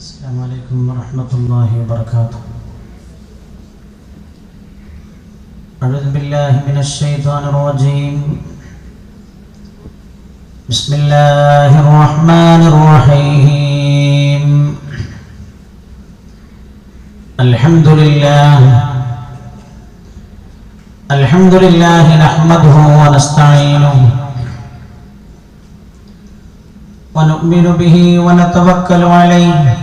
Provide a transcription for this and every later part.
السلام عليكم ورحمة الله وبركاته. أعوذ بالله من الشيطان الرجيم. بسم الله الرحمن الرحيم. الحمد لله نحمده ونستعينه ونؤمن به ونتوكل عليه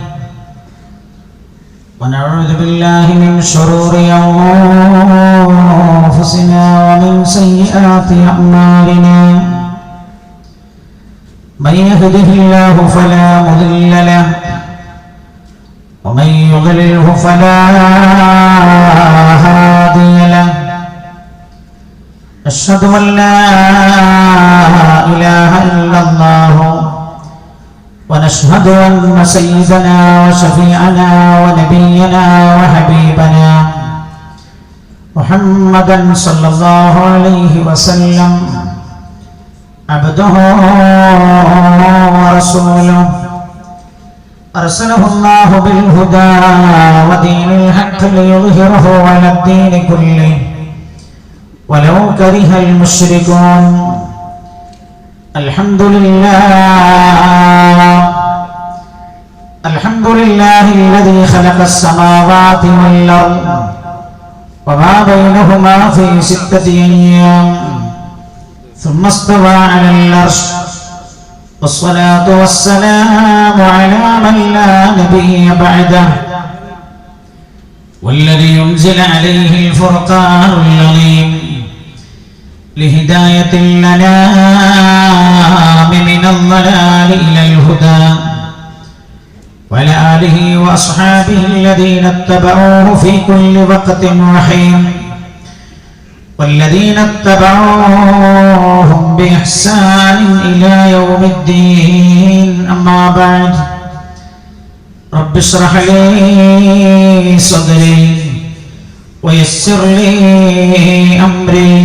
ونعوذ بالله من شرور أنفسنا ومن سيئات أعمالنا. من يهده الله فلا مضل له ومن يضلله فلا هادي له. أشهد أن لا إله إلا الله ونشهد أن سيدنا وشفيعنا ونبينا وحبيبنا محمدا صلى الله عليه وسلم عبده ورسوله أرسله الله بالهدى ودين الحق ليظهره على الدين كله ولو كره المشركون. الحمد لله الذي خلق السماوات والأرض وما بينهما في 6 أيام ثم استوى على العرش. والصلاة والسلام على من لا نبي بعده والذي ينزل عليه الفرقان العظيم لهداية الأنام من الضلال إلى الهدى وعلى آله وأصحابه الذين اتبعوه في كل وقت وحين والذين اتبعوهم بإحسان إلى يوم الدين. أما بعد، رب اشرح لي صدري ويسر لي أمري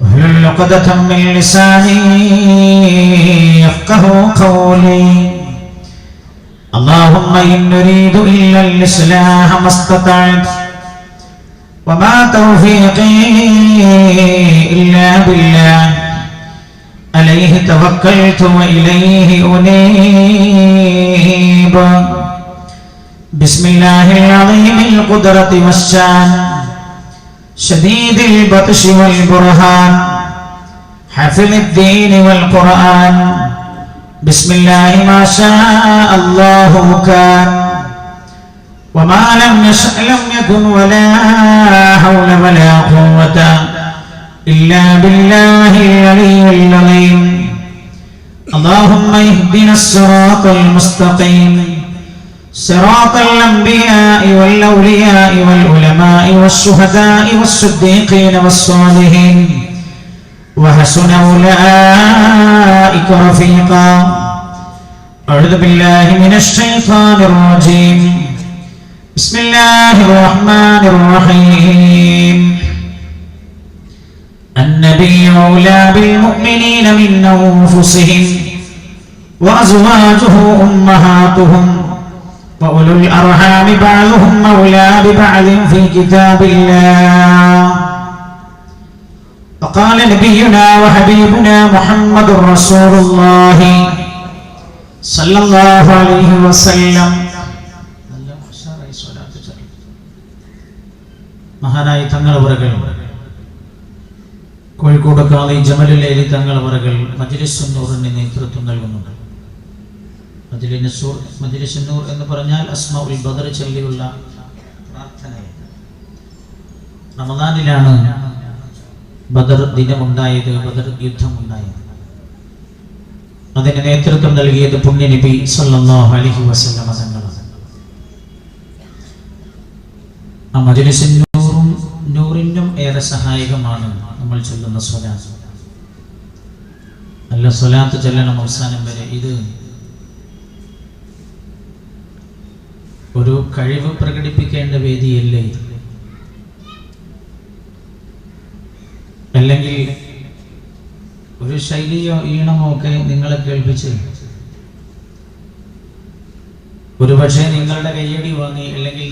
واحلل عقدة من لساني يفقهوا قولي. اللهم إن نريد إلا الإصلاح ما استطعت وما توفيقي إلا بالله عليه توكلت وإليه أنيب. بسم الله العظيم القدرة والشان شديد البطش والبرهان حافظ الدين والقرآن. بسم الله ما شاء الله كان وما لم يشأ لم يكن ولا حول ولا قوة إلا بالله العلي العظيم. اللهم اهدنا الصراط المستقيم صراط الأنبياء والأولياء والعلماء والشهداء والصديقين والصالحين وحسن أولئك رفيقا. أعوذ بالله من الشيطان الرجيم. بسم الله الرحمن الرحيم. النبي أولى بالمؤمنين من أنفسهم وأزواجه أمهاتهم وأولو الأرحام بعضهم أولى ببعض في كتاب الله. وقال نبينا وحبيبنا محمد رسول الله صلى الله عليه وسلم. മഹാനായ തങ്ങളവറുകൾ കോഴിക്കോട് കാളി ജമലുലേലി തങ്ങളവറുകൾ മജ്ലിസ് നൂറിന് നേതൃത്വം നൽകുന്നുണ്ട്. മജ്ലിസ് നൂർ എന്ന് പറഞ്ഞാൽ അസ്മാഉൽ ബദർ ചൊല്ലിയുള്ള പ്രാർത്ഥനയാണ്. റമദാനിലാണ് ബദർ ദിനമുണ്ടായത്, ബദർ യുദ്ധമുണ്ടായത്. അതിന് നേതൃത്വം നൽകിയത് പുണ്യനബി സല്ലല്ലാഹു അലൈഹി വസല്ലം തങ്ങളാണ്. ആ മജ്ലിസിൻ നൂറിനും ഏറെ സഹായകമാണ് നമ്മൾ ചൊല്ലുന്ന സ്വലാത്ത്. നല്ല സ്വലാത്ത് ചൊല്ലണം അവസാനം വരെ. ഇത് ഒരു കഴിവ് പ്രകടിപ്പിക്കേണ്ട വേദിയല്ലേ, അല്ലെങ്കിൽ ഒരു ശൈലിയോ ഈണമോ ഒക്കെ നിങ്ങളെ കേൾപ്പിച്ച് ഒരുപക്ഷെ നിങ്ങളുടെ കയ്യടി വാങ്ങി അല്ലെങ്കിൽ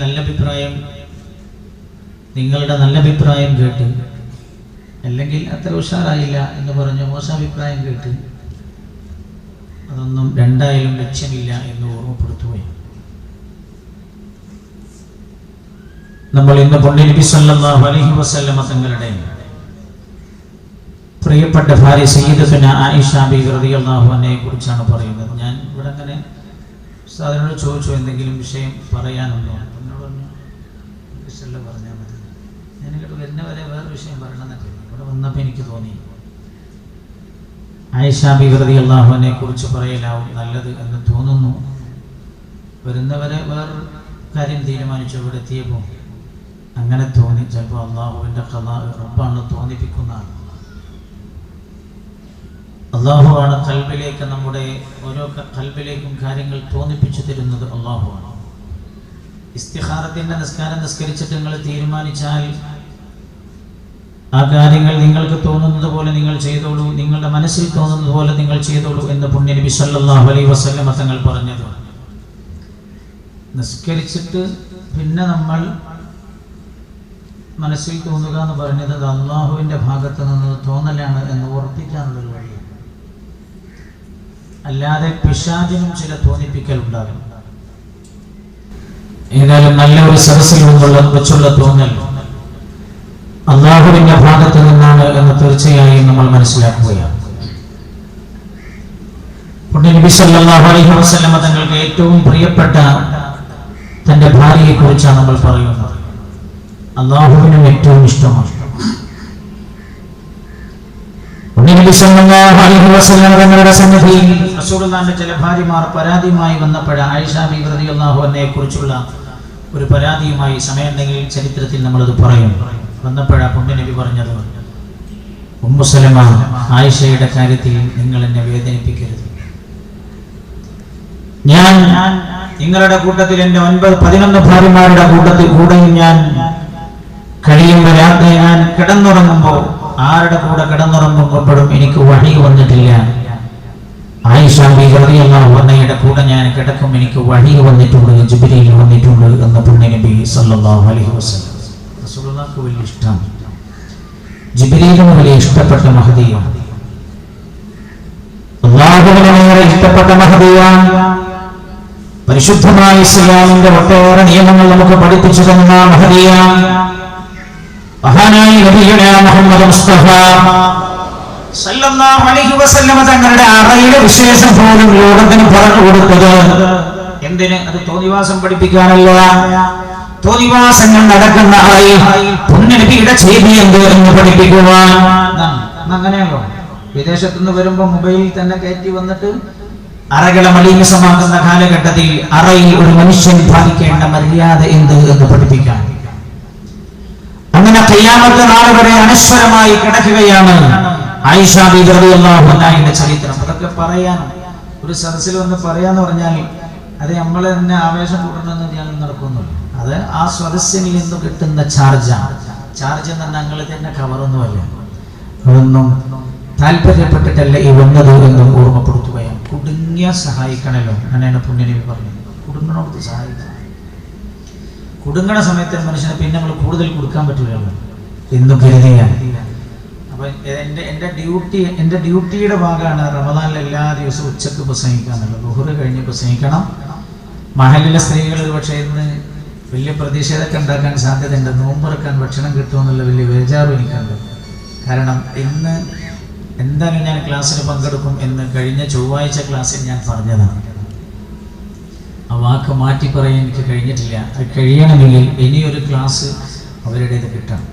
നിങ്ങളുടെ നല്ല അഭിപ്രായം കേട്ട്, അല്ലെങ്കിൽ അത്ര ഉഷാറായില്ല എന്ന് പറഞ്ഞ് മോശാഭിപ്രായം കേട്ട് അതൊന്നും രണ്ടായാലും ലക്ഷ്യമില്ല എന്ന് ഓർമ്മപ്പെടുത്തുകയാണ്. നമ്മൾ ഇന്ന് പുണ്യനബി സല്ലല്ലാഹു അലൈഹി വസല്ലമ തങ്ങളുടെ പ്രിയപ്പെട്ട ഭാര്യ സയ്യിദത്തുന ആയിഷ ബീവി റളിയല്ലാഹു അൻഹയെ കുറിച്ചാണ് പറയുന്നത്. ഞാൻ ഇവിടെ അങ്ങനെ സാധാരണ ചോദിച്ചു എന്തെങ്കിലും വിഷയം പറയാനുണ്ടോ? എന്നോട് പറഞ്ഞു പറഞ്ഞാൽ മതി. ഞാനിങ്ങോട്ട് വരുന്നവരെ വേറെ വിഷയം പറയണമെന്നൊക്കെ ഇവിടെ വന്നപ്പോൾ എനിക്ക് തോന്നി ആയിഷ ബീവി റളിയല്ലാഹു അൻഹയെ കുറിച്ച് പറയലാവും നല്ലത് എന്ന് തോന്നുന്നു. വരുന്നവരെ വേറൊരു കാര്യം തീരുമാനിച്ചു. ഇവിടെ എത്തിയപ്പോൾ അങ്ങനെ തോന്നി. ചിലപ്പോൾ അള്ളാഹുവിൻ്റെ ഖദാ റബ്ബാണ് തോന്നിപ്പിക്കുന്നതാണ്. അള്ളാഹുവാണ് ഖൽബിലേക്ക്, നമ്മുടെ ഓരോ ഖൽബിലേക്കും കാര്യങ്ങൾ തോന്നിപ്പിച്ചു തരുന്നത് അള്ളാഹുവാണ്. ഇസ്തിഖാറത്തിന്റെ നിസ്കാരം നിസ്കരിച്ചിട്ട് നിങ്ങൾ തീരുമാനിച്ചാൽ ആ കാര്യങ്ങൾ നിങ്ങൾക്ക് തോന്നുന്നത് പോലെ നിങ്ങൾ ചെയ്തോളൂ, നിങ്ങളുടെ മനസ്സിൽ തോന്നുന്നത് പോലെ നിങ്ങൾ ചെയ്തോളൂ എന്ന് പുണ്യനബി സല്ലല്ലാഹു അലൈഹി വസല്ലമ തങ്ങൾ പറഞ്ഞത്. നിസ്കരിച്ചിട്ട് പിന്നെ നമ്മൾ മനസ്സിൽ തോന്നുക എന്ന് പറഞ്ഞത് അള്ളാഹുവിൻ്റെ ഭാഗത്ത് നിന്ന് തോന്നലാണ് എന്ന് ഉറപ്പിക്കാനുള്ളൊരു വഴിയാണ്. അല്ലാതെ പിശാചിനും ചില തോന്നിപ്പിക്കൽ ഉണ്ടാകും. ഏതായാലും നല്ല ഒരു സദസ്സിൽ വെച്ചുള്ള തോന്നൽ അള്ളാഹുവിൻ്റെ ഭാഗത്ത് നിന്നാണ് എന്ന് തീർച്ചയായും നമ്മൾ മനസ്സിലാക്കുകയാണ്. പുണ്യനബി സല്ലല്ലാഹു അലൈഹി വസല്ലമ തങ്ങൾക്ക് ഏറ്റവും പ്രിയപ്പെട്ട തന്റെ ഭാര്യയെ കുറിച്ചാണ് നമ്മൾ പറയുന്നത്. അള്ളാഹുവിനും ഏറ്റവും ഇഷ്ടമാണ്. പുണ്യനബി സല്ലല്ലാഹു അലൈഹി വസല്ലമ തങ്ങളുടെ സന്നിധിയിൽ റസൂലുള്ളാഹിന്റെ ചില ഭാര്യമാർ പരാതിയുമായി വന്നപ്പോൾ ആയിഷ ബീവി റളിയല്ലാഹു അൻഹയെ കുറിച്ചുള്ള ഒരു പരാതിയുമായി സമയമുണ്ടെങ്കിൽ ചരിത്രത്തിൽ നമ്മളത് പറയും. വന്നപ്പോഴാണ് പുണ്യനബി പറഞ്ഞത്, ഉമ്മു സലമ, ആയിഷയുടെ കാര്യത്തിൽ നിങ്ങൾ എന്നെ വേദനിപ്പിക്കരുത്. ഞാൻ നിങ്ങളുടെ കൂട്ടത്തിൽ എൻ്റെ 11 ഭാര്യമാരുടെ കൂടെ ഞാൻ കഴിയുമ്പോൾ രാത്രി ഞാൻ കിടന്നുറങ്ങുമ്പോൾ ആരുടെ കൂടെ കിടന്നുറങ്ങുമ്പോഴും എനിക്ക് വഹി വന്നിട്ടില്ല. ആയിഷ ബീവി റളിയല്ലാഹു അൻഹയുടെ കൂടെ ഞാൻ കിടക്കും, എനിക്ക് വഹി വന്നിട്ടുണ്ട്, ജിബ്രീൽ വന്നിട്ടുണ്ട് എന്ന് പുണ്യനബി സല്ലല്ലാഹു അലൈഹി വസല്ലം. റസൂലുള്ളാഹിക്ക് വലിയ ഇഷ്ടമാണ്. ജിബ്രീലിന് വലിയ ഇഷ്ടപ്പെട്ട മഹദിയാണ്. അല്ലാഹുവിനെ ഏറെ ഇഷ്ടപ്പെട്ട മഹദിയാണ്. പരിശുദ്ധമായ ഇസ്ലാമിന്റെ ഒട്ടേറെ നിയമങ്ങൾ നമുക്ക് പഠിപ്പിച്ചു തന്ന മഹദിയാണ്. മഹാനായ നബിയുനാ മുഹമ്മദ് മുസ്തഫ സല്ലല്ലാഹു അലൈഹി വസല്ലമ തങ്ങളുടെ അറയിലെ വിശേഷം പോലും ലോകത്തിന് പറഞ്ഞു കൊടുത്തത് എന്തിന്? അത് തോന്നിവാസം പഠിപ്പിക്കാനല്ല. തോന്നിവാസങ്ങൾ നടക്കുന്ന പുണ്യനബിയുടെ ചെയ്തി എന്ത് എന്ന് പഠിപ്പിക്കുവാൻ. അങ്ങനെയല്ലോ വിദേശത്തുനിന്ന് വരുമ്പോ മൊബൈലിൽ തന്നെ കയറ്റി വന്നിട്ട് അറകളെ മലീമസമാക്കുന്ന കാലഘട്ടത്തിൽ അറയിൽ ഒരു മനുഷ്യൻ പാലിക്കേണ്ട മര്യാദ എന്ത് എന്ന് പഠിപ്പിക്കാൻ. അങ്ങനെ ഖിയാമത്ത് നാൾ വരെ അനശ്വരമായി കിടക്കുകയാണ് ആയിഷ ബീവി റളിയല്ലാഹു അൻഹയുടെ ചരിത്രം. അതൊക്കെ പറയാൻ ഒരു സദസ്സിൽ വന്ന് പറയാന്ന് പറഞ്ഞാൽ അത് നമ്മൾ തന്നെ ആവേശം കൂട്ടണമെന്ന് ഞാൻ നടക്കുന്നുള്ളൂ. അത് ആ സദസ്സിൽ നിന്ന് കിട്ടുന്ന ചാർജാണ്. ചാർജ് എന്ന് ഞങ്ങൾ തന്നെ കവറൊന്നുമല്ല. അതൊന്നും താല്പര്യപ്പെട്ടിട്ടല്ല ഈ വന്നത് എന്നും ഓർമ്മപ്പെടുത്തുകയാണ്. കുടുങ്ങിയ സഹായിക്കണല്ലോ, അങ്ങനെയാണ് പുണ്യനബി പറഞ്ഞത്. കുടുങ്ങണോട് സഹായിക്കണം. കുടുങ്ങണ സമയത്ത് മനുഷ്യനെ പിന്നെ നമ്മൾ കൂടുതൽ കൊടുക്കാൻ പറ്റില്ലല്ലോ എന്നും കരുതിയാണ്. അപ്പൊ എൻ്റെ ഡ്യൂട്ടിയുടെ ഭാഗമാണ് റമദാനിൽ എല്ലാ ദിവസവും ഉച്ചക്ക് പ്രസംഗിക്കാന്നുള്ളത്. ളുഹർ കഴിഞ്ഞ് പ്രസംഗിക്കണം. മഹലിലെ സ്ത്രീകൾ ഒരു പക്ഷേ ഇന്ന് വലിയ പ്രതിഷേധമൊക്കെ ഉണ്ടാക്കാൻ സാധ്യതയുണ്ട്. നോമ്പുറക്കാൻ ഭക്ഷണം കിട്ടുമെന്നുള്ള വലിയ ബേജാറും എനിക്കുണ്ട്. കാരണം ഇന്ന് എന്തായാലും ഞാൻ ക്ലാസ്സിന് പങ്കെടുക്കും എന്ന് കഴിഞ്ഞ ചൊവ്വാഴ്ച ക്ലാസ്സിൽ ഞാൻ പറഞ്ഞതാണ്. ആ വാക്ക് മാറ്റി പറയാൻ എനിക്ക് കഴിഞ്ഞിട്ടില്ല. അത് കഴിയണമെങ്കിൽ ഇനിയൊരു ക്ലാസ് അവരുടേത് കിട്ടണം.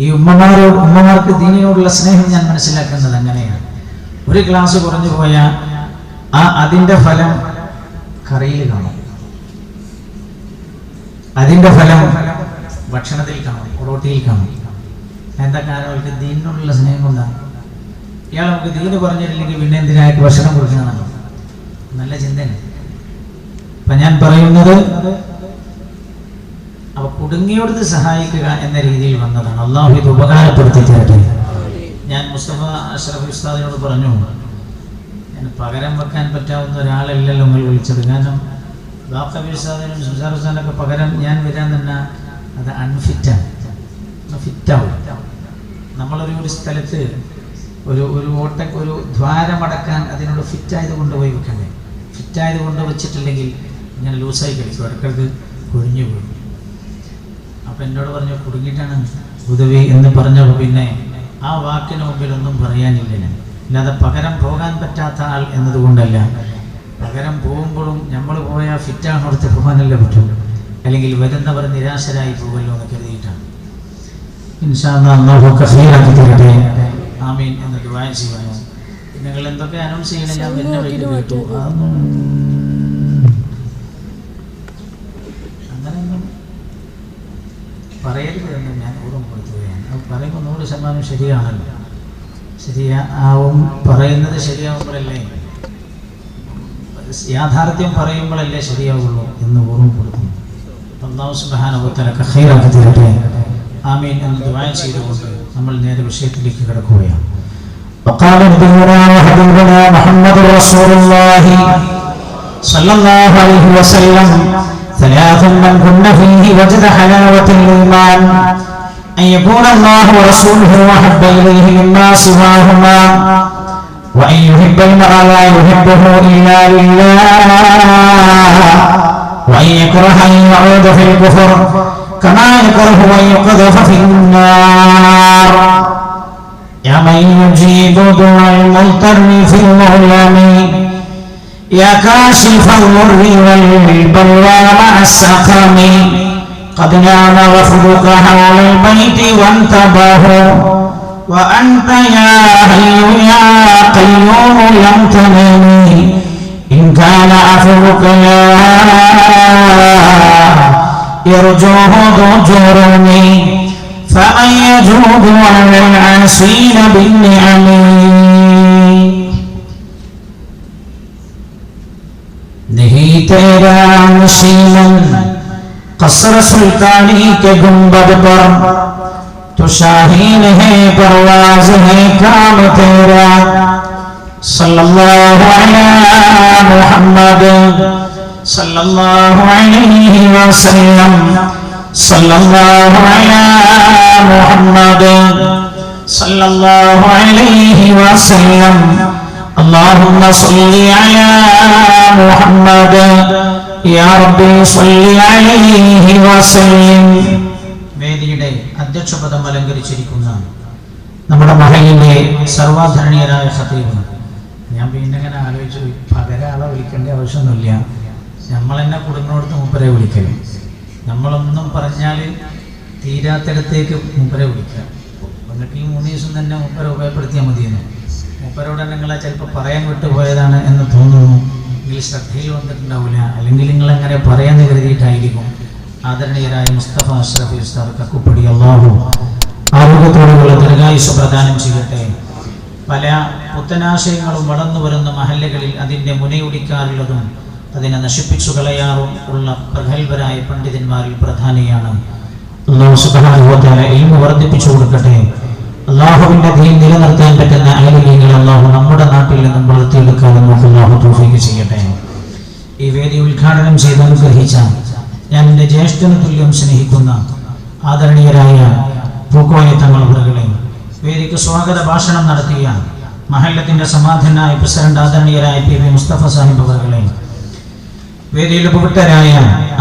ഈ ഉമ്മമാർക്ക് ദീനിനോടുള്ള സ്നേഹം ഞാൻ മനസ്സിലാക്കുന്നത് അങ്ങനെയാണ്. ഒരു ക്ലാസ് കുറഞ്ഞു പോയാൽ അതിൻ്റെ ഫലം കറിയിൽ കാണും, അതിൻ്റെ ഫലം ഭക്ഷണത്തിൽ കാണും, റോട്ടിയിൽ കാണും. എന്താ കാരണം? അവർക്ക് ദീനിനോടുള്ള സ്നേഹം കൊണ്ടാണ്. ഇയാൾ നമുക്ക് ദീന് പറഞ്ഞിട്ടില്ലെങ്കിൽ പിന്നെ എന്തിനായിട്ട് ഭക്ഷണം കൊടുക്കുന്നതാണോ? നല്ല ചിന്തയാണ്. അപ്പൊ ഞാൻ പറയുന്നത് അപ്പൊ കുടുങ്ങിയോടത്ത് സഹായിക്കുക എന്ന രീതിയിൽ വന്നതാണ്. അള്ളാഹു ഇത് ഉപകാരപ്പെടുത്തി തരട്ടെ. ഞാൻ മുസ്തഫ അഷ്റഫ് ഉസ്താദിനോട് പറഞ്ഞു, ഞാൻ പകരം വെക്കാൻ പറ്റാവുന്ന ഒരാളല്ലല്ലോ നിങ്ങൾ വിളിച്ചത്. കാരണം ബാക്കബിസാദിനും സുസാറുസാനൊക്കെ പകരം ഞാൻ വരാൻ തന്നെ അത് അൺഫിറ്റാണ്, ഫിറ്റാവും. നമ്മളൊരു സ്ഥലത്ത് ഒരു ദ്വാരമടക്കാൻ അതിനോട് ഫിറ്റായത് കൊണ്ടുപോയി വെക്കണ്ടേ? ഫിറ്റായത് കൊണ്ട് വെച്ചിട്ടില്ലെങ്കിൽ ഇങ്ങനെ ലൂസായി കളിക്കും, ഇടയ്ക്കടുത്ത് കുഴിഞ്ഞു പോകും. അപ്പം എന്നോട് പറഞ്ഞു കുടുങ്ങിയിട്ടാണ് ഉദവി എന്ന് പറഞ്ഞപ്പോൾ പിന്നെ ആ വാക്കിന് മുമ്പിലൊന്നും പറയാനില്ല. അല്ലാതെ പകരം പോകാൻ പറ്റാത്ത ആൾ എന്നതുകൊണ്ടല്ല, പകരം പോകുമ്പോഴും നമ്മൾ പോയാൽ ഫിറ്റാണോടത്ത് പോകാനല്ലേ പറ്റും, അല്ലെങ്കിൽ വരുന്നവർ നിരാശരായി പോകുമല്ലോ എന്ന് കരുതിയിട്ടാണ്. ഇൻഷാ അല്ലാഹ് അല്ലാഹു ഖൈറാക്കി തരട്ടെ, ആമീൻ എന്ന് ദുആ ചെയ്യുന്നു. നിങ്ങൾ എന്തൊക്കെ അനൗൺസ് ചെയ്യണം ഞാൻ എന്നെ വൈകിട്ട് കേട്ടു. അങ്ങനെയൊന്നും പറയരുത് എന്ന് ഞാൻ ഓർമ്മപ്പെടുത്തുകയാണ്. അത് പറയുമ്പോൾ 100% ശരിയാണല്ലോ, ശരിയാവും. പറയുന്നത് ശരിയാവുമ്പോഴല്ലേ, യാഥാർത്ഥ്യം പറയുമ്പോഴല്ലേ ശരിയാവുള്ളൂ എന്ന് ഓർമ്മപ്പെടുത്തുന്നു. അല്ലാഹു സുബ്ഹാനഹു വ തആല ഖൈറാക്കി തരട്ടെ, ആമീൻ എന്ന് ദുആ ചെയ്തുകൊണ്ട് നമ്മൾ നേരെ വിഷയത്തിലേക്ക് കടക്കുകയാണ്. وقال نبينا وحبيبنا محمد رسول الله صلى الله عليه وسلم ثلاث من كن فيه وجد حلاوة الإيمان أن يكون الله ورسوله أحب إليه مما سواهما وأن يحب المرء لا يحبه إلا لله وأن يكره أن يعود في الكفر كما يكره أن يقذف في النار يا من يجيب دعاء المضطر في المظلم يا كاشف الضر والبلوى مع السقم قد نام وفدك حول البيت وانتبهوا وأنت يا حي يا قيوم لم تنم إن كان عفوك يا يرجوه ذو جرم فمن يجود على العاصين بالنعم नहीं तेरा नशीमन कसर सुल्तानी के गुंबद पर तो शाहीन है परवाज है काम तेरा सल्लल्लाहु अलैहि मुहम्मद सल्लल्लाहु अलैहि वसल्लम सल्लल्लाहु अलैहि मुहम्मद सल्लल्लाहु अलैहि वसल्लम اللهم صل على محمد يا ربي صل عليه وسلم. വേദിയുടെ അധ്യക്ഷപദം അലങ്കരിച്ചിരിക്കുന്ന നമ്മുടെ മഹലിന്റെ സർവാധരണീയരായ ഖതീബ്, ഞാൻ പിന്നെ ഇങ്ങനെ ആലോചിച്ചു പകരാളെ വിളിക്കേണ്ട ആവശ്യമൊന്നുമില്ല, നമ്മൾ എന്നെ കുടുംബത്തോടത്ത് മൂപ്പരെ വിളിക്കലും, നമ്മളൊന്നും പറഞ്ഞാൽ തീരാത്തിടത്തേക്ക് മൂപ്പരെ വിളിക്കാം. എന്നിട്ട് ഈ 3 ദിവസം തന്നെ മൂപ്പരെ ഉപയോഗപ്പെടുത്തിയാൽ മതിയെന്ന്. മൂപ്പരോട് നിങ്ങളെ ചിലപ്പോൾ പറയാൻ വിട്ടുപോയതാണ് എന്ന് തോന്നുന്നു, എങ്കിൽ ശ്രദ്ധയിൽ വന്നിട്ടുണ്ടാവില്ല, അല്ലെങ്കിൽ നിങ്ങളെങ്ങനെ പറയാൻ കരുതിയിട്ടായിരിക്കും. ആദരണീയരായ മുസ്തഫ അഷ്റഫി ഉസ്താദ് കക്കുപ്പടി അല്ലാഹു ആരോഗ്യത്തോടുള്ള ദീർഘായുസ്സ് പ്രദാനം ചെയ്യട്ടെ. പല പുത്തനാശയങ്ങളും വളർന്നു വരുന്ന മഹല്ലുകളിൽ അതിൻ്റെ മുനയൊടിക്കാറുള്ളതും അതിനെ നശിപ്പിച്ചു കളയാറും ഉള്ള പ്രഗത്ഭരായ പണ്ഡിതന്മാരിൽ പ്രധാനിയാണ്. അല്ലാഹു സുബ്ഹാനഹു വ തആല ഇൽമു വർദ്ധിപ്പിച്ചു കൊടുക്കട്ടെ. അല്ലാഹുവിന്റെ ദീൻ നിലനിർത്താൻ പറ്റുന്ന ആലിമീങ്ങളെ അല്ലാഹു നമ്മുടെ നാട്ടിൽ നിന്നും വളർത്തിയെടുക്കാൻ നമുക്ക് അല്ലാഹു തൗഫീഖ് ചെയ്യട്ടെ. ഈ വേദി ഉദ്ഘാടനം ചെയ്ത് അനുഗ്രഹിച്ച ഞാൻ എൻ്റെ ജ്യേഷ്ഠന് തുല്യം സ്നേഹിക്കുന്ന ആദരണീയരായ പൂക്കോയ തങ്ങൾ അവരുകളെ, വേദിക്ക് സ്വാഗത ഭാഷണം നടത്തിയ മഹല്ലത്തിന്റെ സമാധാനായ പ്രസിഡന്റ് ആദരണീയരായ പി വി മുസ്തഫ സാഹിബ് അവരുകളെ, വേദിയിൽ ഉപവിട്ടരായ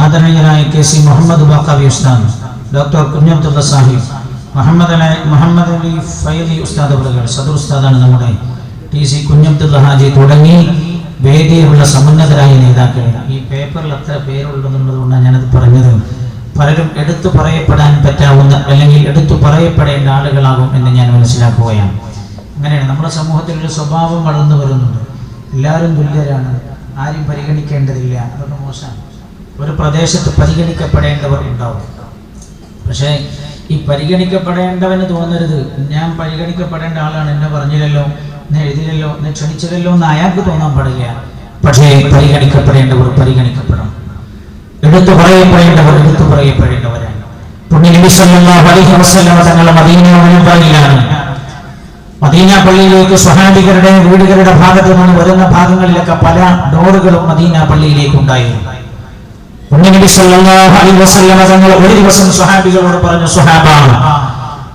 ആദരണീയരായ കെ സി മുഹമ്മദ് ബാഖവി ഉസ്താദ്, ഡോക്ടർ കുഞ്ഞബ്ദുള്ള സാഹിബ്, മുഹമ്മദ് അലി ഫൈലി ഉസ്താദ് അവരുകൾ, സദർ ഉസ്താദാണ് നമ്മുടെ ടി സി കുഞ്ഞബ്ദുള്ള ഹാജി തുടങ്ങി വേദിയിലുള്ള സമുന്നതരായ നേതാക്കൾ. ഈ പേപ്പറിൽ അത്ര പേരുള്ളതുകൊണ്ടാണ് ഞാനത് പറഞ്ഞത്. പലരും എടുത്തു പറയപ്പെടാൻ പറ്റാവുന്ന അല്ലെങ്കിൽ എടുത്തു പറയപ്പെടേണ്ട ആളുകളാകും എന്ന് ഞാൻ മനസ്സിലാക്കുകയാണ്. അങ്ങനെയാണ് നമ്മുടെ സമൂഹത്തിലൊരു സ്വഭാവം വളർന്നു വരുന്നുണ്ട്. എല്ലാവരും തുല്യരാണ്, ആരും പരിഗണിക്കേണ്ടതില്ല, അതൊക്കെ മോശമാണ്. ഒരു പ്രദേശത്ത് പരിഗണിക്കപ്പെടേണ്ടവർ ഉണ്ടാവും. പക്ഷേ ഈ പരിഗണിക്കപ്പെടേണ്ടവന് തോന്നരുത് ഞാൻ പരിഗണിക്കപ്പെടേണ്ട ആളാണ്, എന്നെ പറഞ്ഞില്ലല്ലോ, എന്നെ എഴുതിയില്ലല്ലോ, എന്നെ ക്ഷണിച്ചില്ലല്ലോ എന്ന് അയാൾക്ക് തോന്നാൻ പാടില്ല. പക്ഷേ പരിഗണിക്കപ്പെടേണ്ടവർ പരിഗണിക്കപ്പെടണം, എടുത്തു പറയപ്പെടേണ്ടവർ എടുത്തു പറയപ്പെടേണ്ടവരാണ്. പുണ്യ നബി സല്ലല്ലാഹു അലൈഹി വസല്ലം തങ്ങൾ മദീന പള്ളിയിലാണ്. മദീന പള്ളിയിലേക്ക് സ്വഹാബികളുടെ വീടുകളുടെ ഭാഗത്തു നിന്ന് വരുന്ന ഭാഗങ്ങളിലൊക്കെ പല ഡോറുകളും മദീന പള്ളിയിലേക്ക് ഉണ്ടായിരുന്നു. നബി സല്ലല്ലാഹു അലൈഹി വസല്ലം തങ്ങൾ ഒരു ദിവസം സ്വഹാബികളോട് പറഞ്ഞു, സ്വഹാബ,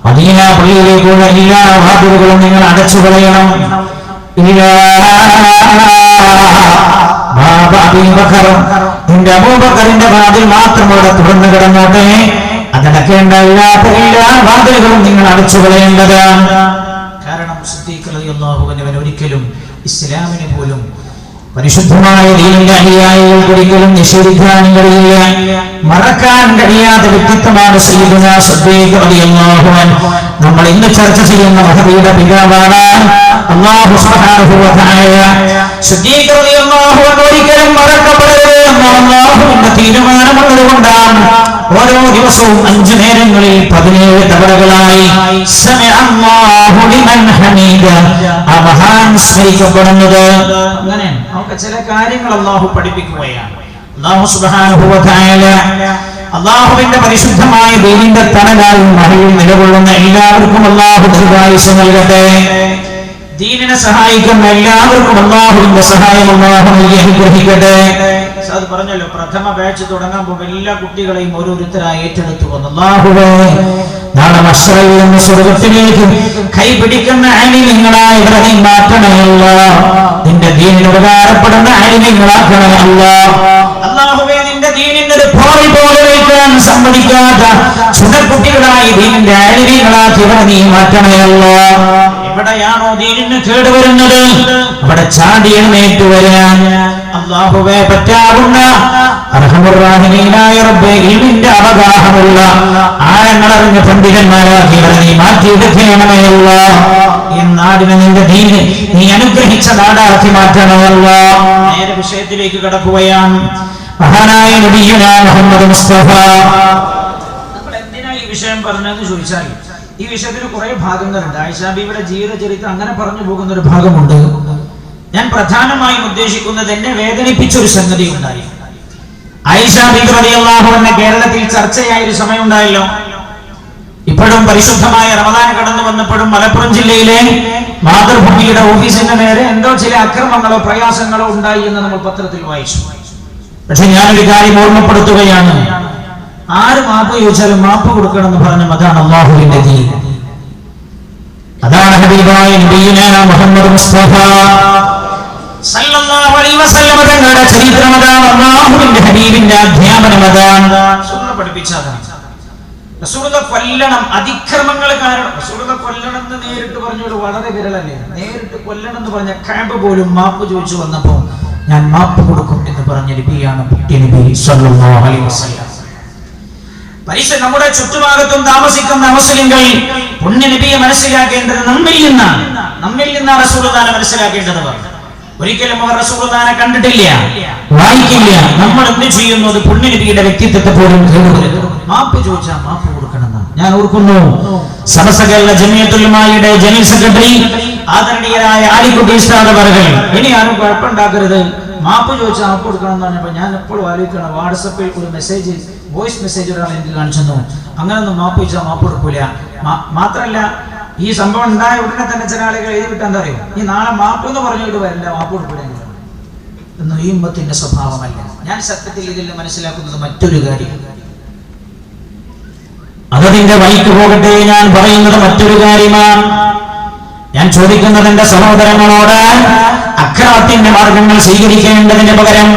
മദീന പള്ളിയിലേക്കുള്ള എല്ലാ വാതിലുകളും നിങ്ങൾ അടച്ചു കളയണം. നിന്റെ അബൂബക്കറിന്റെ വാതിൽ മാത്രം അവിടെ തുറന്നു കിടന്നോട്ടെ, അതടക്കേണ്ട അല്ലാത്ത എല്ലാ വാതിലുകളും നിങ്ങൾ അടച്ചു കളയേണ്ടതാണ്. കാരണം സിദ്ദീഖ് റളിയല്ലാഹു അൻഹു ഒരിക്കലും ഇസ്ലാമിനെ പോലും പരിശുദ്ധമായ ദീനിന്റെ അനുയായികൾക്ക് ഒരിക്കലും നിഷേധിക്കാൻ കഴിയില്ല, മറക്കാൻ കഴിയാത്ത വ്യക്തിത്വമാണ് സയ്യിദുനാ സിദ്ദീഖ് റളിയല്ലാഹു അൻഹു. നമ്മൾ ഇന്ന് ചർച്ച ചെയ്യുന്ന മഹദിയുടെ പിതാവാണ് അല്ലാഹു സുബ്ഹാനഹു വ തആല. സിദ്ദീഖ് റളിയല്ലാഹു അൻഹു ഒരിക്കലും മറക്കപ്പെടരുത് എന്ന അല്ലാഹുവിന്റെ തീരുമാനമുള്ളതുകൊണ്ടാണ് ഓരോ ദിവസവും 5 നേരങ്ങളിൽ 17 തവണകളായി സമിഅല്ലാഹു ലിമൻ ഹമീദ ആ മഹാൻ സ്മരിക്കപ്പെടുന്നത്. അങ്ങനെ നമുക്ക് ചില കാര്യങ്ങൾ അല്ലാഹു പഠിപ്പിക്കുകയാണ്. അല്ലാഹു സുബ്ഹാനഹു വ തആല അല്ലാഹുവിന്റെ പരിശുദ്ധമായ ദീനിന്റെ തണലായി മഹയിൽ നിലകൊള്ളുന്ന എല്ലാവർക്കും അല്ലാഹു ദീർഘായുസ്സ് നൽകട്ടെ. ദീനിനെ സഹായിക്കുന്ന എല്ലാവർക്കും അല്ലാഹുവിന്റെ സഹായം അല്ലാഹു നൽകി അനുഗ്രഹിക്കട്ടെ. അത് പറഞ്ഞല്ലോ, പ്രഥമ ബാച്ച് തുടങ്ങുമ്പോൾ എല്ലാ കുട്ടികളെയും ഓരോരുത്തരായി ഏറ്റെടുത്തു വന്നു. അല്ലാഹുവേ, നാളെ മഹ്ശറിൽ നിന്ന് സ്വർഗ്ഗത്തിലേക്ക് കൈപിടിക്കുന്ന ആലിമീങ്ങളായി ഇവരെ നീ മാറ്റണേ അല്ലാഹ്. നിന്റെ ദീനിന് ഉപകാരപ്പെടുന്ന ആലിമീങ്ങളാക്കണേ അല്ലാഹ്. അല്ലാഹുവേ, നിന്റെ ദീനിന്റെ ഒരു പോറി പോലെ വയ്ക്കാൻ സമ്മതിക്കാത്ത ചുണക്കുട്ടികളായി ദീനിന്റെ ആലിമീങ്ങളാക്കി ഇവരെ നീ മാറ്റണേ അല്ലാഹ്. എവിടെയാണോ ദീനിന് കേടുവരുന്നത് അവിടെ ചാടി എഴുന്നേറ്റ് വരാൻ അല്ലാഹുവേ പറ്റാവുന്ന അർഹമുർ റഹീമായ റബ്ബേ, ഇൽമിന്റെ അവഗാഹമുള്ള ആഴങ്ങളറിഞ്ഞ പണ്ഡിതന്മാരാക്കി ഇവരെ നീ മാറ്റിയെടുക്കണമേ അല്ലാഹ്. ഈ നാടിനെ നിന്റെ ദീന് നീ അനുഗ്രഹിച്ച നാടാക്കി മാറ്റണമേ അല്ലാഹ്. നേരെ വിഷയത്തിലേക്ക് കടക്കുകയാണ്. മഹാനായ നബിയുനാ മുഹമ്മദ് മുസ്തഫ. നമ്മൾ എന്തിനാ ഈ വിഷയം പറഞ്ഞതെന്ന് ചോദിച്ചാൽ, ഈ വിഷയത്തിന് കുറെ ഭാഗങ്ങളുണ്ട്. ആയിഷ ബീവിയുടെ ജീവിത ചരിത്രം അങ്ങനെ പറഞ്ഞു പോകുന്ന ഒരു ഭാഗമുണ്ട്. ഞാൻ പ്രധാനമായും ഉദ്ദേശിക്കുന്നത് എന്നെ വേദനിപ്പിച്ച ഒരു സംഗതി ഉണ്ടായി. ആയിഷ ബീവി റളിയല്ലാഹു അൻഹ കേരളത്തിൽ ചർച്ചയായ ഒരു സമയം ഉണ്ടായല്ലോ. ഇപ്പോഴും പരിശുദ്ധമായ റമദാൻ കടന്നു വന്നപ്പോഴും മലപ്പുറം ജില്ലയിലെ മാതൃഭൂമിയുടെ ഓഫീസിന്റെ നേരെ എന്തോ ചില അക്രമങ്ങളോ പ്രയാസങ്ങളോ ഉണ്ടായി എന്ന് നമ്മൾ പത്രത്തിൽ വായിച്ചു. പക്ഷെ ഞാനൊരു കാര്യം ഓർമ്മപ്പെടുത്തുകയാണ്. ആര് മാപ്പ് ചോദിച്ചാലും മാപ്പ് കൊടുക്കണമെന്ന് പറഞ്ഞു. അതാണ് അല്ലാഹുവിന്റെ ദീൻ. അതാണ് ഹബീബായ നബിയുനാ മുഹമ്മദ് മുസ്തഫ സല്ലല്ലാഹു അലൈഹി വസല്ലം തങ്ങളുടെ ചരിത്രം അതാണ്. അല്ലാഹുവിന്റെ ഹബീബിന്റെ അധ്യാപനം അതാണ്. റസൂലുള്ളാഹി പഠിപ്പിച്ചതാണ്. റസൂലുള്ളാഹി കൊല്ലണം, അതിക്രമങ്ങൾ കാരണം റസൂലുള്ളാഹി കൊല്ലണം എന്ന് നേരിട്ട് പറഞ്ഞത് വളരെ വിരളല്ലേ. നേരിട്ട് കൊല്ലണം എന്ന് പറഞ്ഞ കഅബ പോലും മാപ്പ് ചോദിച്ചു വന്നപ്പോൾ ഞാൻ മാപ്പ് കൊടുക്കും എന്ന് പറഞ്ഞ നബിയാണ് നബി സല്ലല്ലാഹു അലൈഹി വസല്ലം. നമ്മുടെ ചുറ്റുഭാഗത്തും താമസിക്കുന്ന മുസ്ലിങ്ങൾ പുണ്യ നബിയെ മനസ്സിലാക്കേണ്ടത് നമ്മിൽ നിന്നാണ് റസൂലുള്ളാഹിനെ മനസ്സിലാക്കേണ്ടത്. ഒരിക്കലും അവർ റസൂലുള്ളാഹിനെ കണ്ടിട്ടില്ല, വായിക്കില്ല. നമ്മൾ എന്ത് ചെയ്യുന്നു? അത് പുണ്യ നബിയുടെ വ്യക്തിത്വത്തെ പോലും കേടുവരുത്തും. മാപ്പ് ചോദിച്ചാൽ മാപ്പ് കൊടുക്കണമെന്ന് ഞാൻ ഓർക്കുന്നു. സമസ്ത കേരള ജമിയത്തുൽ ഉലമായുടെ ജനറൽ സെക്രട്ടറി ആദരണീയരായ ആലിക്കുട്ടി ഉസ്താദ് അവர்கள் ഇനി ആരും കുഴപ്പമുണ്ടാക്കരുത്, മാപ്പ് ചോദിച്ചാൽ മാപ്പ് കൊടുക്കണം എന്ന് പറഞ്ഞപ്പോൾ ഞാൻ എപ്പോഴും ആലോചിക്കണം. വാട്സപ്പിൽ ഒരു മെസ്സേജ്, വോയിസ് മെസ്സേജ് ഒരാൾ എനിക്ക് കാണിച്ചു. അങ്ങനൊന്നും മാപ്പ് ചോദിച്ചാൽ മാപ്പ് കൊടുക്കൂല. മാത്രമല്ല, ഈ സംഭവം ഉണ്ടായ ഉടനെ തന്നെ ചില ആളുകൾ എഴുതി വിട്ടാൽ എന്താ അറിയോ, ഈ നാളെ മാപ്പ് എന്ന് പറഞ്ഞിട്ട് വരില്ല, മാപ്പ് കൊടുക്കൂല എന്ന്. ഈ ഉമ്മത്തിന്റെ സ്വഭാവമല്ല. ഞാൻ സത്യത്തിൽ ഇതിൽ മനസ്സിലാക്കുന്നത് മറ്റൊരു കാര്യം, അതതിന്റെ വഴിക്ക് പോകട്ടെ. ഞാൻ പറയുന്നത് മറ്റൊരു കാര്യമാണ്. ഞാൻ ചോദിക്കുന്നത് എന്റെ സഹോദരങ്ങളോട്, അക്രമത്തിന്റെ മാർഗങ്ങൾ സ്വീകരിക്കേണ്ടതിന് പകരം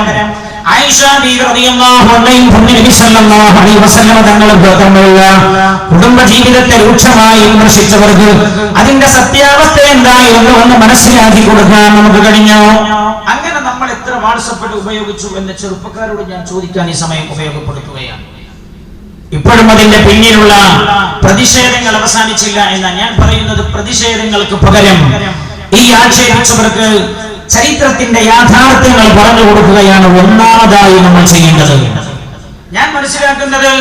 ആയിഷ ബീവി റളിയല്ലാഹു അൻഹയും നബി സല്ലല്ലാഹു അലൈഹി വസല്ലം തങ്ങളുടെ ബോധമുള്ള കുടുംബ ജീവിതത്തെ രൂക്ഷമായി വിമർശിച്ചവർക്ക് അതിന്റെ സത്യാവസ്ഥ എന്തായിരുന്നു എന്ന് മനസ്സിലാക്കി കൊടുക്കാൻ നമുക്ക് കഴിഞ്ഞു. അങ്ങനെ നമ്മൾ എത്ര വാട്സപ്പ് ഉപയോഗിച്ചു എന്ന് ചെറുപ്പക്കാരോട് ഞാൻ ചോദിക്കാൻ ഈ സമയം ഉപയോഗപ്പെടുത്തുകയാണ്. ഇപ്പോഴും അതിന്റെ പിന്നിലുള്ള പ്രതിഷേധങ്ങൾ അവസാനിച്ചില്ല എന്നാണ് ഞാൻ പറയുന്നത്. പ്രതിഷേധങ്ങൾക്ക് പകരം ഈ ആക്ഷേപിച്ചവർക്ക് ചരിത്രത്തിന്റെ യാഥാർത്ഥ്യങ്ങൾ പറഞ്ഞു കൊടുക്കുകയാണ് ഒന്നാമതായി നമ്മൾ ചെയ്യേണ്ടത്. ഞാൻ മനസ്സിലാക്കുന്നത്,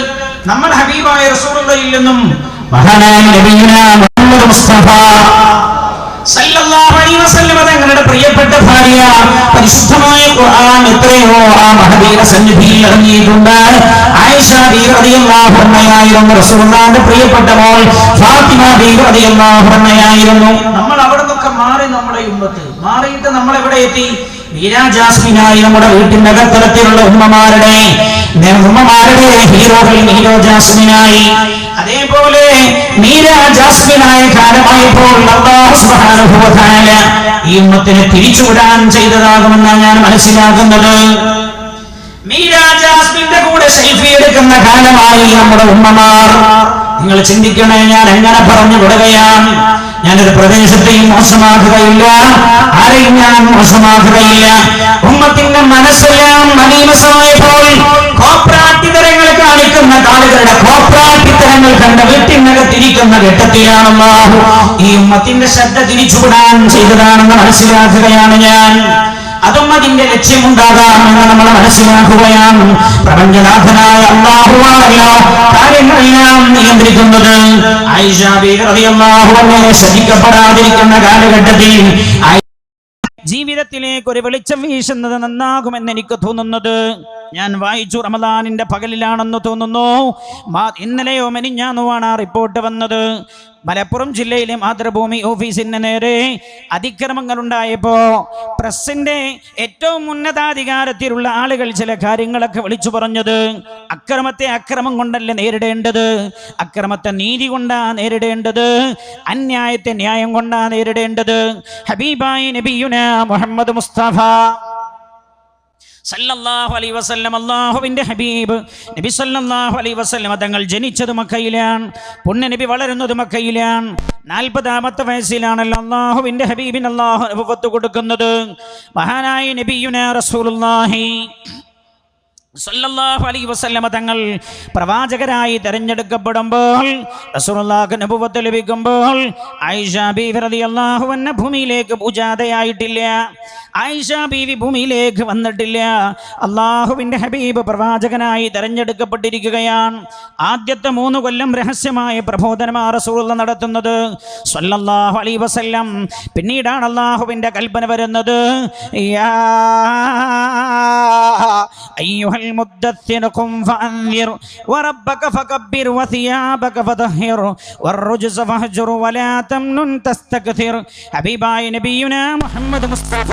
നമ്മൾ ഹബീബായ റസൂലുള്ളാഹിയിൽ നിന്നും മഹാനായ നബിയുനാ മുഹമ്മദ് മുസ്തഫ സല്ലല്ലാഹു അലൈഹി വസല്ലം തങ്ങളുടെ പ്രിയപ്പെട്ട ഭാര്യ പരിശുദ്ധമായ ഖുർആൻ എത്രയോ ആ മഹദിയുടെ സന്നിധിയിൽ ഇറങ്ങിയിട്ടുണ്ട്. ആയിഷ ബീവി റളിയല്ലാഹു അൻഹയായിരുന്നു റസൂലുള്ളാഹിന്റെ പ്രിയപ്പെട്ട മോൾ. ഫാത്തിമ ബീവി റളിയല്ലാഹു അൻഹയായിരുന്നു. നമ്മൾ അവിടെ നിന്നൊക്കെ മാറി, നമ്മുടെ ഉമ്മത്ത് മാറിയിട്ട് നമ്മൾ എവിടെ എത്തി? വീരാ ജാസ്മിനായി നമ്മുടെ വീട്ടിന്റെ അകത്തലത്തിലുള്ള ഉമ്മമാരുടെ ഉമ്മമാരുടെ ഹീറോകൾ മീര ജാസ്മിനായി. അതേപോലെ മീര ജാസ്മിനായ കാലമായപ്പോൾ അല്ലാഹു സുബ്ഹാനഹു വ തആല ഈ ഉമ്മത്തിനെ തിരിച്ചുവിടാൻ ചെയ്തതാകുമെന്നാണ് ഞാൻ മനസ്സിലാക്കുന്നത്. മീര ജാസ്മിന്റെ കൂടെ സെൽഫി എടുക്കുന്ന കാലമായി നമ്മുടെ ഉമ്മമാർ. നിങ്ങൾ ചിന്തിക്കണേ, ഞാൻ എങ്ങനെ പറഞ്ഞു വിടുകയാണ്? ഞാനൊരു പ്രദേശത്തെയും മോശമാക്കുകയില്ല, ആരെയും ഞാൻ മോശമാക്കുകയില്ല. ഉമ്മത്തിന്റെ മനസ്സെല്ലാം മലീമസമായപ്പോൾ കോപ്രാട്ടിത്തരങ്ങൾ കാണിക്കുന്ന ആളുകളുടെ കോപ്രാട്ടിത്തരങ്ങൾ കണ്ട് വീട്ടിനകത്തിരിക്കുന്ന ഘട്ടത്തിലാണ് അല്ലാഹു ഈ ഉമ്മത്തിന്റെ ശ്രദ്ധ തിരിച്ചുവിടാൻ ചെയ്തതാണെന്ന് മനസ്സിലാക്കുകയാണ് ഞാൻ. അതും അതിന്റെ ലക്ഷ്യമുണ്ടാകാമെന്ന് നമ്മൾ മനസ്സിലാക്കുകയാണ്. പ്രപഞ്ചനാഥനായ അല്ലാഹുവാണല്ലോ കാര്യങ്ങളെല്ലാം നിയന്ത്രിക്കുന്നത്. ആയിഷ ബീവി റളിയല്ലാഹു അൻഹയെ ശപിക്കപ്പെടാതിരിക്കുന്ന കാലഘട്ടത്തിൽ ജീവിതത്തിലേക്ക് ഒരു വെളിച്ചം വീശുന്നത് നന്നാകുമെന്ന് എനിക്ക് തോന്നുന്നത്, ഞാൻ വായിച്ചു, റമദാനിന്റെ പകലിലാണെന്ന് തോന്നുന്നു. ഇന്നലെയോ മെനിഞ്ഞാന്നുമാണ് ആ റിപ്പോർട്ട് വന്നത്. മലപ്പുറം ജില്ലയിലെ മാതൃഭൂമി ഓഫീസിന് നേരെ അതിക്രമങ്ങൾ ഉണ്ടായപ്പോ പ്രസിന്റെ ഏറ്റവും ഉന്നതാധികാരത്തിലുള്ള ആളുകൾ ചില കാര്യങ്ങളൊക്കെ വിളിച്ചു പറഞ്ഞത്, അക്രമത്തെ അക്രമം കൊണ്ടല്ല നേരിടേണ്ടത്, അക്രമത്തെ നീതി കൊണ്ടാ നേരിടേണ്ടത്, അന്യായത്തെ ന്യായം കൊണ്ടാ നേരിടേണ്ടത്. ഹബീബായി നബിയുനാ മുഹമ്മദ് മുസ്തഫ സല്ലല്ലാഹു അലൈഹി വസല്ലം, അല്ലാഹുവിന്റെ ഹബീബ് നബി സല്ലല്ലാഹു അലൈഹി വസല്ലം തങ്ങൾ ജനിച്ചത് മക്കയിലാണ്, പുണ്യ നബി വളരുന്നത് മക്കയിലാണ്. 40-ാമത്തെ വയസ്സിലാണല്ലോ അല്ലാഹുവിന്റെ ഹബീബിന് അല്ലാഹു നബുവത്ത് കൊടുക്കുന്നത്. മഹാനായ നബിയുനാ റസൂലുള്ളാഹി സല്ലല്ലാഹു അലൈഹി വസല്ലം തങ്ങൾ പ്രവാചകരായി തെരഞ്ഞെടുക്കപ്പെടുമ്പോൾ, റസൂലുള്ളാഹിക്ക് നബുവത്ത് ലഭിക്കുമ്പോൾ ആയിഷ ബീവി റളിയല്ലാഹു അൻഹ ഭൂമിയിലേക്ക് പൂജാതയായിട്ടില്ല. ആയിഷ ബീവി ഭൂമിയിലേക്ക് വന്നിട്ടില്ല. അല്ലാഹുവിന്റെ ഹബീബ് പ്രവാചകനായി തെരഞ്ഞെടുക്കപ്പെട്ടിരിക്കുകയാണ്. ആദ്യത്തെ 3 കൊല്ലം രഹസ്യമായ പ്രബോധനമാണ് റസൂലുള്ളാഹി നടത്തുന്നത് സല്ലല്ലാഹു അലൈഹി വസല്ലം. പിന്നീടാണ് അല്ലാഹുവിന്റെ കൽപ്പന വരുന്നത്, യാ അയ്യുഹൽ മുദ്ദസ്സിർ ഖും ഫഅൻദിർ വറബ്ബക ഫകബ്ബിർ വസിയാബക ഫതഹിർ വറുജ്സ ഫഹ്ജുർ വലാ തംനുൻ തസ്തക്തിർ. ഹബീബായ നബിയുനാ മുഹമ്മദ് മുസ്തഫ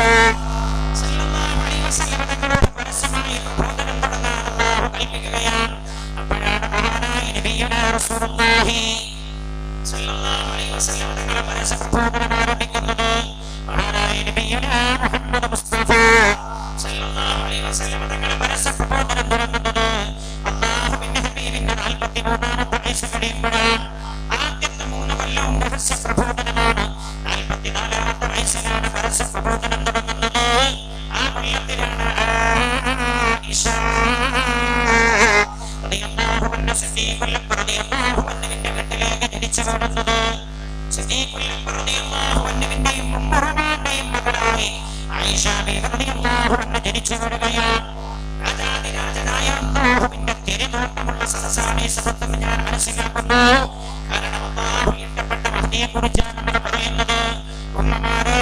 സല്ലല്ലാഹു അലൈഹി വസല്ലം തങ്ങളുടെ പരസ്യമായ പ്രബോധനം നടത്താൻ അല്ലാഹു കൽപ്പിക്കുകയാണ്. അപ്പോഴാണ് മഹാനായ നബിയുനാ റസൂലുള്ളാഹി സല്ലല്ലാഹു അലൈഹി വസല്ലം തങ്ങളുടെ പരസ്യ പ്രബോധനം ആരംഭിക്കുന്നത്. മഹാനായ നബിയുനാ മുഹമ്മദ് മുസ്തഫ സല്ലല്ലാഹു അലൈഹി വസല്ലം തങ്ങളുടെ പരസ്യ പ്രബോധനം തുടങ്ങുന്നത് അല്ലാഹുവിന്റെ ഹബീബിന്റെ 43-ാമത്തെ വയസ്സ് കഴിയുമ്പോഴാണ്. ആദ്യത്തെ 3 കൊല്ലവും പരസ്യ പ്രബോധനമാണ്. 44-ാമത്തെ വയസ്സിലാണ് പരസ്യ പ്രബോധനം തുടങ്ങുന്നത്. ആ കൊല്ലത്തിലാണ് ആയിഷ റളിയല്ലാഹു അൻഹ സിദ്ദീഖുൽ അക്ബർ റളിയല്ലാഹു അൻഹുവിന്റെ വീട്ടിലേക്ക് ജനിച്ചു വീഴുന്നത്. സിദ്ദീഖുൽ അക്ബർ റളിയല്ലാഹു അൻഹുവിന്റെയും ഉമ്മറുമാന്റെയും മകളായി ആയിഷ ബീവി റളിയല്ലാഹു അൻഹ ജനിച്ചു വീഴുകയാണ്. രാജാതിരാജനായ അല്ലാഹുവിന്റെ തിരുനോട്ടമുള്ള സദസ്സാണ് ഈ സദസ്സെന്ന് ഞാൻ മനസ്സിലാക്കുന്നു. കാരണം അല്ലാഹു ഇഷ്ടപ്പെട്ട മഹദിയെ കുറിച്ചാണ് നമ്മൾ പറയുന്നത്. ഉമ്മമാരെ,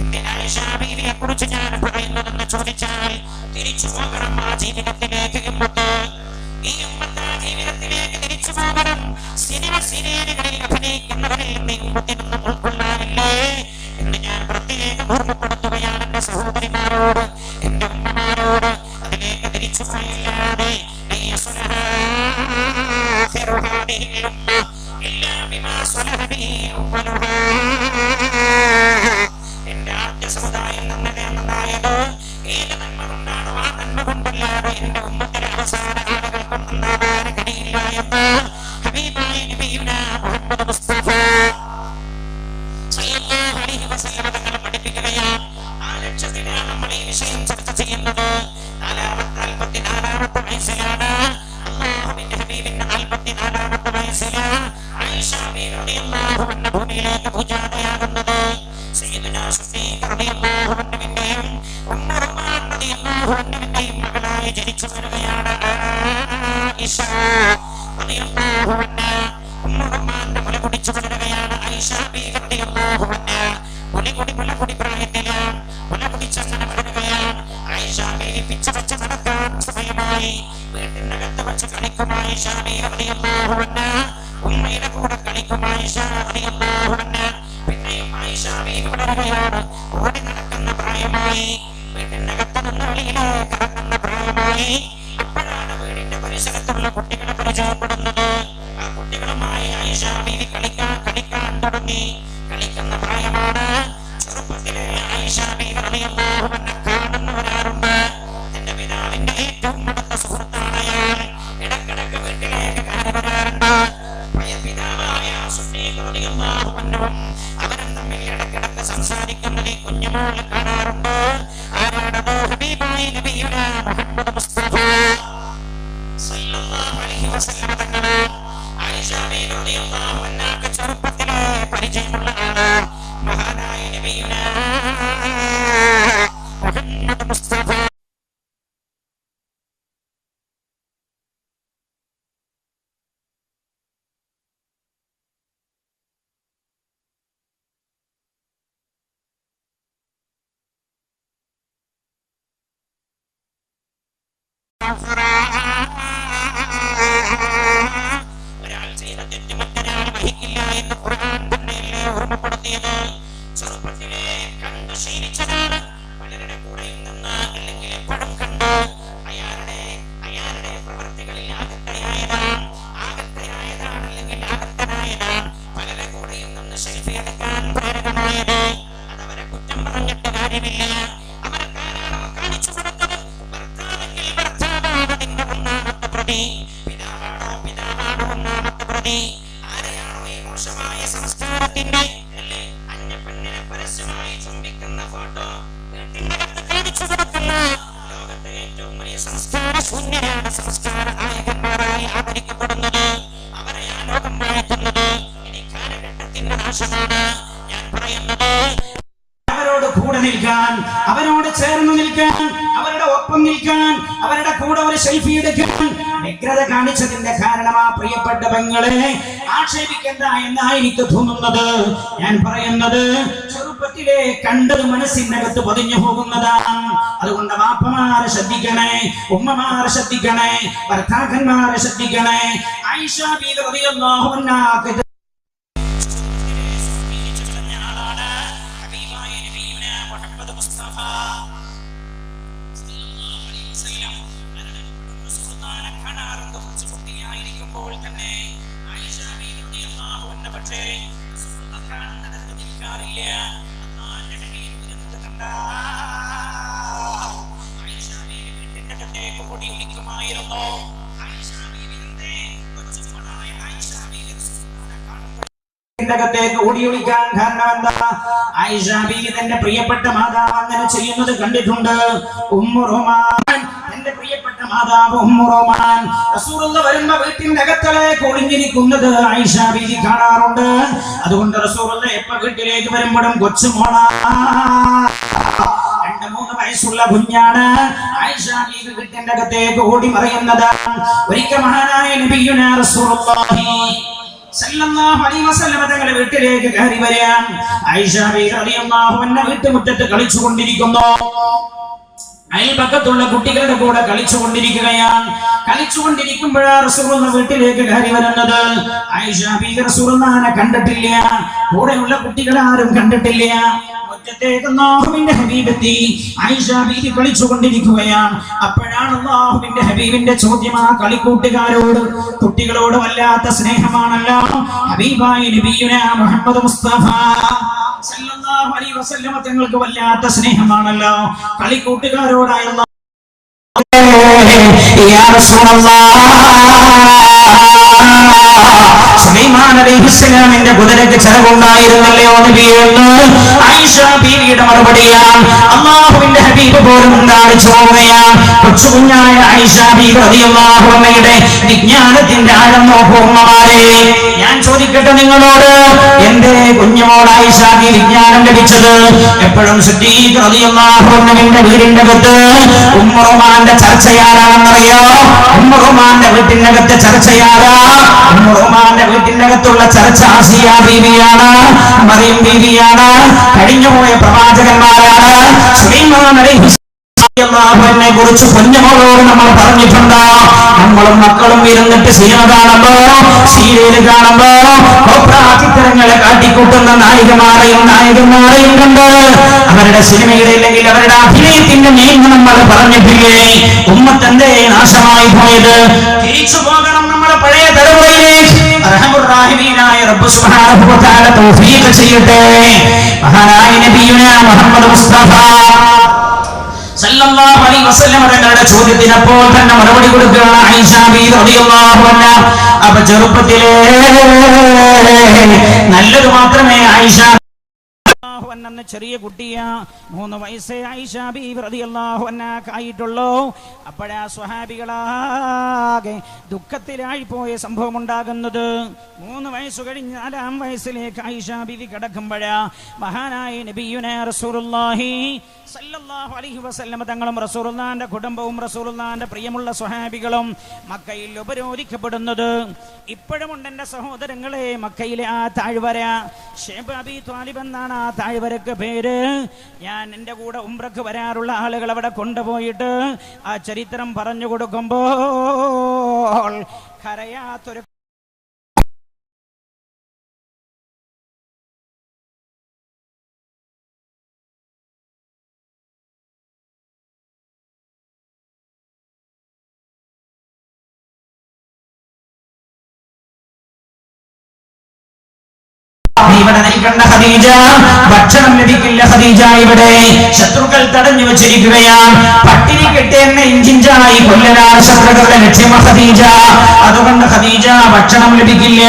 എന്തിനാ ആയിഷ ബീവിയെ കുറിച്ച് ഞാൻ പറയുന്നതെന്ന് ചോദിച്ചാൽ, തിരിച്ചു പോകണം ആ ജീവിതത്തിലേക്ക്. ഈ ഉമ്മത്ത് ആ ജീവിതത്തിലേക്ക് തിരിച്ചു പോകണം. സിനിമ സീരിയലുകളിൽ അഭിനയിക്കുന്നവരിൽ നിന്ന് ഉമ്മത്തിനൊന്നും ഉൾക്കൊള്ളാനില്ലേ എന്ന് ഞാൻ പ്രത്യേകം ഓർമ്മപ്പെടുത്തുകയാണ് എന്റെ സഹോദരിമാരോട്, എന്റെ ഉമ്മമാരോട്. അതിലേക്ക് തിരിച്ചു പോയില്ലാതെ എന്റെ ആദ്യ സമുദായം നന്നായത് ഏത് നന്മ കൊണ്ടാണോ ആ നന്മ കൊണ്ടല്ലാതെ എന്റെ ഉമ്മത്തിലെ അവസാന ആളുകൾക്കും നന്നാവാൻ കഴിയില്ല എന്ന് ഹബീബായ നബിയുനാ മുഹമ്മദ് മുസ്തഫ സല്ലല്ലാഹു അലൈഹി വസല്ലം തങ്ങൾ പഠിപ്പിക്കുകയാണ്. ആ ലക്ഷ്യത്തിലാണ് നമ്മൾ ഈ വിഷയം ചർച്ച ചെയ്യുന്നത്. 44-ാമത്തെ വയസ്സിലാണ് അല്ലാഹുവിന്റെ ഹബീബിന്റെ 44-ാമത്തെ വയസ്സിലാണ് ആയിഷ ബീവി റളിയല്ലാഹു അൻഹ ഭൂമിയിലേക്ക് പൂജാതയാകുന്നത്. സയ്യിദുനാ സിദ്ദീഖ് റളിയല്ലാഹു അൻഹുവിന്റെയും ഉമ്മ റുമാൻ റളിയല്ലാഹു അൻഹുവിന്റെയും മകളായി ജനിച്ചു വരികയാണ് ആയിഷ റളിയല്ലാഹു അൻഹ. ഉമ്മ റുമാന്റെ മുല കുടിച്ചു വളരുകയാണ് ആയിഷ ബീവി റളിയല്ലാഹു അൻഹ. മുലകുടി പ്രായത്തിലാണ്. മുല കുടിച്ചങ്ങനെ വളരുകയാണ് ആയിഷ ബീവി. പിച്ച നടക്കാൻ സമയമായി. വീട്ടിനകത്ത് വച്ച് കളിക്കും ആയിഷ ബീവി റളിയല്ലാഹു അൻഹ. ഉമ്മയുടെ കൂടെ കളിക്കും ആയിഷ റളിയല്ലാഹു അൻഹ. പിന്നെയും ആയിഷ ബീവി വളരുകയാണ്. ഓടി നടക്കുന്ന പ്രായമായി. വീട്ടിനകത്ത് നിന്ന് വെളിയിലേക്ക് ഇറങ്ങുന്ന പ്രായമായി. അപ്പോഴാണ് വീടിന്റെ പരിസരത്തുള്ള കുട്ടികളെ പരിചയപ്പെടുന്നത്. ആ കുട്ടികളുമായി ആയിഷ ബീവി കളിക്കാൻ തുടങ്ങി. കളിക്കുന്ന പ്രായമാണ്. ചെറുപ്പത്തിലെ ആയിഷ ബീവി റളിയല്ലാഹു അൻഹ കാണുന്നു വരാറുണ്ട്. തന്റെ പിതാവിന്റെ ഏറ്റവും അടുത്ത സുഹൃത്താണ് അയാൾ. ഇടക്കിടക്ക് വീട്ടിലേക്ക് കയറി വരാറുണ്ട്. പിതാവായ സുഫീഖ് റളിയല്ലാഹു അൻഹുവും അവരും തമ്മിൽ ഇടക്കിടക്ക് സംസാരിക്കുന്നത് ഈ കുഞ്ഞുമോൾ കാണാറുണ്ട്. ആരാണത്? ഹബീബായ നബിയുനാ മുഹമ്മദ് മുസ്തഫ സല്ലല്ലാഹു അലൈഹി വസല്ലം തങ്ങളെ ആയിഷ ബീവി റളിയല്ലാഹു അൻഹക്ക് ചെറുപ്പത്തിലെ പരിചയമുള്ള ആള് മഹാനായ നബിയുനാ മുഹമ്മദ് മുസ്തഫ ഒരാൾ ചെയ്ത തെറ്റ് മറ്റൊരാൾ വഹിക്കില്ല എന്ന് ഖുർആൻ തന്നെയല്ലേ ഓർമ്മപ്പെടുത്തിയത്. ചെറുപ്പത്തിലെ കണ്ടു ശീലിച്ചതാണ്. പലരുടെ കൂടെയും നിന്ന് അല്ലെങ്കിൽ എപ്പോഴും കണ്ട് അയാളുടെ പ്രവർത്തികളിൽ ആകത്തനായതാണ് അല്ലെങ്കിൽ ആകത്തനായതാണ് പലരുടെ കൂടെയും നിന്ന് സെൽഫി എടുക്കാൻ പ്രേരകമായത്. അതവരെ കുറ്റം പറഞ്ഞിട്ട് കാര്യമില്ല. അവർക്കാരാണോ കാണിച്ചു കൊടുത്തത്? ഭർത്താവെങ്കിൽ ഭർത്താവാണ് നിന്റെ ഒന്നാമത്തെ പ്രതി, പിതാവാണോ ഒന്നാമത്തെ പ്രതി. ആരെയാണോ ഈ മോശമായ സംസ്കാരത്തിന്റെ അന്യപ്പെണ്ണിനെ പരസ്യമായി ചുംബിക്കുന്ന ഫോട്ടോ വീട്ടിനകത്ത് കാണിച്ചു കൊടുക്കുന്ന ലോകത്തെ ഏറ്റവും വലിയ സംസ്കാര ശൂന്യരാണ് സംസ്കാര നായകന്മാരായി ആദരിക്കപ്പെടുന്നത്. അവരെയാ ലോകം വാഴ്ത്തുന്നത്. ഇനി കാലഘട്ടത്തിന്റെ നാശമാണ് ഞാൻ പറയുന്നത്. അവരോട് കൂടെ നിൽക്കാൻ, അവരോട് ചേർന്ന് നിൽക്കാൻ, അവരുടെ ഒപ്പം നിൽക്കാൻ, അവരുടെ കൂടെ ഒരു സെൽഫി എടുക്കാൻ വ്യഗ്രത കാണിച്ചതിന്റെ കാരണം ആ പ്രിയപ്പെട്ട പെങ്ങളെ ആക്ഷേപിക്കണ്ട എന്നാണ് എനിക്ക് തോന്നുന്നത്. ഞാൻ പറയുന്നത് ചെറുപ്പത്തിലെ കണ്ടത് മനസ്സിനകത്ത് പതിഞ്ഞു പോകുന്നതാണ്. അതുകൊണ്ട് വാപ്പമാരെ ശ്രദ്ധിക്കണേ, ഉമ്മമാരെ ശ്രദ്ധിക്കണേ, ഭർത്താക്കന്മാരെ ശ്രദ്ധിക്കണേ. ആയിഷ ബീവി റളിയല്ലാഹു അൻഹാ കത്തേക്ക് ഓടി ഒളിക്കാൻ കാരണം എന്താ? ആയിഷ ബീവി തന്റെ പ്രിയപ്പെട്ട മാതാവ് അങ്ങനെ ചെയ്യുന്നത് കണ്ടിട്ടുണ്ട്. ഉമ്മു റോമാൻ, എന്റെ പ്രിയപ്പെട്ട മാതാവ് ഉമ്മു റോമാൻ റസൂലുള്ളാഹി വരുമ്പോ വീട്ടിന്റെ അകത്തേക്ക് ഒളിഞ്ഞിരിക്കുന്നത് ആയിഷ ബീവി കാണാറുണ്ട്. അതുകൊണ്ട് റസൂലുള്ളാഹി എപ്പോ വീട്ടിലേക്ക് വരുമ്പോഴും കൊച്ചുമോളാ 2-3 വയസ്സുള്ള കുഞ്ഞാണ് ആയിഷ ബീവി വീട്ടിന്റെ അകത്തേക്ക് ഓടി മറയുന്നത്. ഒരിക്കൽ മഹാനായ നബിയുനാ റസൂലുള്ളാഹി സല്ലല്ലാഹു അലൈഹി വസല്ലം തങ്ങളുടെ വീട്ടിലേക്ക് കയറി വരാൻ ആയിഷ ബീവി റളിയല്ലാഹു അൻഹ വീട്ടുമുറ്റത്ത് കളിച്ചുകൊണ്ടിരിക്കുന്നു. അയൽപക്കത്തുള്ള കുട്ടികളുടെ കൂടെ കളിച്ചുകൊണ്ടിരിക്കുകയാണ്. കളിച്ചുകൊണ്ടിരിക്കുമ്പോഴാണ് റസൂലുള്ളാഹി വീട്ടിലേക്ക് കയറി വരുന്നത്. ആയിഷ ബീവി റസൂലുള്ളാഹിനെ കണ്ടിട്ടില്ല, കൂടെയുള്ള കുട്ടികളാരും കണ്ടിട്ടില്ല. മുറ്റത്തേക്ക് അല്ലാഹുവിന്റെ ഹബീബെത്തി. ആയിഷ ബീവി കളിച്ചുകൊണ്ടിരിക്കുകയാണ്. അപ്പോഴാണ് അല്ലാഹുവിന്റെ ഹബീബിന്റെ ചോദ്യം ആ കളിക്കൂട്ടുകാരോട്. കുട്ടികളോട് വല്ലാത്ത സ്നേഹമാണല്ലോ ഹബീബായ നബിയുനാ മുഹമ്മദ് മുസ്തഫ സല്ലല്ലാഹു അലൈഹി വസല്ലം തങ്ങൾക്ക് വല്ലാത്ത സ്നേഹമാണല്ലോ കളിക്കൂട്ടുകാരോടായ യാ റസൂലല്ലാഹ്. സുലൈമാൻ അലൈഹിസ്സലാമിന്റെ കുതിരയ്ക്ക് ചിറകുണ്ടായിരുന്നല്ലോ നബിയെന്ന് ആയിഷ ബീവിയുടെ മറുപടിയാണ്. അല്ലാഹുവിന്റെ ഹബീബ് പോലും കാണിച്ചു പോവുകയാണ്. കൊച്ചുകുഞ്ഞായ ആയിഷ ബീവി റളിയല്ലാഹു അൻഹയുടെ വിജ്ഞാനത്തിന്റെ ആഴം നോക്കൂ ഉമ്മമാരെ. ഞാൻ ചോദിക്കട്ടെ നിങ്ങളോട്, എന്റെ കുഞ്ഞുമോൾ ആയിഷ ബീവി വിജ്ഞാനം ലഭിച്ചത് എപ്പോഴും സിദ്ദീഖ് റളിയല്ലാഹു അൻഹുവിന്റെ വീടിന്റെ അകത്ത് ഉമ്മു റോമാന്റെ ചർച്ചയാരാണെന്നറിയോ? ഉമ്മു റോമാന്റെ വീട്ടിനകത്തെ ചർച്ചയാരാ? ഉമ്മു റോമാന്റെ വീട്ടിനകത്തുള്ള ചർച്ച ആസിയ ബീവിയാണ്, മറിയം ബീവിയാണ്, കഴിഞ്ഞുപോയ പ്രവാചകന്മാരാണ്. സുലൈമാൻ അലൈഹി അള്ളാഹുവിനെ കുറിച്ച് കുഞ്ഞുമോളോട് നമ്മൾ പറഞ്ഞിട്ടുണ്ട്. നമ്മളും മക്കളും ഇരുന്നിട്ട് സിനിമ കാണുമ്പോ, സീരിയൽ കാണുമ്പോ ചിത്രങ്ങളെ കാട്ടിക്കൂട്ടുന്ന നായകന്മാരെയും കണ്ട് അവരുടെ സിനിമയുടെ അല്ലെങ്കിൽ അവരുടെ അഭിനയത്തിന്റെ നിയമം നമ്മൾ പറഞ്ഞിട്ടില്ലേ? ഉമ്മത്തന്റെ നാശമായി പോയത്. തിരിച്ചു പോകണം നമ്മുടെ പഴയ തലമുറയിലേക്ക്. റഹ്മുർ-റഹീമീനായ റബ്ബ് സുബ്ഹാനഹു വ തആല തൗഫീഖ് ചെയ്യട്ടെ. മഹാനായ നബിയുനാ മുഹമ്മദ് മുസ്തഫ സല്ലല്ലാഹു അലൈഹി വസല്ലം തങ്ങളുടെ ചോദ്യത്തിന് അപ്പോൾ തന്നെ മറുപടി കൊടുക്കുകയാണ് ആയിഷ ബീവി റളിയല്ലാഹു അൻഹാ. അപ്പൊ ചെറുപ്പത്തിലെ നല്ലത് മാത്രമേ ആയിഷ അന്ന് ചെറിയ കുട്ടിയാ, 3 വയസ്സേ ആയിഷ ബീവി റളിയല്ലാഹു അൻഹാക്ക് ആയിട്ടുള്ളൂ. അപ്പോഴാ സ്വഹാബികളാകെ ദുഃഖത്തിലായി പോയ സംഭവം ഉണ്ടാകുന്നത്. 3 വയസ്സ് കഴിഞ്ഞ് 4-ാം വയസ്സിലേക്ക് ആയിഷ ബീവി കിടക്കുമ്പോഴാ മഹാനായ നബിയുനാ റസൂലുള്ളാഹി സല്ലല്ലാഹു അലൈഹി വസല്ലം തങ്ങളും റസൂലുള്ളാഹിന്റെ കുടുംബവും റസൂലുള്ളാഹിന്റെ പ്രിയമുള്ള സ്വഹാബികളും മക്കയിൽ ഉപരോധിക്കപ്പെടുന്നത്. ഇപ്പോഴുമുണ്ട് എൻ്റെ സഹോദരങ്ങളെ മക്കയിലെ ആ താഴ്വര. ഷൈബ് അബി ത്വാലിബ് എന്നാണ് ആ താഴ്വരക്ക് പേര്. ഞാൻ എൻ്റെ കൂടെ ഉംറക്ക് വരാറുള്ള ആളുകൾ അവിടെ കൊണ്ടുപോയിട്ട് ആ ചരിത്രം പറഞ്ഞു കൊടുക്കുമ്പോൾ കരയാത്തൊരു ഇവിടെ നിൽക്കേണ്ട ഖദീജ, ഭക്ഷണം ലഭിക്കില്ല ഖദീജ. ഇവിടെ ശത്രുക്കൾ തടഞ്ഞു വെച്ചിരിക്കുകയാണ്. പട്ടിണി കെട്ടി എന്നെ ഇഞ്ചിഞ്ചായി കൊല്ലലാണ് ശത്രുക്കളുടെ ലക്ഷ്യം ഖദീജ. അതുകൊണ്ട് ഖദീജ ഭക്ഷണം ലഭിക്കില്ല,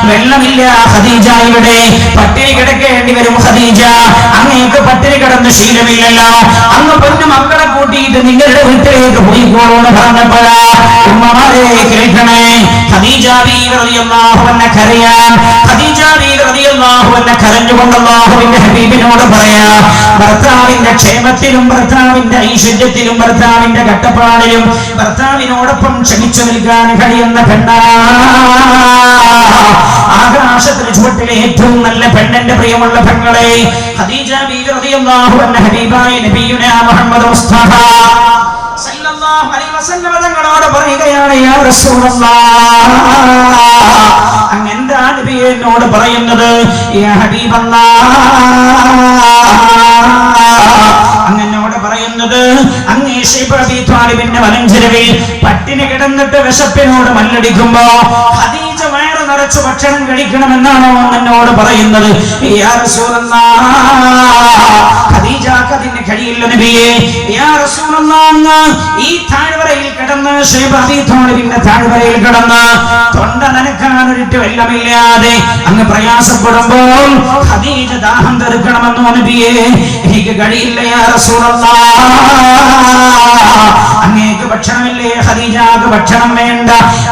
വെള്ളമില്ല ഖദീജ. ഇവിടെ പട്ടിണി കിടക്കേണ്ടി വരും ഖദീജ. അങ്ങേക്ക് പട്ടിണി കിടന്ന് ശീലമില്ലല്ലോ. അങ്ങ് പൊന്നു മക്കളെ കൂട്ടിയിട്ട് നിങ്ങളുടെ വീട്ടിലേക്ക് പോയിക്കോളൂന്ന് പറഞ്ഞപ്പോഴാ ഉമ്മമാരെ കേൾക്കണേ. ഖദീജ ബീവി റളിയല്ലാഹു അൻഹ കരയാൻ. ഖദീജ ബീവി റളിയല്ലാഹു അൻഹ കരഞ്ഞുകൊണ്ട് അല്ലാഹുവിന്റെ ഹബീബിനോട് പറയാ, ഭർത്താവിന്റെ ക്ഷേമത്തിലും ഭർത്താവിന്റെ ഐശ്വര്യത്തിലും ഭർത്താവിന്റെ കട്ടപ്പാടിലും ഭർത്താവിനോടൊപ്പം ക്ഷമിച്ചു നിൽക്കാൻ കഴിയുന്ന പെണ്ണാ. ആകാശത്തിന് ചുവട്ടിലെ ഏറ്റവും നല്ല പെണ്ണിന്റെ പ്രിയമുള്ള പെങ്ങളെ ഖദീജ ബീവി റളിയല്ലാഹു അൻഹ ഹബീബായ നബിയുനാ മുഹമ്മദ് മുസ്തഫ സല്ലല്ലാഹു അലൈഹി വസല്ലം തങ്ങളോട് പറയുകയാണ്, യാ റസൂലല്ലാഹ്, അങ്ങ് എന്താ നബിയെ എന്നോട് പറയുന്നത്? യാ ഹബീബല്ലാഹ്, അങ്ങനോട് പറയുന്നത് അങ്ങ് ഷൈബ് അബീ ത്വാലിബിന്റെ വലഞ്ചെരുവിൽ പട്ടിണി കിടന്നിട്ട് വിശപ്പിനോട് മല്ലടിക്കുമ്പോ ഖദീജ വയറ് നിറച്ച് ഭക്ഷണം കഴിക്കണമെന്നാണോ എന്നോട് പറയുന്നത്? യാ റസൂലല്ലാഹ്, ഖദീജക്ക് അതിന് കഴിയില്ല നബിയെ. യാ റസൂലല്ലാഹ്, ഈ താഴ്വരയിൽ കിടന്ന് ഷൈബ് അബീ ത്വാലിബിന്റെ താഴ്വരയിൽ കിടന്ന് തൊണ്ട നനക്കാനൊരിട്ട് വെള്ളമില്ലാതെ അങ്ങ് പ്രയാസപ്പെടുമ്പോൾ ഖദീജ ദാഹം തീർക്കണമെന്നോ നബിയെ? എനിക്ക് കഴിയില്ല യാ റസൂലല്ലാഹ്. അങ്ങേക്ക് ഭക്ഷണമില്ലേ? ഖദീജക്ക് ഭക്ഷണം വേണ്ട.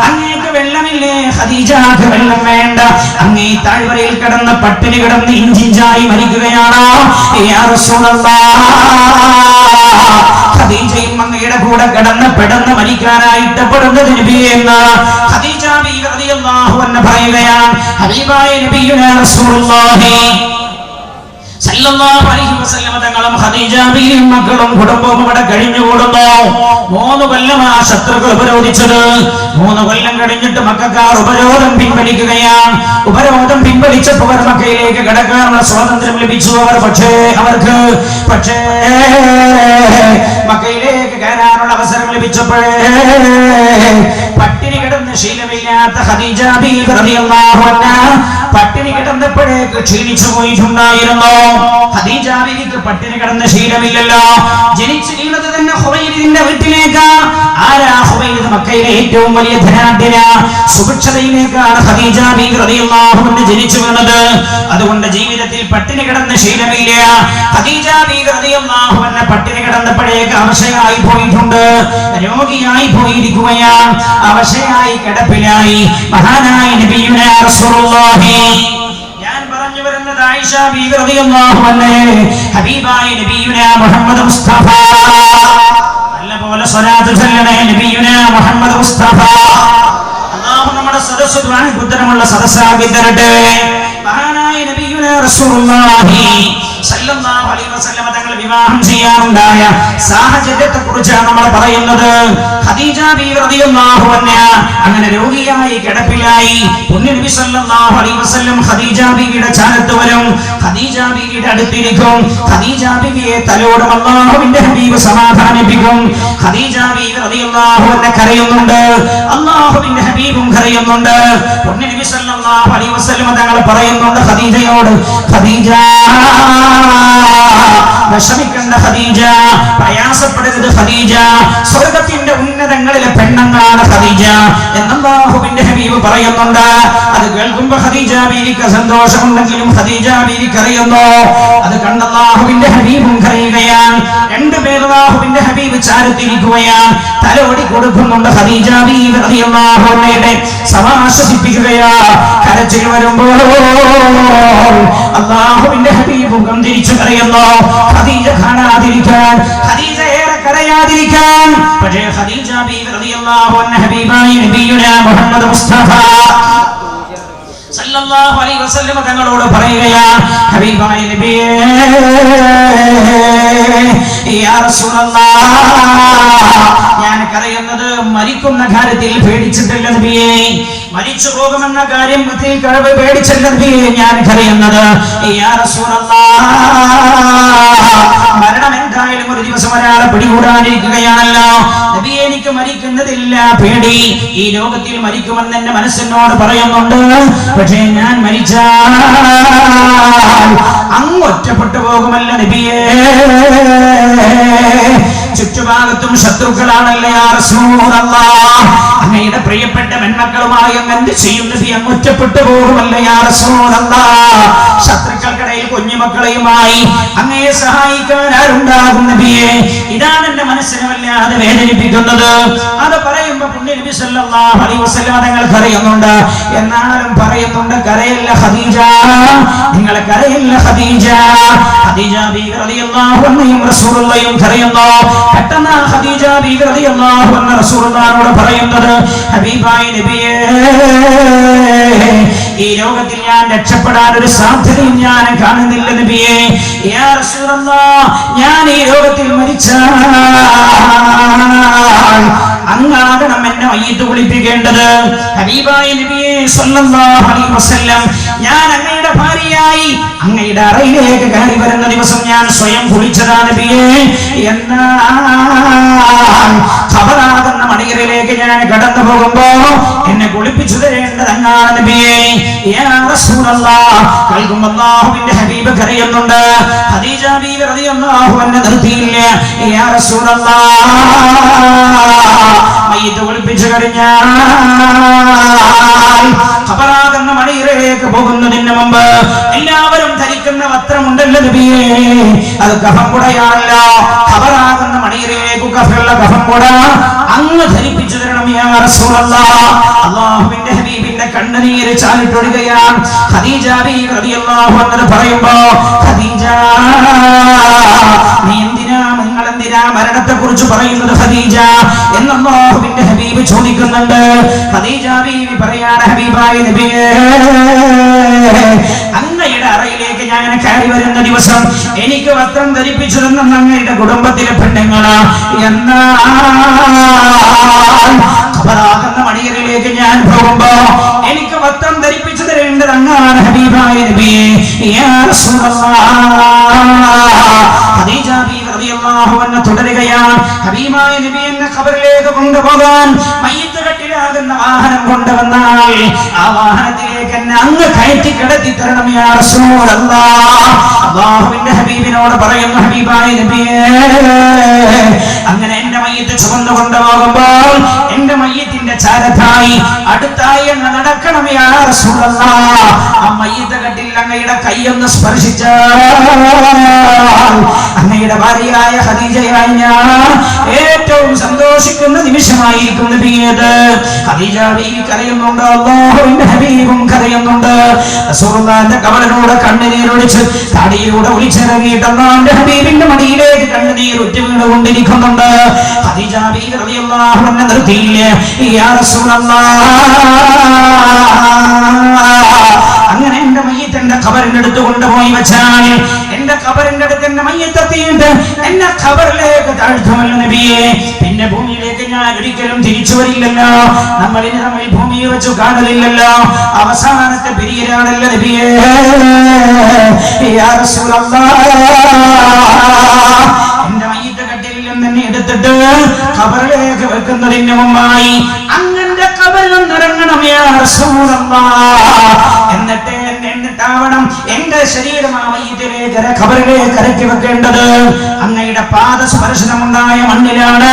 അങ്ങേക്ക് വെള്ളമില്ലേ? ഖദീജക്ക് വെള്ളം വേണ്ട. അങ്ങേ താഴ്വരയിൽ കിടന്ന് പട്ടിണി കിടന്ന് ഇഞ്ചിഞ്ചായി മരിക്കുകയാണോ യാ റസൂലല്ലാഹ്? ഖദീജയും അങ്ങയുടെ കൂടെ കിടന്ന് പെടന്ന് മരിക്കാനായിട്ട് പെടുന്നത് നബിയെ എന്ന് ഖദീജ ബീവി റളിയല്ലാഹു അൻഹ പറയുകയാണ്. ഹബീബായ നബിയുനാ റസൂലുള്ളാഹി സല്ലല്ലാഹു അലൈഹി വസല്ലം തങ്ങളും ഖദീജ ബീവിയും മക്കളും കുടുംബവും ഇവിടെ കഴിഞ്ഞുകൂടുന്നു. 3 കൊല്ലമാ ശത്രുക്കൾ ഉപരോധിച്ചത്. 3 കൊല്ലം കഴിഞ്ഞിട്ട് മക്കക്കാർ ഉപരോധം പിൻവലിക്കുകയാണ്. ഉപരോധം പിൻവലിച്ചപ്പോൾ അവർ മക്കയിലേക്ക് കടക്കാനുള്ള സ്വാതന്ത്ര്യം ലഭിച്ചു. അവർക്ക് പക്ഷേ മക്കയിലേക്ക് കയറാനുള്ള അവസരം ലഭിച്ചപ്പോഴേ പട്ടിണി കിടന്ന് ശീലമില്ലാത്ത ഖദീജ ബീവി റളിയല്ലാഹു അൻഹ പട്ടിണി കിടന്നപ്പോഴേക്ക് ക്ഷീണിച്ചു പോയിട്ടുണ്ടായിരുന്നു. ഖദീജ ബീവിക്ക് പട്ടിണി കിടന്ന ശീലമില്ലല്ലോ. ജനിച്ചു വീണത് തന്നെ ഖുവൈലിദിന്റെ വീട്ടിലേക്ക്. ആരാ ഖുവൈലിദ്? മക്കയിലെ ഏറ്റവും വലിയ ധനാഢ്യന. സുഭിക്ഷതയിലേക്കാണ് ഖദീജ ബീവി റളിയല്ലാഹു അൻഹ ജനിച്ചു വീണത്. അതുകൊണ്ട് ജീവിതത്തിൽ പട്ടിണി കിടന്ന ശീലമില്ല. ഖദീജ ബീവി റളിയല്ലാഹു അൻഹ പട്ടിണി കിടന്നപ്പോഴേക്ക് അവശയായി പോയിട്ടുണ്ട്. രോഗിയായി പോയിരിക്കുകയാണ്. അവശയായി കിടപ്പിലായി. മഹാനായ നബിയുനാ റസൂലുള്ളാഹി, ഞാൻ പറഞ്ഞു വരുന്നത് ആയിഷ ബീവി റളിയല്ലാഹു അൻഹ ഹബീബായ നബിയുനാ മുഹമ്മദ് മുസ്തഫ നല്ലപോലെ സ്വലാത്ത് ചൊല്ലണേ നബിയുനാ മുഹമ്മദ് മുസ്തഫ. അല്ലാഹു നമ്മുടെ സദസ്സ് ദുആഉത്തരമുള്ള സദസ്സാക്കി തരട്ടെ. മഹാനായ നബിയുനാ റസൂലുള്ളാഹി സല്ലല്ലാഹു അലൈഹി വസല്ലം തങ്ങൾ വിവാഹം ചെയ്യാനുണ്ടായ സാഹചര്യത്തെ കുറിച്ചാണ് നമ്മൾ പറയുന്നത്. ഖദീജ ബീവി റളിയല്ലാഹു അൻഹാ അങ്ങനെ രോഗിയായി കിടപ്പിലായി. നബി സല്ലല്ലാഹു അലൈഹി വസല്ലം ഖദീജ ബീവിയുടെ ചാരത്ത് വരും, ഖദീജ ബീവിയുടെ അടുത്തിരിക്കും, ഖദീജ ബീവിയെ തലോടും അല്ലാഹുവിന്റെ ഹബീബ് സമാധാനിപ്പിക്കും. ഖദീജ ബീവി റളിയല്ലാഹു അൻഹ കരയുന്നുണ്ട്, അല്ലാഹുവിന്റെ ഹബീബും കരയുന്നുണ്ട്. നബി സല്ലല്ലാഹു അലൈഹി വസല്ലം തങ്ങൾ പറയുന്നുണ്ട് ഖദീജയോട്, ഖദീജ വിഷമിക്കണ്ട ഖദീജ, പ്രയാസപ്പെടരുത് ഖദീജ, സ്വർഗ്ഗത്തിന്റെ ഉന്നതങ്ങളിലെ പെണ്ണാണ് ഖദീജ എന്ന് അല്ലാഹുവിന്റെ ഹബീബ് പറയുന്നുണ്ട്. അത് കേൾക്കുമ്പോൾ ഖദീജ ബീവിക്ക് സന്തോഷമുണ്ടെങ്കിലും ഖദീജ ബീവിക്ക് അറിയുന്നു അത് കണ്ട അല്ലാഹുവിന്റെ ഹബീബും കരയുകയാണ്. രണ്ടുപേർ അല്ലാഹുവിന്റെ ഹബീബ് ചാരത്തിരിക്കുകയാണ്, തലോടി കൊടുക്കുന്നുണ്ട്. ഖദീജ ബീവി റളിയല്ലാഹു അൻഹയെ സമാശ്വസിപ്പിക്കുകയാ. കരച്ചിൽ വരുമ്പോൾ അല്ലാഹുവിന്റെ ഹബീബും തിരിച്ചു കരയുന്നു. ഖദീജ കാണാതിരിക്കാൻ, ഖദീജ ഏറെ കരയാതിരിക്കാൻ. പക്ഷേ ഖദീജ ബീവി റളിയല്ലാഹു അൻഹ ഹബീബായ നബിയുനാ മുഹമ്മദ് മുസ്തഫ സല്ലല്ലാഹു അലൈഹി വസല്ലം തങ്ങളോട് പറയുകയാണ്, ഹബീബായ നബിയേ യാ റസൂലല്ലാഹ്, ഞാൻ കരയുന്നത് മരിക്കുന്ന കാര്യത്തിൽ പേടിച്ചിട്ടല്ല നബിയേ, മരിച്ചു പോകുമെന്ന കാര്യത്തിൽ പേടിച്ചല്ല നബിയേ ഞാൻ കരയുന്നത്. യാ റസൂലല്ലാഹ്, മരണം എന്തായാലും ഒരു ദിവസം ഒരാളെ പിടികൂടാനിരിക്കുകയാണല്ലോ നബിയെ, എനിക്ക് മരിക്കുന്നതില്ല പേടി, ഈ ലോകത്തിൽ മരിക്കുമെന്ന് എന്റെ മനസ്സിനോട് പറയുന്നുണ്ട്. പക്ഷേ ഞാൻ മരിച്ചാൽ അങ്ങ് ഒറ്റപ്പെട്ടു പോകുമല്ല നബിയേ, ചുറ്റുഭാഗത്തും ശത്രുക്കളാണല്ലേ യാ റസൂലല്ലാഹ്, അങ്ങയുടെ പ്രിയപ്പെട്ട പെൺമക്കളുമായി എന്ത് ചെയ്യും നബി, അങ്ങ് ഒറ്റപ്പെട്ടു പോകുമല്ല യാ റസൂലല്ലാഹ്, ശത്രുക്കൾക്കിടയിൽ കുഞ്ഞുമക്കളെയുമായി അങ്ങയെ സഹായിക്കാൻ ആരുണ്ടാകും നബിയെ, ഇതാണ് എന്റെ മനസ്സിനെ വല്ലാതെ വേദനിപ്പിക്കുന്നത്. അത് പറയുമ്പോ നബി സല്ലല്ലാഹു അലൈഹി വസല്ലം തങ്ങൾ കരയുന്നുണ്ട്. എന്നാലും പറയുന്നുണ്ട്, കരയല്ല ഖദീജ, നിങ്ങൾ കരയല്ല ഖദീജ. ഖദീജ ബീവി റളിയല്ലാഹു അൻഹയും റസൂലുള്ളാഹിയും കരയുന്നു. പെട്ടെന്ന് ഖദീജ ബീവി റളിയല്ലാഹു അൻഹ റസൂലുള്ളാഹിയോട് പറയുന്നത്, ഹബീബായ നബിയേ, ഈ ലോകത്തിൽ ഞാൻ രക്ഷപ്പെടാൻ ഒരു സാധ്യതയും ഞാൻ കാണുന്നില്ല നബിയേ. യാ റസൂലല്ലാഹ്, ഞാൻ ഈ ലോകത്തിൽ മരിച്ചാൽ അങ്ങാകണം എന്നെ മയ്യിത്ത് കുളിപ്പിക്കേണ്ടത്. ഹബീബായ നബിയേ സല്ലല്ലാഹു അലൈഹി വസല്ലം, ഞാൻ അങ്ങയുടെ ഭാര്യയായി അങ്ങയുടെ അറയിലേക്ക് കയറി വരുന്ന ദിവസം ഞാൻ സ്വയം കുളിച്ചതാ നബിയേ. എന്നാൽ ഖബറാകുന്ന മണിയറയിലേക്ക് ഞാൻ കടന്നു പോകുമ്പോ എന്നെ കുളിപ്പിച്ചു തരേണ്ടത് അങ്ങാണ് നബിയേ. യാ റസൂലല്ലാഹ്, കേൾക്കുമ്പോൾ അല്ലാഹുവിന്റെ ഹബീബ് കരയുന്നുണ്ട്. ഖദീജ ബീവി റളിയല്ലാഹു അൻഹ നിർത്തിയില്ല. യാ റസൂലല്ലാഹ്, മയ്യിത്ത് കുളിപ്പിച്ചു കഴിഞ്ഞാൽ ഖബറാകുന്ന മണിയറയിലേക്ക് പോകുന്നതിന് മുമ്പ് എല്ലാവരും ധരിക്കുന്ന വസ്ത്രമുണ്ടല്ലോ നബിയേ, അത് കഫംകുടയാണല്ലോ. ഖബറാകുന്ന മണിയറയിലേക്ക് കഫുള്ള കഫംകുട അങ്ങ് ധരിപ്പിച്ചു തരണം യാ റസൂലല്ലാഹ്. അല്ലാഹുവിന്റെ ഹബീബിന്റെ കണ്ണുനീര് ചാലിട്ടൊഴുകയാണ്. ഖദീജ ബീവി റളിയല്ലാഹു അൻഹ പറയുമ്പോ, ഖദീജ നീ എന്തിനാ, നിങ്ങൾ എന്തിനാ മരണത്തെ കുറിച്ച് പറയുന്നത് ഖദീജ എന്ന് അല്ലാഹുവിന്റെ ഹബീബ് ചോദിക്കുന്നുണ്ട്. ഖദീജ ബീവി പറയാണ്, ഹബീബായ നബിയേ, അങ്ങയുടെ അറയിലേക്ക് ഞാൻ കയറി വരുന്ന ദിവസം എനിക്ക് വസ്ത്രം ധരിപ്പിച്ചു തന്ന അങ്ങയുടെ കുടുംബത്തിലെ പെണ്ണുങ്ങളാ. എന്നാൽ ഖബറാകുന്ന മണിയറയിലേക്ക് ഞാൻ പോകുമ്പോ എനിക്ക് വസ്ത്രം ധരിപ്പിച്ചു തരേണ്ടത് അങ്ങാണ് ഹബീബായ നബിയേ. യാ റസൂലല്ലാഹ്, ഖദീജ ബീവി റളിയല്ലാഹു അൻഹ തുടരുകയാണ്. ഹബീബായ നബി എന്നെ ഖബറിലേക്ക് കൊണ്ടുപോകാൻ മയ്യിത്ത് കട്ടിലാകുന്ന വാഹനം കൊണ്ടുവന്നാൽ ആ വാഹനത്തിലേക്ക് എന്നെ അങ്ങ് കയറ്റി കിടത്തി തരണം യാ റസൂലല്ലാഹ്. അല്ലാഹുവിന്റെ ഹബീബിനോട് പറയുന്നു, ഹബീബായ നബിയേ, അങ്ങനെ എന്റെ മയ്യിത്ത് ചുമന്നു കൊണ്ടുപോകുമ്പോൾ എന്റെ മയ്യിത്തിന്റെ ചാരത്തായി അടുത്തായി അങ്ങ് നടക്കണം യാ റസൂലല്ലാഹ്. ആ മയ്യിത്ത് കട്ടിൽ അങ്ങയുടെ കൈയൊന്ന് സ്പർശിച്ചാൽ അങ്ങയുടെ ഭാര്യയായ ഖദീജയായി ഞാൻ ഏറ്റവും സന്തോഷിക്കുന്ന നിമിഷമായിരിക്കും നബിയത്. ഖദീജ ബീവി കരയുന്നുണ്ട്, അല്ലാഹുവിന്റെ ഹബീബും കരയുന്നുണ്ട്. റസൂലുള്ളാഹിന്റെ കവളിലൂടെ കണ്ണുനീരൊലിച്ച് താടിയിലൂടെ ഒലിച്ചിറങ്ങിയിട്ട് അല്ലാഹുവിന്റെ ഹബീബിന്റെ മടിയിലേക്ക് കണ്ണുനീർ ഉറ്റി വീണുകൊണ്ടിരിക്കുന്നുണ്ട്. ഖദീജ ബീവി റളിയല്ലാഹു അൻഹ നിർത്തിയില്ല. യാ റസൂലല്ലാഹ്, അങ്ങനെ എന്റെ മയ്യത്തിന്റെ ഖബറിന്റെ അടുത്ത് കൊണ്ടുപോയി വെച്ചാൽ എന്റെ ഖബറിന്റെ അടുത്ത് എന്റെ മയ്യത്തെത്തിയിട്ട് എന്നെ ഖബറിലേക്ക് താഴ്ത്തുമല്ലോ നബിയെ. പിന്നെ ഭൂമിയിലേക്ക് ഞാൻ ഒരിക്കലും തിരിച്ചു വരില്ലല്ലോ. നമ്മളിനി നമ്മൾ ഭൂമിയിൽ വെച്ചു കാണലില്ലല്ലോ. അവസാനത്തെ പിരിയലാണല്ലോ നബിയെ. യാ റസൂലല്ലാഹ്, എന്റെ മയ്യത്ത് കട്ടിലിൽ തന്നെ എടുത്തിട്ട് ഖബറിലേക്ക് വെക്കുന്നതിന് മുമ്പായി അങ്ങന്റെ ഖബറിൽ നിറങ്ങണം യാ റസൂലല്ലാഹ്. എന്നിട്ടാവണം എന്റെ ശരീരം ആ മയ്യത്തിലേക്ക് ഖബറിലേക്ക് ഇറക്കി വെക്കേണ്ടത്. അങ്ങയുടെ പാദസ്പർശനമുണ്ടായ മണ്ണിലാണ്.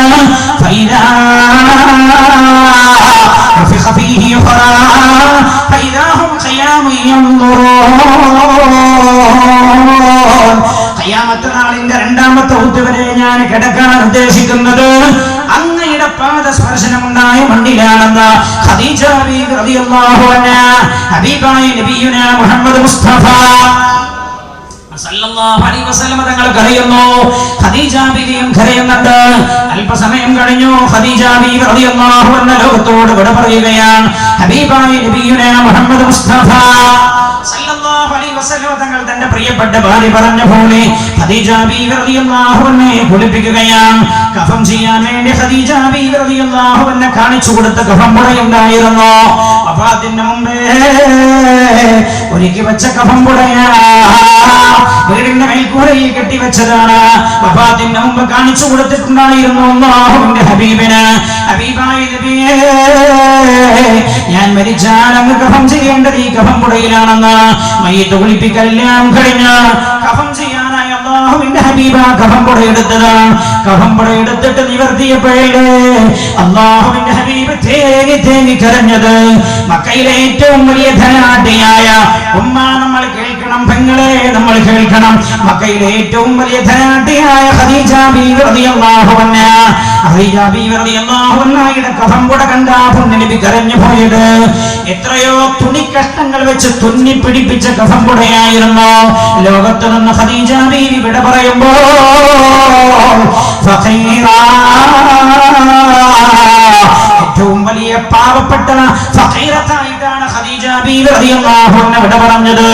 ഖിയാമത്ത് നാളിന്റെ രണ്ടാമത്തെ ഉദ്വരെ ഞാൻ കിടക്കാൻ ഉദ്ദേശിക്കുന്നത് അങ്ങയുടെ പാദസ്പർശനമുണ്ടായ മണ്ണിലാണെന്ന് ഖദീജ ബീവി റളിയല്ലാഹു അൻഹാ ഹബീബായ നബിയുനാ മുഹമ്മദ് മുസ്തഫ സല്ലല്ലാഹു അലൈഹി വസല്ലം തങ്ങൾ കരയുന്നു. ഖദീജ ബീവിയും കരയുന്നുണ്ട്. അല്പസമയം കഴിഞ്ഞു ഖദീജ ബീവി റളിയല്ലാഹു അൻഹാ ലോകത്തോട് വിട പറയുകയാണ്. ഹബീബായ നബിയുനാ മുഹമ്മദ് മുസ്തഫ സല്ലല്ലാഹു അലൈഹി വസല്ലം തങ്ങൾ തന്റെ പ്രിയപ്പെട്ട ഭാര്യ പറഞ്ഞ പോലെ ഖദീജ ബീവി റളിയല്ലാഹു അൻഹയെ കുളിപ്പിക്കുകയാണ്. കഫം ചെയ്യാൻ വേണ്ടി ഖദീജ ബീവി റളിയല്ലാഹു അൻഹ കാണിച്ചു കൊടുത്ത കഫം പുടയുണ്ടായിരുന്നു. വഫാത്തിന് മുമ്പേ ഒരുക്കി വെച്ച കഫം പുടയാ വീടിന്റെ മേൽക്കൂരയിൽ കെട്ടിവെച്ചതാണ്. വഫാത്തിന് മുമ്പ് കാണിച്ചു കൊടുത്തിട്ടുണ്ടായിരുന്നു അല്ലാഹുവിന്റെ ഹബീബിന്. ഹബീബായ നബിയേ, ഞാൻ മരിച്ചാൽ അങ്ങ് കഫം ചെയ്യേണ്ടത് ഈ കഫം പുടയിലാണെന്ന്. മയ്യത്ത് കുളിപ്പിക്കെല്ലാം കഴിഞ്ഞ് കഫം ചെയ്യാനായി അല്ലാഹുവിന്റെ ഹബീബ കഫം പുടയെടുത്തത്. കഫം പുടയെടുത്തിട്ട് നിവർത്തിയപ്പോഴേ അല്ലാഹുവിന്റെ ഹബീബ് തേങ്ങി തേങ്ങി കരഞ്ഞത്. മക്കയിലെ ഏറ്റവും വലിയ ധനാഢ്യയായ ഉമ്മ നമ്മൾ കേൾക്കണം, പെങ്ങളെ നമ്മൾ കേൾക്കണം. മക്കയിലെ ഏറ്റവും വലിയ ധനാഢ്യയായ ഖദീജ ബീവി റളിയല്ലാഹു അൻഹാ, ഖദീജ ബീവി റളിയല്ലാഹു അൻഹയുടെ കഫം പുട കണ്ട പുണ്യനബി കരഞ്ഞു പോയത്. എത്രയോ തുണിക്കഷ്ണങ്ങൾ വെച്ച് തുന്നി പിടിപ്പിച്ച കഫം പുടയായിരുന്നു. ലോകത്ത് നിന്ന് ഖദീജ ബീവി വിട പറയുമ്പോൾ ഏറ്റവും വലിയ പാവപ്പെട്ട ഫഖീറത്തായിട്ടാണ് ഖദീജ ബീവി റളിയല്ലാഹു അൻഹ വിട പറഞ്ഞത്.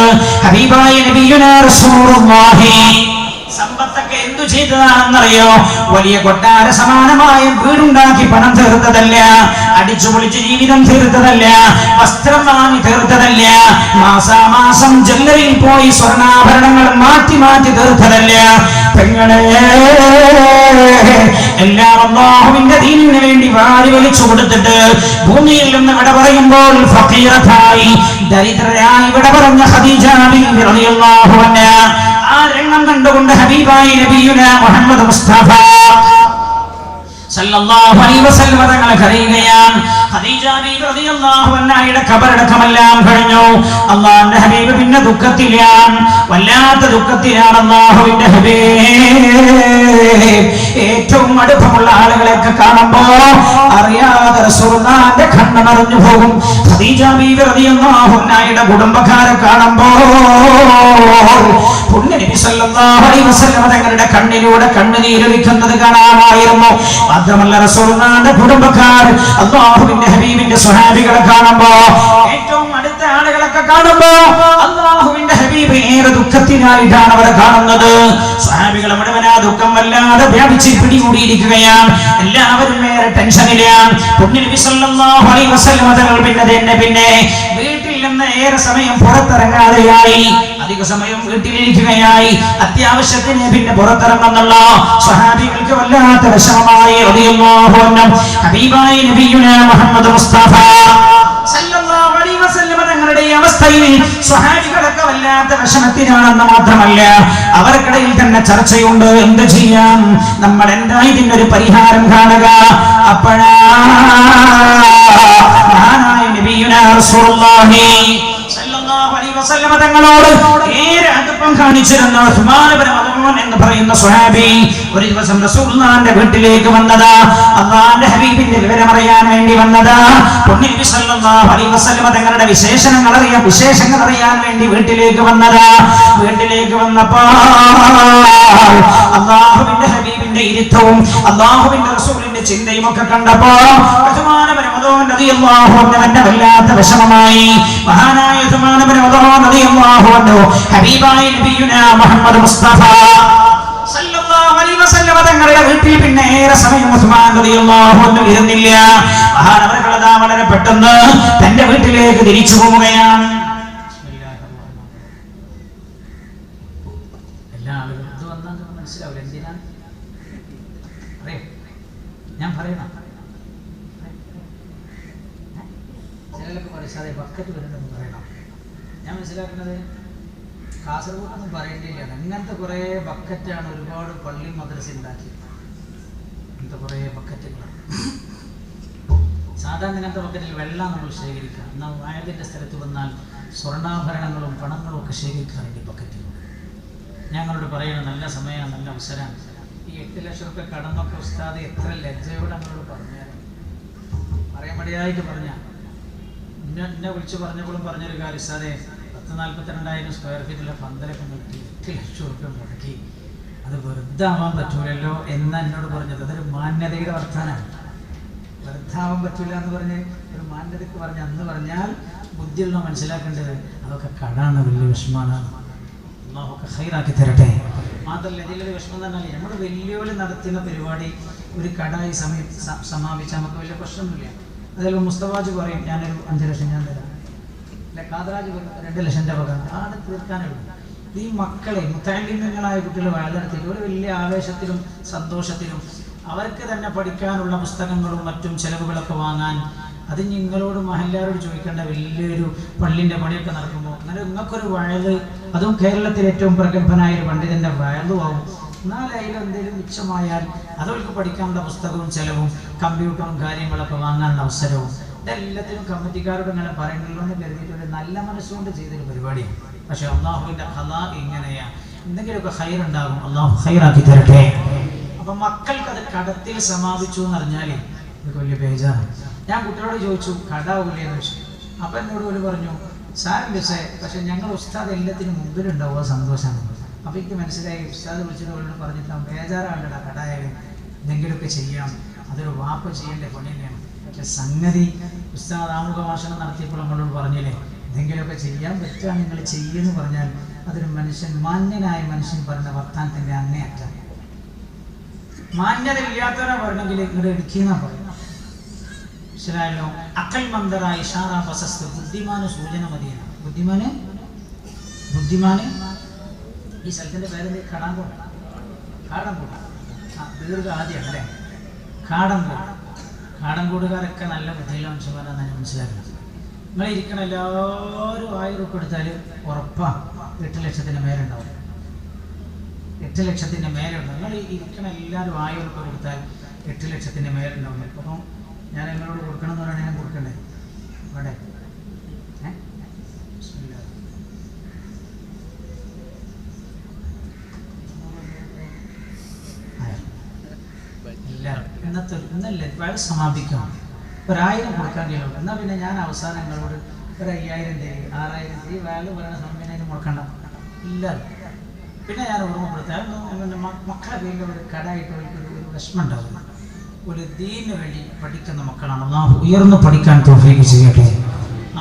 ഹബീബായ നബിയുനാ റസൂലുള്ളാഹി സമ്പത്തൊക്കെ എന്തു ചെയ്തതാണെന്നറിയോ? വലിയ കൊട്ടാര സമാനമായ വീടുണ്ടാക്കി പണം തീർത്തതല്ല, അടിച്ചു പൊളിച്ച് ജീവിതം തീർത്തതല്ല, വസ്ത്രം വാങ്ങി തീർത്തതല്ല, മാസാമാസം ജ്വല്ലറിയിൽ പോയി സ്വർണ്ണാഭരണങ്ങൾ മാറ്റി മാറ്റി തീർത്തതല്ല. പെങ്ങളെ, എല്ലാം അല്ലാഹുവിന്റെ ദീനിന് വേണ്ടി വാരി വലിച്ചു കൊടുത്തിട്ട് ഭൂമിയിൽ നിന്ന് വിട പറയുമ്പോൾ ഫഖീറത്തായി ദരിദ്രരായി വിട പറഞ്ഞ ഖദീജ ബീവി റളിയല്ലാഹു അൻഹ ആ രംഗം കണ്ടുകൊണ്ട് ഹബീബായ നബിയുനാ മുഹമ്മദ് മുസ്തഫ സല്ലല്ലാഹു അലൈഹി വസല്ലം തങ്ങൾ കരയുകയാണ്. ഖദീജ ബീവി റളിയല്ലാഹു അൻഹയുടെ ഖബറടക്കമെല്ലാം കഴിഞ്ഞു. അല്ലാഹുവിന്റെ ഹബീബ് പിന്നെ ദുഃഖത്തിലാണ്, വല്ലാത്ത ദുഃഖത്തിലാണ് അല്ലാഹുവിന്റെ ഹബീബ്. ഏറ്റവും അടുപ്പമുള്ള ആളുകളെയൊക്കെ കാണുമ്പോ അറിയാതെ റസൂലുള്ളാഹിന്റെ കണ്ണ് നിറഞ്ഞു പോകും. ഖദീജ ബീവി റളിയല്ലാഹു അൻഹയുടെ കുടുംബക്കാരെ കാണുമ്പോൾ പുണ്യനബി സല്ലല്ലാഹു അലൈഹി വസല്ലം തങ്ങളുടെ കണ്ണിലൂടെ കണ്ണുനീരൊലിക്കുന്നത് കാണാമായിരുന്നു. മാത്രമല്ല റസൂലുള്ളാഹിന്റെ കുടുംബക്കാർ അല്ലാഹുവിന്റെ ഹബീബിന്റെ സ്വഹാബികളെ കാണുമ്പോ, ഏറ്റവും അടുത്ത ആളുകളൊക്കെ കാണുമ്പോ അല്ലാഹുവിന്റെ ഹബീബ് ഏറെ ദുഃഖത്തിനായിട്ടാണ് അവരെ കാണുന്നത്. സ്വഹാബികൾ മുഴുവൻ ആ ദുഃഖം വല്ലാതെ വ്യാപിച്ച് പിടികൂടിയിരിക്കുകയാണ്. എല്ലാവരും ഏറെ ടെൻഷനിലാണ്. പുണ്യനബി സല്ലല്ലാഹു അലൈഹി വസല്ലം തങ്ങൾ പിന്നെ വീട്ടിൽ നിന്ന് ഏറെ സമയം പുറത്തിറങ്ങാതെയായി, അധിക സമയം വീട്ടിലിരിക്കുകയായി. അത്യാവശ്യത്തിന് പിന്നെ പുറത്തിറങ്ങുന്നുള്ള സ്വഹാബികൾക്ക് വല്ലാത്ത വിഷമമായി. റളിയല്ലാഹു അൻഹു ഹബീബായ നബിയുനാ മുഹമ്മദ് മുസ്തഫ സല്ലല്ലാഹു അലൈഹി വസല്ലം തങ്ങളുടെ ഈ അവസ്ഥയിൽ സ്വഹാബികളൊക്കെ വല്ലാത്ത വിഷമത്തിലാണെന്ന് മാത്രമല്ല, അവർക്കിടയിൽ തന്നെ ചർച്ചയുണ്ട്. എന്ത് ചെയ്യാം, നമ്മൾ എന്താ ഇതിന്റെ ഒരു പരിഹാരം കാണുക? അപ്പോഴായ നബിയുനാ റസൂലുള്ളാഹി സല്ലല്ലാഹു അലൈഹി വസല്ലം തങ്ങളോട് ഏറെ അടുപ്പം കാണിച്ചിരുന്ന ഉസ്മാൻ ഇബ്നു മദ്ഊൻ എന്ന് പറയുന്ന സ്വഹാബി ഒരു ദിവസം റസൂലുള്ളാഹിന്റെ വീട്ടിലേക്ക് വന്നതാ. അല്ലാഹുവിന്റെ ഹബീബിന്റെ വിവരം അറിയാൻ വേണ്ടി വന്നതാ. പുണ്യനബി സല്ലല്ലാഹു അലൈഹി വസല്ലം തങ്ങളുടെ വിശേഷങ്ങൾ അറിയാൻ വേണ്ടി വീട്ടിലേക്ക് വന്നതാ. വീട്ടിലേക്ക് വന്നപ്പോൾ അല്ലാഹുവിന്റെ ഹബീബിന്റെ ഇരുത്തവും അല്ലാഹുവിന്റെ റസൂലിന്റെ ചിന്തയും ഒക്കെ കണ്ടപ്പോൾ ഉസ്മാൻ ഇബ്നു മദ്ഊൻ റളിയല്ലാഹു അൻഹു വല്ലാത്ത വിഷമമായി. മഹാനായ ഉസ്മാൻ ഇബ്നു മദ്ഊൻ റളിയല്ലാഹു അൻഹു ഹബീബായ നബിയുനാ മുഹമ്മദ് മുസ്തഫ സല്ലല്ലാഹു അലൈഹി വസല്ലം തങ്ങളുടെ വീട്ടിൽ പിന്നെ ഏറെ സമയം ഉസ്മാൻ റളിയല്ലാഹു അൻഹു ഇരുന്നില്ല. മഹാനവറുകൾ അതാ വളരെ പെട്ടെന്ന് തന്റെ വീട്ടിലേക്ക് തിരിച്ചു പോവുകയാണ്. എല്ലാ ആളുകളും ഇത് വന്നാൽ മനസ്സിലാവില്ല എന്തിനാണ് ഞാൻ പറയണം. ചിലരൊക്കെ പറയും ബക്കറ്റ് വരുന്നുണ്ടെന്ന് പറയണം. ഞാൻ മനസ്സിലാക്കുന്നത് കാസർഗോഡൊന്നും പറയേണ്ടിയില്ല. ഇങ്ങനത്തെ കുറേ ബക്കറ്റാണ് ഒരുപാട് പള്ളി മദ്രസ ഉണ്ടാക്കിയത്. ഇങ്ങനത്തെ കുറേ ബക്കറ്റുകളാണ്. സാധാരണ ഇങ്ങനത്തെ ബക്കറ്റിൽ വെള്ളം നമ്മൾ ശേഖരിക്കുക. എന്നാൽ വയലിൻ്റെ സ്ഥലത്ത് വന്നാൽ സ്വർണ്ണാഭരണങ്ങളും പണങ്ങളും ഒക്കെ ശേഖരിക്കാറുണ്ട് ബക്കറ്റുകൾ. ഞങ്ങളോട് പറയണം നല്ല സമയമാണ്, നല്ല അവസരമാണ്. ഈ 8 ലക്ഷം രൂപ കടന്നൊക്കെ ഉസ്താദ് എത്ര ലജ്ജയോടെ നമ്മളോട് പറഞ്ഞാൽ പറയാൻ മടിയായിട്ട് പറഞ്ഞാൽ എന്നെ വിളിച്ച് പറഞ്ഞപ്പോഴും പറഞ്ഞൊരു കാര്യം ഉസ്താദേ 42,000 സ്ക്വയർ ഫീറ്റിലെ പന്തലൊക്കെ നോക്കി 8 ലക്ഷം രൂപ മുടക്കി അത് വെറുതെ ആവാൻ പറ്റൂലല്ലോ എന്ന് എന്നോട് പറഞ്ഞത്. അതൊരു മാന്യതയുടെ വർത്താനാണ്. വെറുതെ ആവാൻ പറ്റൂല എന്ന് പറഞ്ഞ് ഒരു മാന്യതയ്ക്ക് പറഞ്ഞ് അന്ന് പറഞ്ഞാൽ ബുദ്ധിയുള്ള മനസ്സിലാക്കേണ്ടത് അതൊക്കെ കടാണ്, വലിയ വിഷമാണ്. അല്ലാഹുവൊക്കെ ഖൈറാക്കി തരട്ടെ. മാത്രമല്ല ഇതിലൊരു വിഷമം എന്ന് പറഞ്ഞാൽ നമ്മൾ വലിയ നടത്തുന്ന പരിപാടി ഒരു കടായി സമാപിച്ചാൽ നമുക്ക് വലിയ പ്രശ്നമൊന്നുമില്ല. അതിൽ മുസ്തഫാജ് പറയും ഞാനൊരു 5 ലക്ഷം ഞാൻ തരാം, അല്ലെ കാതറാജ് 2 ലക്ഷം രൂപ ആണ് തീർക്കാനുള്ളൂ. ഈ മക്കളെ മുത്തഅല്ലിമീങ്ങളായ കുട്ടികളെ വളർത്തിയിട്ട് ഒരു വലിയ ആവേശത്തിലും സന്തോഷത്തിലും അവർക്ക് തന്നെ പഠിക്കാനുള്ള പുസ്തകങ്ങളും മറ്റും ചെലവുകളൊക്കെ വാങ്ങാൻ അത് നിങ്ങളോട് മഹല്ലാരോട് ചോദിക്കേണ്ട വലിയൊരു പള്ളിൻ്റെ പണിയൊക്കെ നടക്കുമ്പോൾ അങ്ങനെ നിങ്ങൾക്കൊരു വയല്, അതും കേരളത്തിൽ ഏറ്റവും പ്രഗത്ഭനായ ഒരു പണ്ഡിതൻ്റെ വയലുമാവും. എന്നാൽ അതിലെന്തെങ്കിലും മിച്ചമായാൽ അതവർക്ക് പഠിക്കാനുള്ള പുസ്തകവും ചെലവും കമ്പ്യൂട്ടറും കാര്യങ്ങളൊക്കെ വാങ്ങാനുള്ള അവസരവും ഇതെല്ലാത്തിനും കമ്മിറ്റിക്കാരോട് ഇങ്ങനെ പറയണല്ലോ എന്ന് കരുതിയിട്ട് ഒരു നല്ല മനസ്സുകൊണ്ട് ചെയ്തൊരു പരിപാടിയാണ്. പക്ഷെ അള്ളാഹുവിൻ്റെ ഖലാ ഇങ്ങനെയാണ്, എന്തെങ്കിലുമൊക്കെ ഖൈറുണ്ടാകും. അള്ളാഹു ഖൈറാക്കി തരട്ടെ. അപ്പം മക്കൾക്ക് അത് കടത്തിൽ സമാപിച്ചു എന്ന് പറഞ്ഞാൽ എനിക്ക് വലിയ ബേജാറാണ്. ഞാൻ കുട്ടികളോട് ചോദിച്ചു കടാവൂലേ എന്ന് വെച്ചു. അപ്പം എന്നോട് ഒരു പറഞ്ഞു സാറില്ല സേ, പക്ഷെ ഞങ്ങൾ ഉസ്താദ് എല്ലാത്തിനും മുമ്പിലുണ്ടാവുക സന്തോഷമാണ്. അപ്പം എനിക്ക് മനസ്സിലായി ഉസ്താദ് വിളിച്ചിട്ട് അവരോട് പറഞ്ഞിട്ട് ബേജാറാണല്ലടാ കടായാലും എന്തെങ്കിലുമൊക്കെ ചെയ്യാം, അതൊരു വാപ്പ ചെയ്യേണ്ട പണി തന്നെയാണ്. പക്ഷെ സംഗതി ഉസ്താദ് ആമുഖ ഭാഷണം നടത്തിയപ്പോൾ നമ്മളോട് പറഞ്ഞില്ലേ എന്തെങ്കിലുമൊക്കെ ചെയ്യാൻ പറ്റുക നിങ്ങൾ ചെയ്യുമെന്ന് പറഞ്ഞാൽ അതൊരു മനുഷ്യൻ മാന്യനായ മനുഷ്യൻ പറഞ്ഞ വർത്താനത്തിൻ്റെ അങ്ങേയറ്റം. മാന്യത ഇല്ലാത്തവരാ പറഞ്ഞെങ്കിൽ ഇങ്ങോട്ട് ഇടുക്കിയെന്നാ പറയും. മനസ്സിലായല്ലോ. അക്കൽ മന്ദറ ഇഷാറ പ്രശസ്ത ബുദ്ധിമാന് സൂചന മതിയാണ്. ബുദ്ധിമാന് ഈ സ്ഥലത്തിൻ്റെ പേരെന്ത്? കാടൻകോട്. ദീർഘ ആദ്യം അല്ലേ കാടൻകോട്. കാടൻകോടുകാരൊക്കെ നല്ല ബുദ്ധിയുള്ള മനുഷ്യന്മാരാണ് ഞാൻ മനസ്സിലാക്കുന്നത്. നിങ്ങൾ ഇരിക്കണ എല്ലാവരും 1000 രൂപ എടുത്താൽ ഉറപ്പാണ് 8 ലക്ഷത്തിന് മേലുണ്ടാവും. 8 ലക്ഷത്തിൻ്റെ മേലുണ്ടാവും. നിങ്ങൾ ഇരിക്കണ എല്ലാവരും 1000 രൂപ കൊടുത്താൽ 8 ലക്ഷത്തിൻ്റെ മേലുണ്ടാവും. അപ്പം ഞാൻ നിങ്ങളോട് കൊടുക്കണം എന്ന് പറയുകയാണെങ്കിൽ ഞാൻ കൊടുക്കണ്ടേ? ഇവിടെ ഇന്നല്ലേ വയൽ സമാപിക്കാം. 1000 കൊടുക്കാൻ കഴിയുള്ളൂ. എന്നാൽ പിന്നെ ഞാൻ അവസാനം നിങ്ങളോട് ഒരു 5000 രൂപ 6000 രൂപ ഈ വയൽ പറയുന്ന സമയം മുടക്കണ്ട ഇല്ല. പിന്നെ ഞാൻ ഓർമ്മപ്പെടുത്താൻ മക്കളെ പേരിൽ ഒരു കടായിട്ട് ഒരു വിഷമം ഉണ്ടാകുന്നു. ഒരു ദീനിന് വേണ്ടി പഠിക്കുന്ന മക്കളാണ്. അല്ലാഹു ഉയർന്നു പഠിക്കാൻ തൗഫീഖ് ചെയ്യട്ടെ.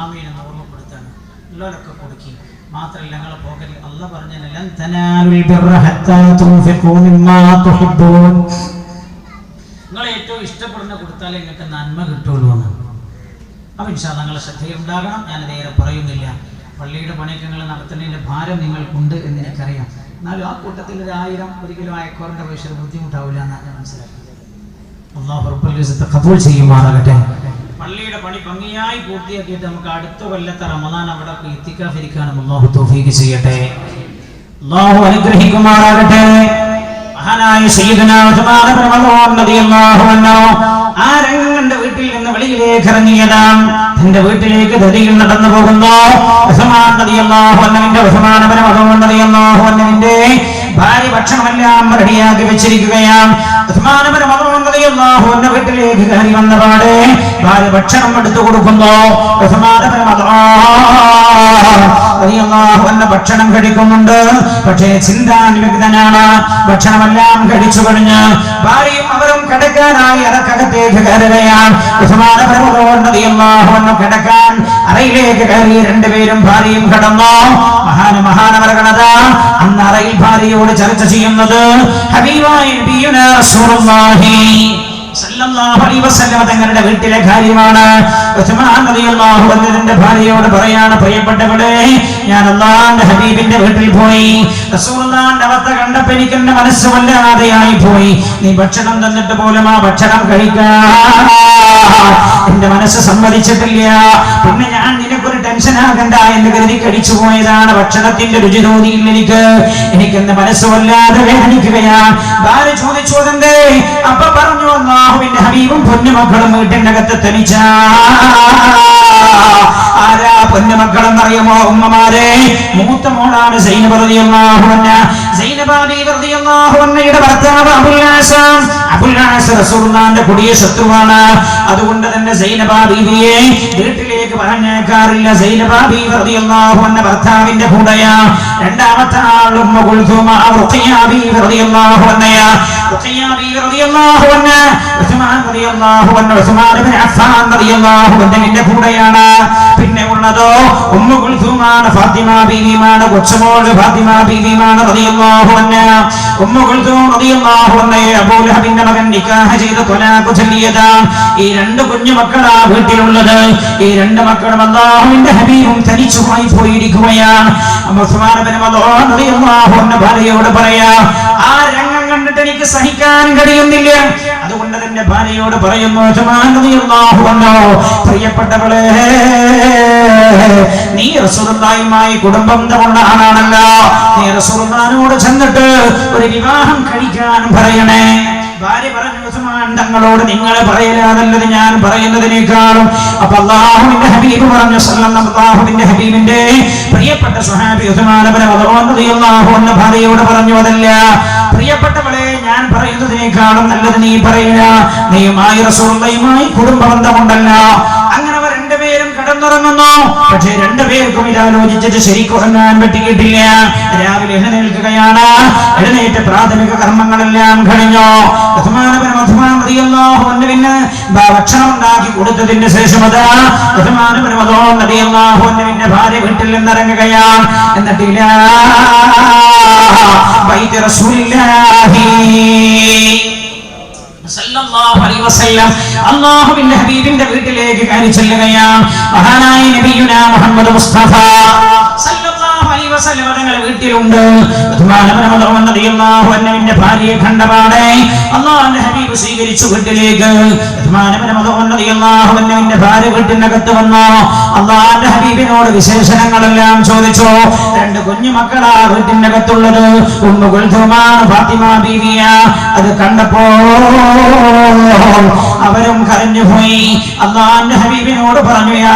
ആമീൻ എന്ന് ഓർമ്മപ്പെടുത്താണ്. ഉള്ളവരൊക്കെ കൊടുക്കി. മാത്രമല്ല ഞങ്ങളെ പോകൽ അല്ലാഹ് പറഞ്ഞാൽ ലൻ തനാലുൽ ബിർറ ഹത്താ തുൻഫിഖൂ മിമ്മാ തുഹിബ്ബൂൻ. നിങ്ങൾ ഏറ്റവും ഇഷ്ടപ്പെടുന്ന കൊടുത്താലേ നിങ്ങൾക്ക് നന്മ കിട്ടുള്ളൂ എന്ന്. അപ്പം ഇൻഷാ അല്ലാഹ് നിങ്ങളെ ശ്രദ്ധയുണ്ടാകണം. ഞാൻ നേരെ പറയുന്നില്ല. പള്ളിയുടെ പണിയൊക്കെ നിങ്ങൾ നടത്തുന്നതിൻ്റെ ഭാരം നിങ്ങൾക്കുണ്ട് എന്ന് എനിക്കറിയാം. എന്നാലും ആ കൂട്ടത്തിൽ ഒരു 1000 1 കിലോ അയക്കോറിൻ്റെ പൈസ ബുദ്ധിമുട്ടാവില്ല എന്നാണ് ഞാൻ മനസ്സിലാക്കുന്നത്. അല്ലാഹു റബ്ബുൽ ഇസ്സത്ത് ഖബൂൽ ചെയ്യുമാറാകട്ടെ. പള്ളിയുടെ പണി ഭംഗിയായി പൂർത്തിയാക്കിയിട്ട് നമുക്ക് അടുത്ത കൊല്ലത്തെ റമദാൻ അവിടെ ഇത്തിക്കാഫ് ഇരിക്കാനും അല്ലാഹു തൗഫീഖ് ചെയ്യട്ടെ. അല്ലാഹു അനുഗ്രഹിക്കുമാറാകട്ടെ. മഹാനായ സയ്യിദുനാ ഉസ്മാൻ ഇബ്നു മദ്ഊൻ റളിയല്ലാഹു അൻഹു ആരങ്ങളുടെ വീട്ടിൽ നിന്ന് വെളിയിലേക്ക് ഇറങ്ങിയതാണ്. തന്റെ വീട്ടിലേക്ക് ധരിയിൽ നടന്നു പോകുന്നു. ഉസ്മാൻ റളിയല്ലാഹു അൻഹുവിന്റെ ഉസ്മാൻ ഇബ്നു മദ്ഊൻ റളിയല്ലാഹു അൻഹുവിന്റെ ഭാര്യ ഭക്ഷണമെല്ലാം റെഡിയാക്കി വെച്ചിരിക്കുകയാണ്. ഉസ്മാൻ ഇബ്നു മദ്ഊൻ റളിയല്ലാഹു അൻഹു വീട്ടിലേക്ക് കയറി വന്നപാടെ ഭാര്യ ഭക്ഷണം എടുത്തു കൊടുക്കുന്നു. ഉസ്മാൻ ഇബ്നു മദ്ഊൻ റളിയല്ലാഹു അൻഹു ഭക്ഷണം കഴിക്കുന്നുണ്ട്. പക്ഷേ ചിന്താനിമഗ്നനാണ്. ഭക്ഷണമെല്ലാം കഴിച്ചു കഴിഞ്ഞ് ഭാര്യയും അവരും കിടക്കാനായി അറക്കകത്തേക്ക് കയറുകയാണ്. ഉസ്മാൻ റളിയല്ലാഹു അൻഹു കിടക്കാൻ അറയിലേക്ക് കയറി. രണ്ടുപേരും ഭാര്യയും കടന്നു. മഹാനവറുകളത അന്ന് അറയിൽ ഭാര്യയോട് ചർച്ച ചെയ്യുന്നത് ഹബീബായ നബിയുനാ റസൂലുള്ളാഹി സല്ലല്ലാഹു അലൈഹി വസല്ലം തങ്ങളുടെ വീട്ടിലെ കാര്യമാണ്. ഉസ്മാൻ റളിയല്ലാഹു അൻഹുവിന്റെ ഭാര്യയോട് പറയാണ്, പ്രിയപ്പെട്ടവളെ, ഞാൻ അല്ലാഹുവിന്റെ ഹബീബിന്റെ വീട്ടിൽ പോയി. റസൂലുള്ളാഹിന്റെ അവസ്ഥ കണ്ടപ്പോൾ എനിക്ക് എന്റെ മനസ്സ് വല്ലാതെയായി പോയി. നീ ഭക്ഷണം തന്നിട്ട് പോലും ആ ഭക്ഷണം കഴിക്കാൻ എന്റെ മനസ്സ് സമ്മതിച്ചിട്ടില്ല. പിന്നെ ഞാൻ നിനക്കൊരു ടെൻഷൻ ആകണ്ട എന്ന് കരുതി കഴിച്ചു പോയതാണ്. ഭക്ഷണത്തിന്റെ രുചി തോന്നിയില്ല എനിക്ക് എന്റെ മനസ്സ് വല്ലാതെ വേദനിക്കുകയാണ്. ഭാര്യ ചോദിച്ചു, അതെന്തേ? അപ്പൊ പറഞ്ഞു, അല്ലാഹുവിന്റെ ഹബീബും പൊന്നുമക്കളും വീട്ടിന്റെ അകത്ത് തനിച്ച. ആരാ പൊന്നുമക്കളെന്ന് അറിയുമോ ഉമ്മമാരെ? മൂത്ത മോളാണ് സൈനബ റളിയല്ലാഹു അൻഹ. സൈനബ റളിയല്ലാഹു അൻഹയുടെ ഭർത്താവ് അബുൽ ആസ് റസൂലുള്ളാഹിന്റെ കൊടിയ ശത്രുവാണ്. അതുകൊണ്ട് തന്നെ സൈനബ ബീവിയെ വീട്ടിലേക്ക് പറഞ്ഞേക്കാറില്ല. സൈനബ ബീവി റളിയല്ലാഹു അൻഹ ഭർത്താവിന്റെ കൂടെയാ. രണ്ടാമത്തെ ആൾ ഉമ്മ കുൽഥൂമ റുഖിയ ബീവി റളിയല്ലാഹു അൻഹ. റുഖിയ ബീവി റളിയല്ലാഹു അൻഹ ഉസ്മാൻ റളിയല്ലാഹു അൻഹു ഉസ്മാൻ ഇബ്നു അഫ്ഫാൻ റളിയല്ലാഹു അൻഹുവിന്റെ കൂടെയാണ്. പിന്നെ ഉള്ളതോ ഉമ്മ കുൽഥൂമാണ്, ഫാത്തിമ ബീവിയാണ്. കൊച്ചുമോൾ ഫാത്തിമ ബീവിയാണ് റളിയല്ലാഹു അൻഹ. ഉമ്മ കുൽഥൂം റളിയല്ലാഹു അൻഹ അബൂ ലഹബിന്റെ മകൻ നിക്കാഹ് ചെയ്ത് ത്വലാഖ് ചൊല്ലിയതാണ്. ഈ രണ്ട് കുഞ്ഞു മക്കളാ വീട്ടിലുള്ളത്. ഈ രണ്ട് മക്കളും അല്ലാഹുവിന്റെ ഹബീബും തനിച്ചുമായി പോയിരിക്കുകയാണ്. ഉസ്മാൻ ഇബ്നു മദ്ഊൻ റളിയല്ലാഹു അൻഹു ഭാര്യയോട് പറയാ, ആ രംഗം കണ്ടിട്ട് എനിക്ക് സഹിക്കാൻ കഴിയുന്നില്ല. അതുകൊണ്ട് തന്നെ ഭാര്യയോട് പറയുന്നു, ഉസ്മാൻ റളിയല്ലാഹു അൻഹു, പ്രിയപ്പെട്ടവളെ, നീ റസൂലുള്ളാഹിയുമായി കുടുംബം തമുള്ള ആളാണല്ലോ. നീ റസൂലുള്ളാഹിനോട് ചെന്നിട്ട് ഒരു വിവാഹം കഴിക്കാൻ പറയണേ. ഭാര്യ പറഞ്ഞു, ഉസ്മാൻ തങ്ങളോട് നിങ്ങൾ പറയലാതല്ലത് ഞാൻ പറയുന്നതിനേക്കാളും. അപ്പൊ അല്ലാഹുവിന്റെ ഹബീബ് പറഞ്ഞു, സല്ലല്ലാഹുവിന്റെ ഹബീബിന്റെ പ്രിയപ്പെട്ട സ്വഹാബി ഉസ്മാൻ ഇബ്നു മദ്ഊൻ റളിയല്ലാഹു അൻഹു ഭാര്യയോട് പറഞ്ഞു, അതല്ല പ്രിയപ്പെട്ടവളെ, ഞാൻ പറയുന്നതിനേക്കാളും നല്ലത് നീ പറയുക. നീയുമായി റസൂലുള്ളാഹിയുമായി കുടുംബബന്ധമുണ്ടല്ലോ. അങ്ങനെ അവർ രണ്ടുപേരും കിടന്നുറങ്ങുന്നു. പക്ഷേ രണ്ടുപേർക്കും ഇതാലോചിച്ചിട്ട് ശരിക്കും ഉറങ്ങാൻ പറ്റിയിട്ടില്ല. രാവിലെ എഴുന്നേൽക്കുകയാണ്. എഴുന്നേറ്റ് പ്രാഥമിക കർമ്മങ്ങളെല്ലാം കഴിഞ്ഞു. ഉസ്മാൻ ഇബ്നു മദ്ഊൻ റളിയല്ലാഹു അൻഹുവിന് ഭക്ഷണം ഉണ്ടാക്കി കൊടുത്തതിന് ശേഷം അതാ ഉസ്മാൻ ഇബ്നു മദ്ഊൻ റളിയല്ലാഹു അൻഹുവിന്റെ ഭാര്യ വീട്ടിൽ നിന്നിറങ്ങുകയാണ്. എന്നിട്ട് ഇലാ ബൈതി റസൂലില്ലാഹി സല്ലല്ലാഹു അലൈഹി വസല്ലം അല്ലാഹുവിന്റെ ഹബീബിന്റെ വീട്ടിലേക്ക് കയറി ചെല്ലുകയാണ്. മഹാനായ നബിയുനാ മുഹമ്മദ് മുസ്തഫ സല്ലല്ലാഹു അലൈഹി വസല്ലം തങ്ങളുടെ വീട്ടിലുണ്ട്. ഉസ്മാൻ ഇബ്നു മദ്ഊൻ റളിയല്ലാഹു അൻഹുവിന്റെ ഭാര്യയെ കണ്ടപാടെ അല്ലാഹുവിന്റെ ഹബീബ് സ്വീകരിച്ചു വീട്ടിലേക്ക്. ഉസ്മാൻ ഇബ്നു മദ്ഊൻ റളിയല്ലാഹു അൻഹുവിന്റെ ഭാര്യ വീട്ടിനകത്ത് വന്നു. അല്ലാഹുവിന്റെ ഹബീബിനോട് വിശേഷണങ്ങളെല്ലാം ചോദിച്ചു. രണ്ട് കുഞ്ഞു മക്കളാ വീട്ടിനകത്തുള്ളത്. ഉമ്മു കുൽഥൂമാണ്, ഫാത്തിമ ബീവിയ. അത് കണ്ടപ്പോ അവരും കരഞ്ഞുപോയി. അല്ലാഹുവിന്റെ ഹബീബിനോട് പറഞ്ഞു, യാ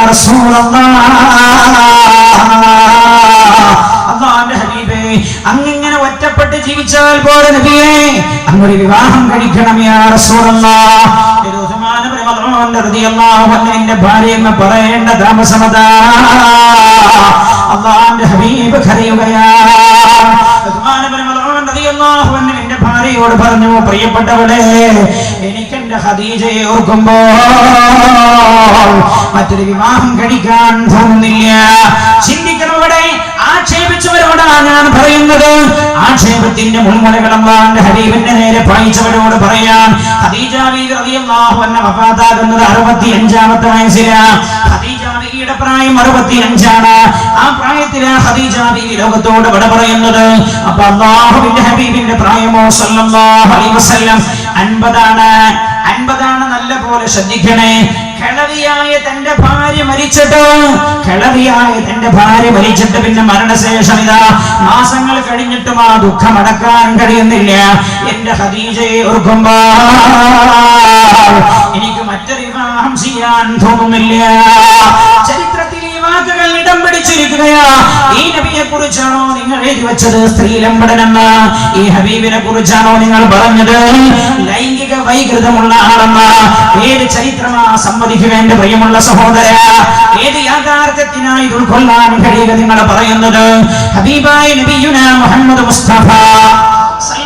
അല്ലാഹുവിന്റെ ഹബീബേ, അങ്ങിങ്ങനെ ഒറ്റപ്പെട്ട് ജീവിച്ചാൽ പോലെ നബിയേ, അങ്ങൊരു വിവാഹം കഴിക്കണം യാ റസൂലല്ലാഹ്. ഉസ്മാൻ ഇബ്നു മദ്ഊൻ റളിയല്ലാഹു അൻഹുവിന്റെ ഭാര്യ എന്ന് പറയേണ്ട താമസമതാ. അല്ലാഹുവിന്റെ ഹബീബ് കരയുകയാണ്. ഉസ്മാൻ ഇബ്നു മദ്ഊൻ റളിയല്ലാഹു അൻഹുവിന്റെ ഭാര്യയോട് പറഞ്ഞു, പ്രിയപ്പെട്ടവളെ, എനിക്ക് എന്റെ ഖദീജയെ ഓർക്കുമ്പോൾ മറ്റൊരു വിവാഹം കഴിക്കാൻ തോന്നുന്നില്ല. ചിന്തിക്കണവിടെ ആക്ഷേപിച്ചവരോടാണ് ഞാൻ പറയുന്നത്. ആക്ഷേപത്തിന്റെ മുൾമുനകൾ അല്ലാഹുവിന്റെ ഹബീബിന്റെ നേരെ പായിച്ചവരോട് പറയാൻ. ഖദീജ ബീവി റളിയല്ലാഹു അൻഹ വഫാത്താകുന്നത് 65-ാമത്തെ വയസ്സിലാണ്. ഖദീജ ബീവിയുടെ പ്രായം 65 ആ പ്രായത്തിലാണ് ഖദീജ ബീവി ലോകത്തോട് വിട പറയുന്നത്. അപ്പൊ അല്ലാഹുവിന്റെ ഹബീബിന്റെ പ്രായമോ സല്ലല്ലാഹു അലൈഹി വസല്ലം 50 നല്ല പോലെ ശ്രദ്ധിക്കണേ. കിളവിയായ തന്റെ ഭാര്യ മരിച്ചിട്ട് പിന്നെ മരണശേഷം ഇതാ മാസങ്ങൾ കഴിഞ്ഞിട്ടും ആ ദുഃഖം അടക്കാൻ കഴിയുന്നില്ല. എന്റെ ഖദീജയെ ഓർക്കുമ്പോൾ എനിക്ക് മറ്റൊരു വിവാഹം ചെയ്യാൻ തോന്നുന്നില്ല. ചരിത്രത്തിൽ ഈ വാക്കുകൾ ഇടം പിടിച്ചിരിക്കുകയാ. ഈ നബിയെ കുറിച്ചാണോ നിങ്ങൾ എഴുതി വെച്ചത് സ്ത്രീലമ്പടനെന്ന്? ഈ ഹബീബിനെ കുറിച്ചാണോ നിങ്ങൾ പറഞ്ഞത് ലൈംഗിക വൈകൃതമുള്ള ആളെന്ന്? ഏത് ചരിത്രമാ സമ്മതിക്കുക എന്റെ പ്രിയമുള്ള സഹോദര? ഏത് യാഥാർത്ഥ്യത്തിനായി ഉൾക്കൊള്ളാൻ കഴിയുക നിങ്ങൾ പറയുന്നത്? ഹബീബായ നബിയുനാ മുഹമ്മദ് മുസ്തഫ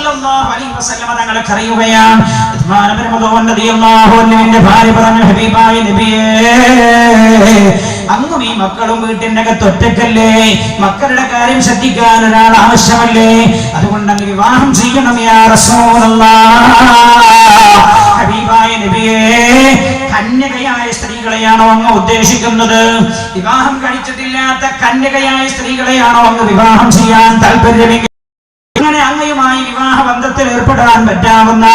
സല്ലല്ലാഹു അലൈഹി വസല്ലം തങ്ങളെ കരയുകയാണ്. ഉസ്മാൻ ഇബ്നു മദ്ഊൻ റളിയല്ലാഹു അൻഹുവിന്റെ ഭാര്യ പറഞ്ഞു, ഹബീബായ നബിയേ, അങ്ങും ഈ മക്കളും വീട്ടിന്റെ അകത്ത് ഒറ്റക്കല്ലേ, മക്കളുടെ കാര്യം ശ്രദ്ധിക്കാൻ ഒരാൾ ആവശ്യമല്ലേ, അതുകൊണ്ട് അങ്ങ് വിവാഹം ചെയ്യണം യാ റസൂലല്ലാഹ്. ഹബീബായ നബിയേ, കന്യകയായ സ്ത്രീകളെയാണോ അങ്ങ് ഉദ്ദേശിക്കുന്നത്? വിവാഹം കഴിച്ചിട്ടില്ലാത്ത കന്യകയായ സ്ത്രീകളെയാണോ അങ്ങ് വിവാഹം ചെയ്യാൻ താല്പര്യമെങ്കിൽ അങ്ങനെ അങ്ങയുമായി വിവാഹ ബന്ധത്തിൽ ഏർപ്പെടാൻ പറ്റാവുന്ന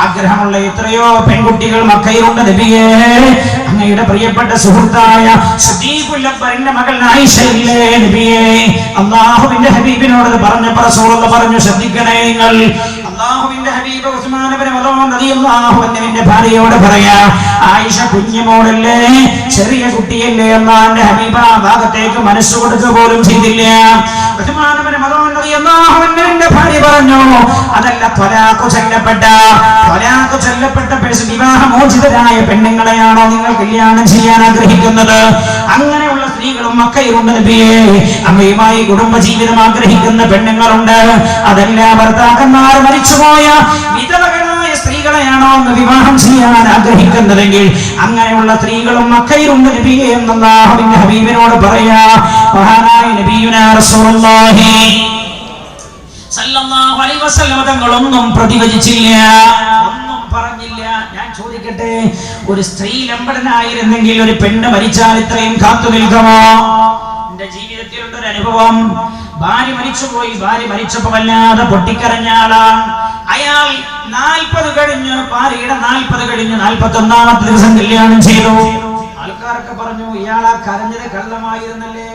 ആഗ്രഹമുള്ള എത്രയോ പെൺകുട്ടികൾ മക്കയിലുണ്ട് നബിയേ. അങ്ങയുടെ പ്രിയപ്പെട്ട സുഹൃത്തായ സിദ്ദീഖുൽ അക്ബറിന്റെ മകൾ ആയിഷയില്ലേ നബിയേ, അല്ലാഹുവിന്റെ ഹബീബിനോട് പറഞ്ഞപ്പോൾ റസൂലുള്ളാഹി പറഞ്ഞു, ശ്രദ്ധിക്കണേ നിങ്ങൾ. അല്ലാഹുവിന്റെ ഹബീബ് ഉസ്മാൻ ഇബ്നു മദ്ഊൻ റളിയല്ലാഹു അൻഹുവിന്റെ ഭാര്യയോട് പറയാ, ആയിഷ കുഞ്ഞുമോളല്ലേ, ചെറിയ കുട്ടിയല്ലേ, അല്ലാഹുവിന്റെ ഹബീബ് ആ ഭാഗത്തേക്ക് മനസ്സ് കൊടുക്കുക പോലും ചെയ്തില്ല. ഉസ്മാൻ ഇബ്നു മദ്ഊൻ റളിയല്ലാഹു അൻഹുവിന്റെ ഭാര്യ പറഞ്ഞു, അതല്ല, ത്വലാഖ് ചൊല്ലപ്പെട്ട വിവാഹമോചിതരായ പെണ്ണുങ്ങളെയാണോ നിങ്ങൾ കല്യാണം ചെയ്യാൻ ആഗ്രഹിക്കുന്നത്? അങ്ങനെയുള്ള സ്ത്രീകളും മക്കയിലുണ്ട് നബിയേ. അമ്മയുമായി കുടുംബജീവിതം ആഗ്രഹിക്കുന്ന പെണ്ണുങ്ങളുണ്ട്. അതല്ല, ഭർത്താക്കന്മാർ മരിച്ചുപോയ വിധവകളായ സ്ത്രീകളെയാണോ അങ്ങ് വിവാഹം ചെയ്യാൻ ആഗ്രഹിക്കുന്നതെങ്കിൽ അങ്ങനെയുള്ള സ്ത്രീകളും മക്കയിലുണ്ട് നബിയേ എന്ന് അല്ലാഹുവിന്റെ ഹബീബിനോട് പറയാ. മഹാനായ നബിയുനാ റസൂലുള്ളാഹി സല്ലല്ലാഹു അലൈഹി വസല്ലം തങ്ങളൊന്നും പ്രതിവചിച്ചില്ല, ഒന്നും പറഞ്ഞില്ല. ഞാൻ ചോദിക്കട്ടെ, ഒരു സ്ത്രീ ലംബടനായിരുന്നെങ്കിൽ ഒരു പെണ്ണ് മരിച്ചാൽ ഇത്രയും കാത്തു നിൽക്കുമോ? എന്റെ ജീവിതത്തിലുള്ള ഒരു അനുഭവം, ഭാര്യ മരിച്ചുപോയി. ഭാര്യ മരിച്ചപ്പോ വല്ലാതെ പൊട്ടിക്കരഞ്ഞ ആളാണ് അയാൾ. 40 കഴിഞ്ഞ്, ഭാര്യയുടെ 40 കഴിഞ്ഞ് 41ാമത്തെ ദിവസം കല്യാണം ചെയ്തു. ആൾക്കാരൊക്കെ പറഞ്ഞു, ഇയാളാ കരഞ്ഞത് കള്ളമായിരുന്നല്ലേ.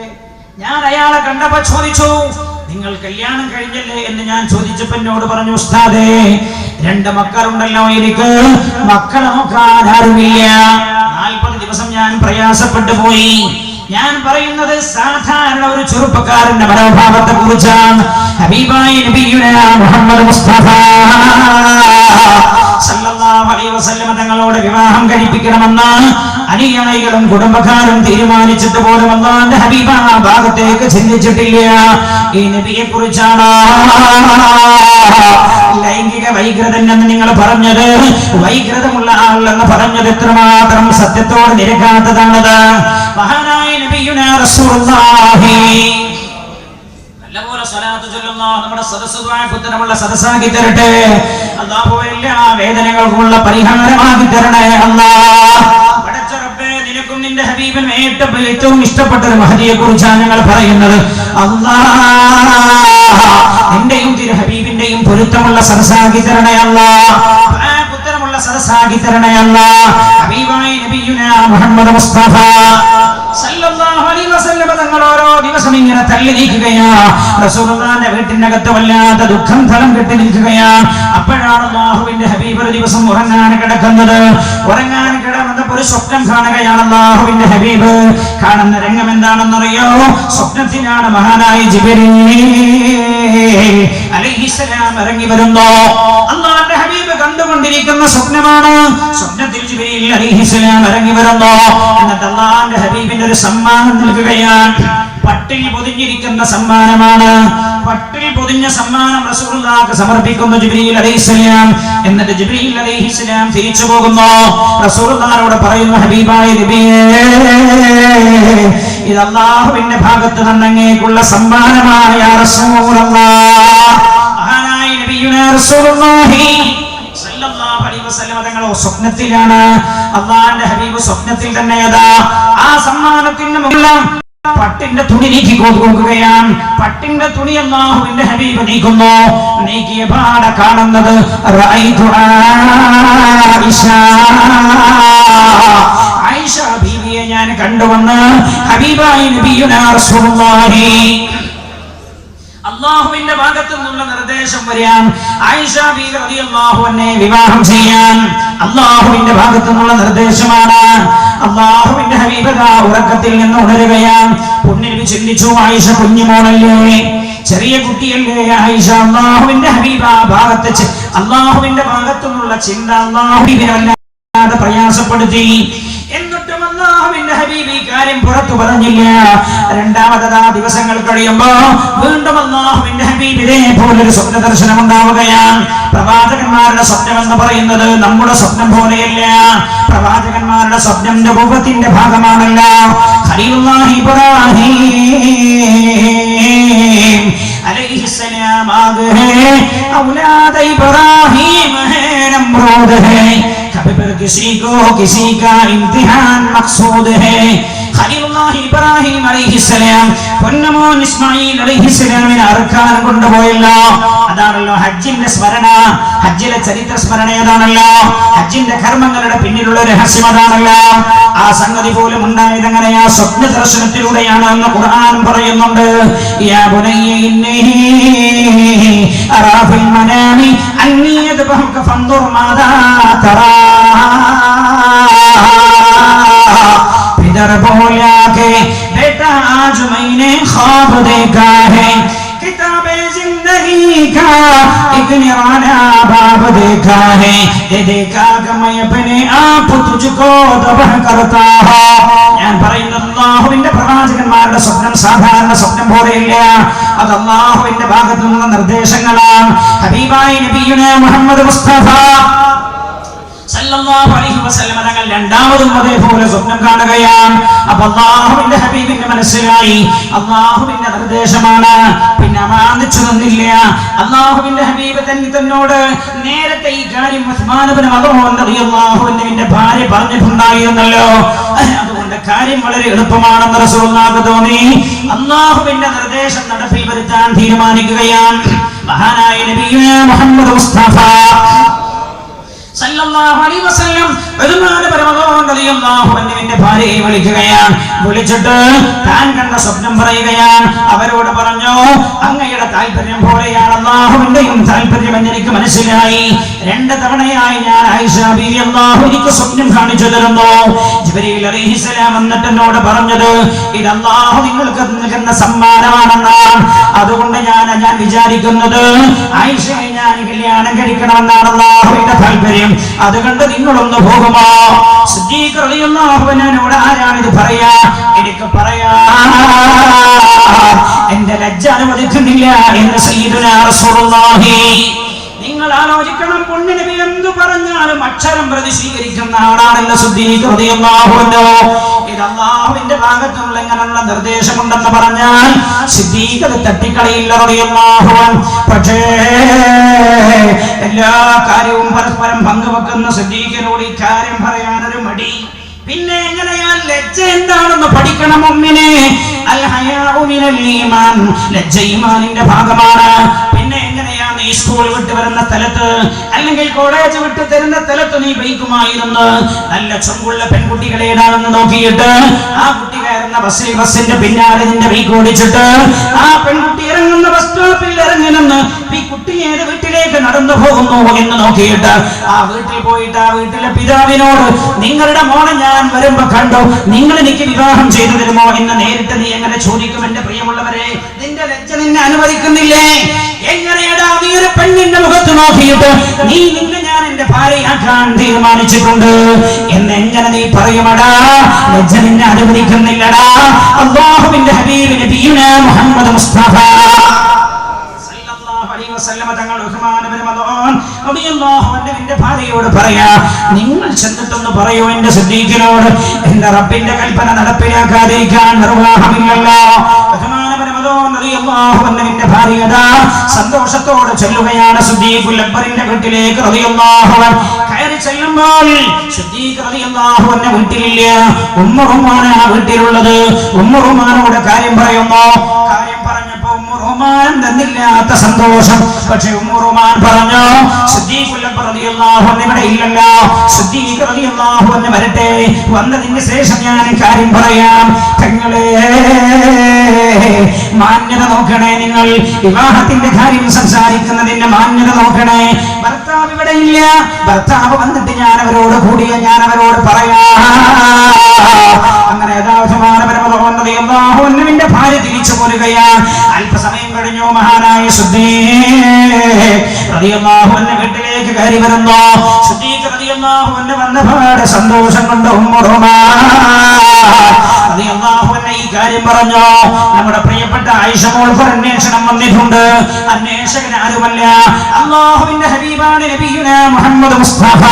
ഞാൻ അയാളെ കണ്ടപ്പോ ചോദിച്ചു, നിങ്ങൾ കല്യാണം കഴിഞ്ഞല്ലേ എന്ന് ഞാൻ ചോദിച്ചപ്പോ എന്നോട് പറഞ്ഞു, ഉസ്താദേ, 2 മക്കളുണ്ടല്ലോ, എനിക്ക് മക്കളെ നോക്കാൻ ആരുമില്ല. 40 ദിവസം ഞാൻ പ്രയാസപ്പെട്ടു പോയി. ഞാൻ പറയുന്നത് സാധാരണ ഒരു ചെറുപ്പക്കാരന്റെ മനോഭാവത്തെ കുറിച്ചാണ്. ഹബീബായ നബിയുനാ മുഹമ്മദ് മുസ്തഫ സല്ലല്ലാഹു അലൈഹി വസല്ലം തങ്ങളോട് വിവാഹം കഴിപ്പിക്കണമെന്ന് അനുയായികളും കുടുംബക്കാരും തീരുമാനിച്ചിട്ട് പോലും അല്ലാഹുവിന്റെ ഹബീബ് ആ ഭാഗത്തേക്ക് ചിന്തിച്ചിട്ടില്ല. ഈ നബിയെ കുറിച്ചാണ് ലൈംഗിക വൈകൃതൻ എന്ന് നിങ്ങൾ പറഞ്ഞത്. വൈകൃതമുള്ള ആൾ എന്ന് പറഞ്ഞത് എത്രമാത്രം സത്യത്തോട് നിരക്കാത്തതാണത്. മഹാനായ നബിയുനാ റസൂലുള്ളാഹി നല്ലപോലെ സ്വലാത്ത് ചൊല്ലുന്ന നമ്മുടെ സദസ്സ് പുത്രമുള്ള സദസ്സാക്കി തരട്ടെ. അല്ലാഹു എല്ലാ വേദനകൾക്കുള്ള പരിഹാരമാക്കി തരണേ അല്ലാഹ്. പടച്ച റബ്ബേ, നിനക്കും നിന്റെ ഹബീബിനും ഏറ്റവും ഇഷ്ടപ്പെട്ട ഒരു മഹദിയെ കുറിച്ചാണ് ഞങ്ങൾ പറയുന്നത്. അല്ലാഹ്, നിന്റെയും തിരു ഹബീബിന്റെയും പൊരുത്തമുള്ള സദസ്സാക്കി തരണേ അല്ലാഹ്. പുത്രമുള്ള സദസ്സാക്കി തരണേ അല്ലാഹ്. ഹബീബായ നബിയുനാ മുഹമ്മദ് മുസ്തഫ സല്ലല്ലാഹു അലൈഹി വസല്ലം തങ്ങൾ ഓരോ ദിവസം ഇങ്ങനെ തള്ളി നീക്കുകയാ. റസൂലുള്ളാഹിന്റെ വീട്ടിനകത്ത് വല്ലാത്ത ദുഃഖം തളം കെട്ടി നിൽക്കുകയാ. അപ്പോഴാണ് അല്ലാഹുവിന്റെ ഹബീബ് ഒരു ദിവസം ഉറങ്ങാൻ കിടക്കുന്നത്. ഉറങ്ങാൻ കിടന്നപ്പോൾ ഒരു സ്വപ്നം കാണുകയാണ് അല്ലാഹുവിന്റെ ഹബീബ്. കാണുന്ന രംഗം എന്താണെന്നറിയോ? സ്വപ്നത്തിലാണ് മഹാനായ ജിബ്രീൽ അലൈഹിസ്സലാം ഇറങ്ങി വരുന്നു. അല്ലാഹുവിന്റെ ഹബീബ് കണ്ടുകൊണ്ടിരിക്കുന്ന സ്വപ്നമാണ്. സ്വപ്നത്തിൽ ജിബ്രീൽ അലൈഹിസ്സലാം ഇറങ്ങി വരുന്നു. എന്നിട്ട് അല്ലാഹുവിന്റെ ഹബീബിന് ഒരു സമ്മാനം നൽകുകയാണ്. പട്ടിൽ പൊതിഞ്ഞിരിക്കുന്ന സമ്മാനമാണ്. പട്ടിൽ പൊതിഞ്ഞ സമ്മാനം റസൂലുള്ളാഹിക്ക് സമർപ്പിക്കുന്നു ജിബ്രീൽ അലൈഹിസ്സലാം. എന്നിട്ട് ജിബ്രീൽ അലൈഹിസ്സലാം തിരിച്ചു പോകുന്നു. റസൂലുള്ളാഹിയോട് പറയുന്നു, ഹബീബായ നബിയേ, ഇത് അല്ലാഹുവിന്റെ ഭാഗത്ത് നിന്നങ്ങേക്കുള്ള സമ്മാനമാണ് യാ റസൂലല്ലാഹ്. മഹാനായ നബിയുനാ റസൂലുള്ളാഹി സല്ലല്ലാഹു അലൈഹി വസല്ലം തങ്ങൾ സ്വപ്നത്തിലാണ്. അല്ലാഹുവിന്റെ ഹബീബ് സ്വപ്നത്തിൽ തന്നെ ആ സമ്മാനത്തിന്റെ മുകളിൽ പട്ടിന്റെ തുണി നീക്കി കൊടുക്കുകയാണ്. പട്ടിന്റെ തുണി അല്ലാഹുവിന്റെ ഹബീബ് നീക്കുന്നു. നീക്കിയ പാടെ കാണുന്നത് ആയിഷ ബീവിയെ ഞാൻ കണ്ടുവന്ന് ഹബീബായ നബിയുനാ റസൂലുള്ളാഹി അല്ലാഹുവിന്റെ ഭാഗത്തു നിന്നുള്ള നിർദ്ദേശം വരാൻ ആയിഷ ബീവി റളിയല്ലാഹു അൻഹയെ വിവാഹം ചെയ്യാൻ അല്ലാഹുവിന്റെ ഭാഗത്തു നിന്നുള്ള നിർദ്ദേശമാണ്. അല്ലാഹുവിന്റെ ഹബീബ് ഉറക്കത്തിൽ നിന്ന് ഉണരുകയാണ്. പുണ്യനബി ചിന്തിച്ചു, ആയിഷ കുഞ്ഞുമോളല്ലേ, ചെറിയ കുട്ടിയല്ലേ ആയിഷ? അല്ലാഹുവിന്റെ ഹബീബ് ആ ഭാഗത്ത് അല്ലാഹുവിന്റെ ഭാഗത്തു നിന്നുള്ള ചിന്ത അല്ലാഹുവിനെ വല്ലാതെ പ്രയാസപ്പെടുത്തി. എന്നിട്ടും അല്ലാഹുവിന്റെ ഹബീബ് ഈ കാര്യം പുറത്തു പറഞ്ഞില്ല. രണ്ടാമതാ ദിവസങ്ങൾ കഴിയുമ്പോ വീണ്ടും അല്ലാഹുവിന്റെ ഹബീബ് ഇതേപോലൊരു സ്വപ്ന ദർശനം ഉണ്ടാവുകയാണ്. പ്രവാചകന്മാരുടെ സ്വപ്നം എന്ന് പറയുന്നത് നമ്മുടെ സ്വപ്നം പോലെയല്ല. പ്രവാചകന്മാരുടെ സ്വപ്നം നബുവത്തിന്റെ ഭാഗമാണല്ലോ. ഖലീലുല്ലാഹി ഇബ്രാഹിം अलैहिस्सलाम आगे है औलाद इब्राहिम है नमरूद है कभी पर किसी को किसी का इम्तिहान मकसूद है ഖലീലുല്ലാഹി ഇബ്രാഹിം അലൈഹിസ്സലാം പൊന്നമോൻ ഇസ്മായിൽ അലൈഹിസ്സലാമിനെ അറുക്കാൻ കൊണ്ടുപോയല്ലോ. അതാണല്ലോ ഹജ്ജിന്റെ സ്മരണ. ഹജ്ജിലെ ചരിത്ര സ്മരണ ഏതാണല്ലോ. ഹജ്ജിന്റെ കർമ്മങ്ങളുടെ പിന്നിലുള്ള രഹസ്യം അതാണല്ലോ. ആ സംഗതി പോലും ഉണ്ടായത് എങ്ങനെയാ? സ്വപ്ന ദർശനത്തിലൂടെയാണ് എന്ന് ഖുർആൻ പറയുന്നുണ്ട്. യാ ബുനയ്യ ഇന്നി അറാ ഫിൽ മനാമി അന്നി അദ്ബഹുക ഫൻദുർ മാദാ തറാ इधर बोला के बेटा आज मैंने ख्वाब देखा है किताबे जिंदगी का एक निराला बाब देखा है ये देखा कि मैं अपने आप तुझको तबाह करता हूं. ഞാൻ പറയുന്നത് അല്ലാഹുവിന്റെ പ്രവാചകന്മാരുടെ സ്വപ്നം സാധാരണ സ്വപ്നം പോലെയില്ല. അത് അല്ലാഹുവിന്റെ ഭാഗത്തു നിന്നുള്ള നിർദ്ദേശങ്ങളാണ്. ഹബീബായ നബിയുനാ മുഹമ്മദ് മുസ്തഫ സല്ലല്ലാഹു അലൈഹി വസല്ലം തങ്ങൾ രണ്ടാമതും അതേപോലെ സ്വപ്നം കാണുകയാണ്. അപ്പോൾ അല്ലാഹുവിന്റെ ഹബീബിന്റെ മനസ്സിലായി അല്ലാഹുവിന്റെ നിർദ്ദേശമാണ്. പിന്നെ അമാന്തിച്ചു നിന്നില്ല. അല്ലാഹുവിന്റെ ഹബീബ് തന്നോട് നേരത്തെ ഈ കാര്യം ഉസ്മാൻ ഇബ്നു മദ്ഊൻ റളിയല്ലാഹു അൻഹുവിന്റെ ഭാര്യ പറഞ്ഞിട്ടുണ്ടായിരുന്നല്ലോ. അതുകൊണ്ട് കാര്യം വളരെ എളുപ്പമാണെന്ന് റസൂലുള്ളാഹിക്ക് തോന്നി. അല്ലാഹുവിന്റെ നിർദ്ദേശം നടപ്പിൽ വരുത്താൻ തീരുമാനിക്കുകയാണ്. മഹാനായ നബിയുനാ മുഹമ്മദ് മുസ്തഫ സല്ലല്ലാഹു അലൈഹി വസല്ലം ഉസ്മാൻ ഇബ്നു മദ്ഊൻ റളിയല്ലാഹു അൻഹുവിന്റെ ഭാര്യയെ വിളിക്കുകയാണ്. വിളിച്ചിട്ട് താൻ കണ്ട സ്വപ്നം പറയുകയാണ്. അവരോട് പറഞ്ഞു, അങ്ങയുടെ താല്പര്യം പോലെയാണ് അല്ലാഹുവിന്റെയും താല്പര്യം എന്ന് എനിക്ക് മനസ്സിലായി. 2 തവണയായി ഞാൻ ആയിഷ ബീവി അല്ലാഹു എനിക്ക് സ്വപ്നം കാണിച്ചു തരുന്നു. ജിബ്രീൽ അലൈഹിസ്സലാം എന്നിട്ട് എന്നോട് പറഞ്ഞത് ഇത് അല്ലാഹു നിങ്ങൾക്ക് നൽകുന്ന സമ്മാനമാണെന്നാണ്. അതുകൊണ്ട് ഞാൻ വിചാരിക്കുന്നത് ആയിഷയെ ഞാൻ കല്യാണം കഴിക്കണമെന്നാണ് അല്ലാഹുവിന്റെ താല്പര്യം. അതുകൊണ്ട് നിങ്ങളൊന്ന് പോകുമോ? സിദ്ദീഖ് റളിയല്ലാഹു അൻഹുവിനോട് ആരാണിത് പറയാ? എനിക്ക് പറയാ എന്റെ ലജ്ജ അനുവദിക്കുന്നില്ല എന്ന് സയ്യിദുനാ റസൂലുള്ളാഹി. നിങ്ങൾ ആലോചിക്കണം, പൊന്നുനബി എന്തു പറഞ്ഞാലും അക്ഷരം പ്രതി സ്വീകരിക്കുന്ന ആളാണല്ലോ സിദ്ദീഖ് റളിയല്ലാഹു അൻഹു. ഇത് അല്ലാഹുവിന്റെ ഭാഗത്തുനിന്നുള്ള ഇങ്ങനെയുള്ള നിർദ്ദേശമുണ്ടെന്ന് പറഞ്ഞാൽ സിദ്ദീഖ് അത് തട്ടിക്കളയില്ല റളിയല്ലാഹു അൻഹു. പക്ഷേ എല്ലാ കാര്യവും പരസ്പരം പങ്കുവെക്കുന്ന സിദ്ദീഖിനോട് ഈ കാര്യം പറയാനൊരു മടി. പിന്നെ എങ്ങനെയാ ലജ്ജ എന്താണെന്ന് പഠിക്കണം. മുഅ്മിനേ അൽ ഹയാഉ മിനൽ ഈമാൻ, ലജ്ജ ഈമാനിന്റെ ഭാഗമാണ്. പിന്നെ എങ്ങനെയാ നീ സ്കൂൾ വിട്ട് വരുന്ന സ്ഥലത്ത് അല്ലെങ്കിൽ കോളേജ് വിട്ട് തരുന്ന സ്ഥലത്ത് നീ ബൈക്കുമായിരുന്നു നല്ല ചുങ്കുള്ള പെൺകുട്ടികളെ ഏതാണെന്ന് നോക്കിയിട്ട് ആ കുട്ടി കയറുന്ന ബസ്സിന്റെ പിന്നാലെ നിന്റെ ബൈക്ക് ഓടിച്ചിട്ട് ആ പെൺകുട്ടി ഇറങ്ങുന്ന ബസ് സ്റ്റോപ്പിൽ ഇറങ്ങി നിന്ന് ഈ കുട്ടി ഏത് വീട്ടിലേക്ക് നടന്നു പോകുന്നു എന്ന് നോക്കിയിട്ട് ആ വീട്ടിൽ പോയിട്ട് ആ വീട്ടിലെ പിതാവിനോട് നിങ്ങളുടെ മോനെ ഞാൻ വരുമ്പോ കണ്ടു, നിങ്ങൾ എനിക്ക് വിവാഹം ചെയ്തു തരുമോ എന്ന് നേരിട്ട് നീ എങ്ങനെ ചോദിക്കും? എന്റെ പ്രിയമുള്ളവരെ, നിന്റെ ലജ്ജ നിന്നെ അനുവദിക്കുന്നില്ലേ? എങ്ങനെയാടാ നീ ഒരു പെണ്ണിന്റെ മുഖത്ത് നോക്കിയിട്ട് നിന്നെ ഞാൻ എന്റെ ഭാര്യയാക്കാൻ തീരുമാനിച്ചിട്ടുണ്ട് എന്നെങ്ങനെ നീ പറയുമടാ? ലജ്ജ നിന്നെ അനുവദിക്കുന്നില്ലടാ. അല്ലാഹുവിന്റെ ഹബീബ് നബിയുനാ മുഹമ്മദ് മുസ്തഫ സല്ലല്ലാഹു അലൈഹി വസല്ലം തങ്ങൾ ഉസ്മാൻ ഇബ്നു മദ്ഊൻ റളിയല്ലാഹു അൻഹുവിന്റെ ഭാര്യയോട് പറയാ, നിങ്ങൾ ചെന്നിട്ടൊന്ന് പറയൂ എന്റെ സിദ്ദീഖിനോട്, എന്റെ റബ്ബിന്റെ കൽപ്പന നടപ്പിലാക്കാതിരിക്കാൻ നിർവാഹമില്ലല്ലോ. ഉസ്മാൻ ഇബ്നു മദ്ഊൻ റളിയല്ലാഹു അൻഹുവിന്റെ ഭാര്യ സന്തോഷത്തോടെ ചെല്ലുകയാണ് സിദ്ദീഖുൽ അക്ബറിന്റെ വീട്ടിലേക്ക് റളിയല്ലാഹു അൻഹു. കയറി ചെല്ലുമ്പോൾ സിദ്ദീഖ് റളിയല്ലാഹു അൻഹു വീട്ടിലില്ല. ഉമ്മു റുമാനാ വീട്ടിലുള്ളത്. ഉമ്മു റുമാനോട് കാര്യം പറയുന്നു. കാര്യം പറഞ്ഞപ്പോ ഉമ്മു റുമാൻ തന്നില്ലാത്ത സന്തോഷം. പക്ഷെ ഉമ്മു റുമാൻ പറഞ്ഞു, സിദ്ദീഖുൽ അക്ബർ റളിയല്ലാഹു അൻഹു ഇവിടെ ഇല്ലല്ലോ, സിദ്ദീഖ് റളിയല്ലാഹു അൻഹു വരട്ടെ, വന്നതിന് ശേഷം ഞാൻ കാര്യം പറയാം. തങ്ങളെ മാന്യത നോക്കണേ, നിങ്ങൾ വിവാഹത്തിന്റെ കാര്യം സംസാരിക്കുന്നതിന്റെ മാന്യത നോക്കണേ. ഭർത്താവ് ഇവിടെ ഇല്ല, ഭർത്താവ് വന്നിട്ട് ഞാൻ അവരോട് കൂടിയ ഞാൻ അവരോട് പറയാ. അങ്ങനെ യഥാർത്ഥമാനവന്റെ ഭാര്യ തിരിച്ചു പോരുകയാണ്. അല്പസമയം കഴിഞ്ഞു മഹാനായ സിദ്ദീഖ് റളിയല്ലാഹു അൻഹു വീട്ടിലേക്ക് കയറി വരുന്നു. സിദ്ദീഖ് റളിയല്ലാഹു അൻഹു വന്നപാടെ സന്തോഷം കൊണ്ട് ഉമ്മു റുമാൻ കാര്യം പറഞ്ഞു. നമ്മുടെ പ്രിയപ്പെട്ട ആയിഷ മോൾക്ക് അന്വേഷണം വന്നിട്ടുണ്ട്. അന്വേഷകൻ ആരുമല്ല, അല്ലാഹുവിന്റെ ഹബീബാണ് നബിയുനാ മുഹമ്മദ് മുസ്തഫ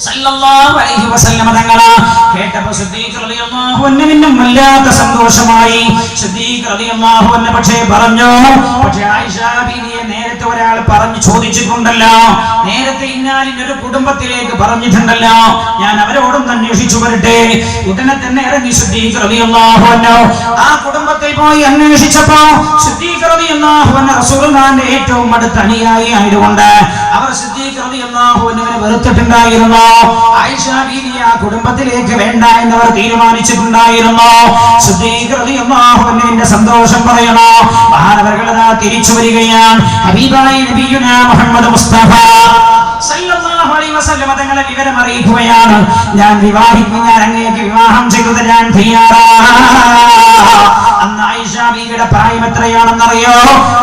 സല്ലല്ലാഹു അലൈഹി വസല്ലം തങ്ങളെ കേട്ടപ്പോൾ സിദ്ദീഖ് റളിയല്ലാഹു അൻഹുവിനും വല്ലാത്ത സന്തോഷമായി. സിദ്ദീഖ് റളിയല്ലാഹു അൻഹു പക്ഷേ പറഞ്ഞു, പക്ഷേ ആയിഷ ബീവിയെ നേരത്തെ ഒരാൾ പറഞ്ഞു ചോദിച്ചിട്ടുണ്ടല്ലോ, നേരത്തെ ഇന്നാലിനൊരു കുടുംബത്തിലേക്ക് പറഞ്ഞിട്ടുണ്ടല്ലോ, ഞാൻ അവരോടൊന്ന് അന്വേഷിച്ചു വരട്ടെ. ഉടനെ തന്നെ ഇറങ്ങി സിദ്ദീഖ് റളിയല്ലാഹു അൻഹു ആ കുടുംബത്തിൽ പോയി അന്വേഷിച്ചപ്പോൾ സിദ്ദീഖ് റളിയല്ലാഹു അൻഹു റസൂലുള്ളാഹിന്റെ ഏറ്റവും അടുത്ത അനുയായി ആയതുകൊണ്ട് അവർ സിദ്ദീഖ് റളിയല്ലാഹു അൻഹുവിനെ വെറുത്തിട്ടുണ്ടായിരുന്നു. ആയിഷ ബീവി ആ കുടുംബത്തിലേക്ക് വേണ്ട എന്നവർ തീരുമാനിച്ചിട്ടുണ്ടായിരുന്നു. സിദ്ദീഖ് റളിയല്ലാഹു അൻഹുവിന്റെ സന്തോഷം പറയണോ, മഹാനവർകൾ തിരിച്ചു വരികയാണ്. ഹബീബായ നബിയുനാ മുഹമ്മദ് മുസ്തഫ സല്ലല്ലാഹു അലൈഹി വസല്ലം തങ്ങളെ വിവരം അറിയിക്കുകയാണ്. ഞാൻ അങ്ങേക്ക് വിവാഹം ചെയ്തു തരാൻ തയ്യാറാണ്. അന്ന് ആയിഷ ബീവിയുടെ പ്രായം എത്രയാണെന്നറിയോ?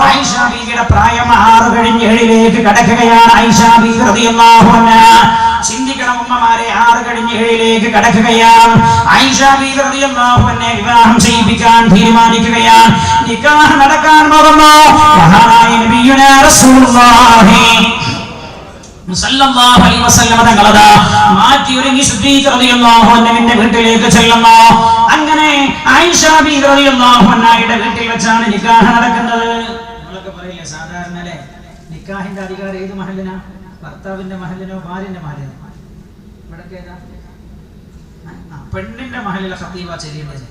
ആയിഷ ബീവിയുടെ പ്രായം 6 കഴിഞ്ഞ് 7ലേക്ക് കടക്കുകയാണ്. ആയിഷ ബീവി റളിയല്ലാഹു അൻഹാ ചിന്തിക്കണം ഉമ്മമാരെ, 6 കഴിഞ്ഞ് 7ലേക്ക് കടക്കുകയാണ്. ആയിഷ ബീവി റളിയല്ലാഹു അൻഹയെ വിവാഹം ചെയ്യിപ്പിക്കാൻ തീരുമാനിക്കുകയാണ്. നിക്കാഹ് നടക്കാൻ പോകുന്നു. മഹാനായ നബിയുനാ റസൂലുള്ളാഹി സല്ലല്ലാഹു അലൈഹി വസല്ലം തങ്ങളെ മാറ്റി ഒരുങ്ങി സിദ്ദീഖ് റളിയല്ലാഹു അൻഹുവിന്റെ വീട്ടിലേക്ക് ചെല്ലുന്നു. അങ്ങനെ ആയിഷ ബീവി റളിയല്ലാഹു അൻഹയുടെ വീട്ടിൽ വെച്ചാണ് നിക്കാഹ് നടക്കുന്നത്. നമ്മളൊക്കെ പറയില്ലേ സാധാരണ അല്ലേ, നിക്കാഹിന്റെ അധികാരം ഏത് മഹലിനാ? ഭർത്താവിന്റെ മഹലിനോ ഭാര്യന്റെ മഹലിനോ? ഇവിടെ ഏതാ? പെണ്ണിന്റെ മഹലിലെ ഖതീബ ചെയ്യേണ്ടത്.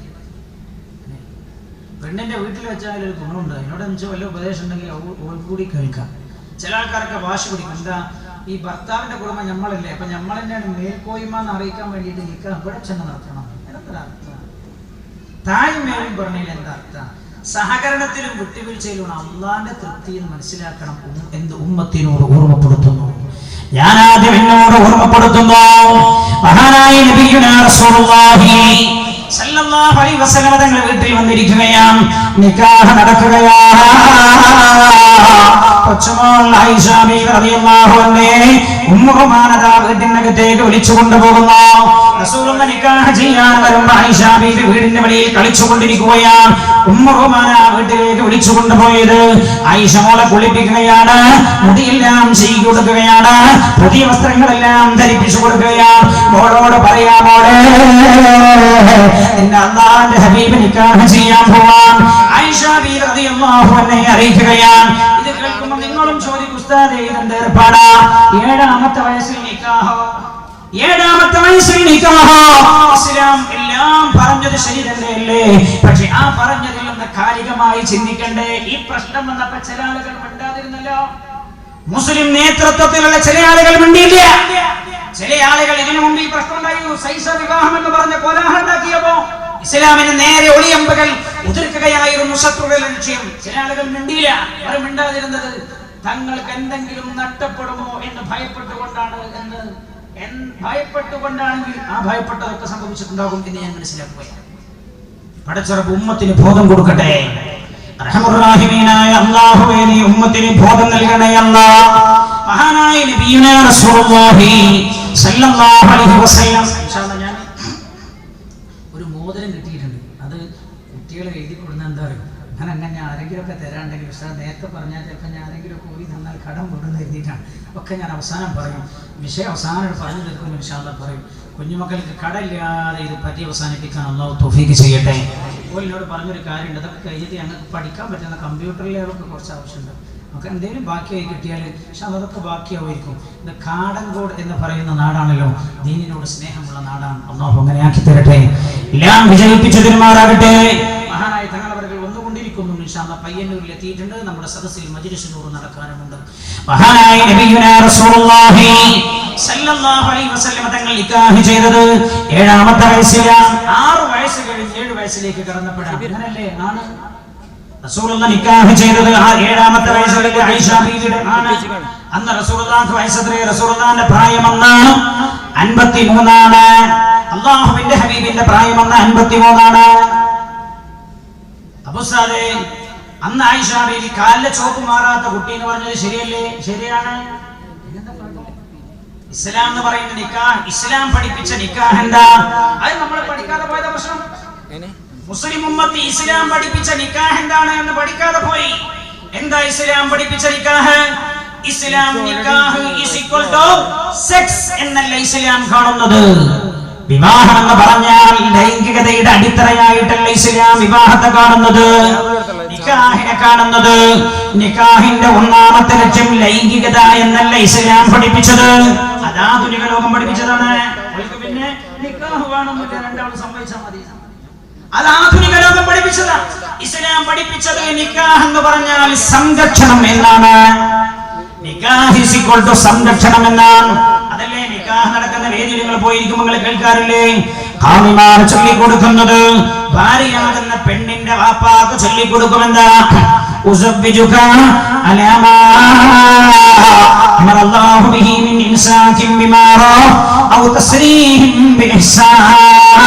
പെണ്ണിന്റെ വീട്ടിൽ വെച്ചാൽ ഒരു ഗുണമുണ്ട്. അതിനോട് വെച്ചാൽ വല്ല ഉപദേശം ഉണ്ടെങ്കിൽ കൂടി കേൾക്കാം. ചില ആൾക്കാരൊക്കെ വാശി പിടിക്കും, എന്താ ഈ ഭർത്താവിന്റെ കുടുംബം നമ്മളല്ലേ, അപ്പൊ നമ്മൾ തന്നെയാണ് മേൽക്കോയ്മ എന്ന് അറിയിക്കാൻ വേണ്ടിയിട്ട് നിൽക്കുക ഇവിടെ ചെന്ന് നടത്തണം. തായും മേലും പറഞ്ഞതിൽ എന്താ അർത്ഥം? സഹകരണത്തിലും വിട്ടുവീഴ്ചയിലും അള്ളാന്റെ തൃപ്തി എന്ന് മനസ്സിലാക്കണം. എന്ത് ഉമ്മത്തിനോട് ഓർമ്മപ്പെടുത്തുന്നു, ഞാൻ ആദ്യം എന്നോട് ഓർമ്മപ്പെടുത്തുന്നു. മഹാനായ നബിയുനാ റസൂലുള്ളാഹി സല്ലല്ലാഹു അലൈഹി വസല്ലം തങ്ങൾ വീട്ടിൽ വന്നിരിക്കുകയാണ്. നിക്കാഹ് നടക്കുകയാണ്. കൊച്ചുമോൾ ആയിഷ ബീവി റളിയല്ലാഹു അൻഹയെ ഉമ്മു റുമാന വീട്ടിനകത്തേക്ക് വിളിച്ചു കൊണ്ടുപോകുന്നു. റസൂലുള്ളാഹി നിക്കാഹ് ചെയ്യാൻ വരുമ്പോൾ ആയിഷ ബീവി വീടിന്റെ വെളിയിൽ കളിച്ചുകൊണ്ടിരിക്കുകയാണ്. ഉമ്മു റുമാന വീട്ടിലേക്ക് വിളിച്ചു കൊണ്ടുപോയത് ആയിഷ മോളെ കുളിപ്പിക്കുകയാണ്, മുടിയെല്ലാം ചെയ്തു കൊടുക്കുകയാണ്, പുതിയ വസ്ത്രങ്ങളെല്ലാം ധരിപ്പിച്ചു കൊടുക്കുകയാണ്. മോളോട് പറയാ, മോളെ നിന്നെ അല്ലാഹുവിന്റെ ഹബീബ് നിക്കാഹ് ചെയ്യാൻ പോവാൻ ആയിഷ ബീവി റളിയല്ലാഹു അൻഹയെ അറിയിക്കുകയാണ്. ഇത് കേൾക്കുമ്പോൾ നിങ്ങളും ചോദിക്കും, ഉസ്താദേ ഇതെന്ത് ഏർപ്പാടാ? 7ാമത്തെ വയസ്സിൽ നിക്കാഹോ? 7ാമത്തെ വയസ്സിൽ നിക്കാഹോ? ഇസ്ലാം എല്ലാം പറഞ്ഞത് ശരി തന്നെയല്ലേ? പക്ഷെ ആ പറഞ്ഞതിൽ നിന്ന് കാലികമായി ചിന്തിക്കണ്ടേ? ഈ പ്രശ്നം വന്നപ്പോ ചില ആളുകൾ മിണ്ടാതിരുന്നല്ലോ. മുസ്ലിം നേതൃത്വത്തിലുള്ള ചില ആളുകൾ മിണ്ടിയില്ല. ചില ആളുകൾ ഇതിനു മുമ്പ് ഈ പ്രശ്നം ഉണ്ടായി, സൈസ വിവാഹം എന്ന് പറഞ്ഞ കോലാഹലം ഉണ്ടാക്കിയപ്പോ ഇസ്ലാമിന് നേരെ ഒളിയമ്പുകൾ ഉതിർക്കുകയായിരുന്നു ശത്രുക്കളുടെ ലക്ഷ്യം. ചില ആളുകൾ മിണ്ടിയില്ല. അവർ മിണ്ടാതിരുന്നത് തങ്ങൾക്ക് എന്തെങ്കിലും നഷ്ടപ്പെടുമോ എന്ന് ഭയപ്പെട്ടുകൊണ്ടാണെങ്കിൽ ആ ഭയപ്പെട്ടതൊക്കെ സംഭവിച്ചിട്ടുണ്ടാകും എന്ന് ഞാൻ മനസ്സിലാക്കുകയാണ്. പടച്ചറബ് ഉമ്മത്തിന് ബോധം കൊടുക്കട്ടെ. റഹ്മാനായ അല്ലാഹുവേ, നീ ഉമ്മത്തിന് ബോധം നൽകണേ അല്ലാഹ്. മഹാനായ നബിയുനാ റസൂലുള്ളാഹി സല്ലല്ലാഹു അലൈഹി വസല്ലം ഞാൻ ഒരു മോതിരം കിട്ടിയിട്ടുണ്ട്. അത് കുട്ടികളെ എഴുതി കൊടുക്കുന്ന എന്താ അറിയും, അങ്ങനെ ആരെങ്കിലും ഒക്കെ തരാണ്ടെങ്കിൽ നേരത്തെ പറഞ്ഞാൽ ചിലപ്പോൾ ഞാൻ ആരെങ്കിലും കൂടി തന്നാൽ കടം കൊടുന്ന് എഴുതിയിട്ടാണ്. ഒക്കെ ഞാൻ അവസാനം പറയും, വിഷയം അവസാനം പറഞ്ഞു തീർക്കുമ്പോൾ ഇൻഷാ അല്ലാഹ് പറയും. കുഞ്ഞുമക്കൾക്ക് കടയില്ലാതെ ഇത് പറ്റി അവസാനിപ്പിക്കാൻ അല്ലാഹു തൗഫീഖ് ചെയ്യട്ടെ. അപ്പോൾ എന്നോട് പറഞ്ഞൊരു കാര്യമുണ്ട്, അതൊക്കെ കഴിഞ്ഞിട്ട് ഞങ്ങൾക്ക് പഠിക്കാൻ പറ്റുന്ന കമ്പ്യൂട്ടറിലൊക്കെ കുറച്ച് ആവശ്യമുണ്ട്. നമുക്ക് എന്തെങ്കിലും ബാക്കിയായി കിട്ടിയാൽ പക്ഷെ അതൊക്കെ ബാക്കിയാവുമായിരിക്കും. ഇത് കാടങ്കോട് എന്ന് പറയുന്ന നാടാണല്ലോ, ദീനിനോട് സ്നേഹമുള്ള നാടാണ്. അല്ലാഹു അങ്ങനെ ആക്കി തരട്ടെ, എല്ലാം വിജയിപ്പിച്ചു തരുമാറാകട്ടെ. മഹാനായ തങ്ങളവர்கள் വന്നുകൊണ്ടിരിക്കുന്നു. ഇൻഷാ അല്ലാഹ് പയ്യന്നൂരിൽ എത്തിയിട്ടുണ്ട്. നമ്മുടെ സദസ്സിൽ മജ്‌ലിസ് നൂർ നടക്കാനുമുണ്ട്. മഹാനായ നബിയുനാ റസൂലുള്ളാഹി സല്ലല്ലാഹു അലൈഹി വസല്ലം തങ്ങൾ നിക്കാഹ് ചെയ്തത് 7ാമത്തെ വയസ്സിലാണ്. 6 വയസ്സ് കഴിഞ്ഞ് 7 വയസ്സിലേക്ക് കടന്നപ്പോഴാണ്. അങ്ങനല്ലേ ആണ് റസൂലുള്ളാഹി നിക്കാഹ് ചെയ്തത് 7ാമത്തെ വയസ്സിലേക്ക് ആയിഷ ബീവിയുടെ ആണ്. അന്ന് റസൂലുള്ളാഹിക്ക് വയസ്സത്രേ? റസൂലുള്ളാഹിന്റെ പ്രായം അന്ന് 53 ആണ്. അല്ലാഹുവിന്റെ ഹബീബിന്റെ പ്രായം അന്ന് 53 ആണ്. അബൂസാദേ, അന്ന് ആയിഷ ബീവി കാലിലെ ചോപ്പ് മാറാത്ത കുട്ടി എന്ന് പറഞ്ഞത് ശരിയല്ലേ? ശരിയാണ്. ഇസ്ലാം എന്ന് പറയുന്ന നിക്കാഹ്, ഇസ്ലാം പഠിപ്പിച്ച നിക്കാഹ് എന്താ? അത് നമ്മൾ പഠിക്കാതെ പോയതാ പ്രശ്നം. മുസ്ലിം ഉമ്മത്ത് ഇസ്ലാം പഠിപ്പിച്ച നിക്കാഹ് എന്താണ് എന്ന് പഠിക്കാതെ പോയി. എന്താ ഇസ്ലാം പഠിപ്പിച്ച നിക്കാഹ്? ഇസ്ലാം നിക്കാഹ് ഈസ് ഈക്വൽ ടു സെക്സ് എന്നല്ല ഇസ്ലാം കാണുന്നത്. വിവാഹം എന്ന് പറഞ്ഞാൽ ലൈംഗികതയുടെ അടിത്തറയായിട്ടല്ല ഇസ്ലാം വിവാഹത്തെ കാണുന്നത്, നിക്കാഹിനെ കാണുന്നത്. നിക്കാഹിന്റെ ഒന്നാമത്തെ ലക്ഷ്യം ലൈംഗികത എന്നല്ല ഇസ്ലാം പഠിപ്പിച്ചത്, അത് ആധുനിക ലോകം പഠിപ്പിച്ചതാണ്. പിന്നെ നിക്കാഹ് വേണമെന്നില്ല, രണ്ടാളും സമ്മതിച്ചാൽ മതി, അത് ആധുനിക ലോകം പഠിപ്പിച്ചതാണ്. ഇസ്ലാം പഠിപ്പിച്ചത് നിക്കാഹ് എന്ന് പറഞ്ഞാൽ സംരക്ഷണം എന്നാണ്. നിക്കാഹ് ഈസ് ഈക്വൽ ടു സംരക്ഷണം എന്നാണ്. അതല്ലേ നിക്കാഹ് നടക്കുന്ന വേദിയിൽ നിങ്ങൾ പോയിരിക്കും, നിങ്ങൾ കേൾക്കാറില്ലേ? ഖാദിമാർ ചൊല്ലിക്കൊടുക്കുന്നത് ഭാര്യയാകുന്ന പെണ്ണിന്റെ വാപ്പാക്ക് ചൊല്ലിക്കൊടുക്കുമെന്താ? ഉസബ്ബിജുക അലാ മാ അമറല്ലാഹു ബിഹി മിൻ ഇൻസാകിൻ ബിമാറാ ഔ തസ്രീഹിൻ ബിഇഹ്സാൻ.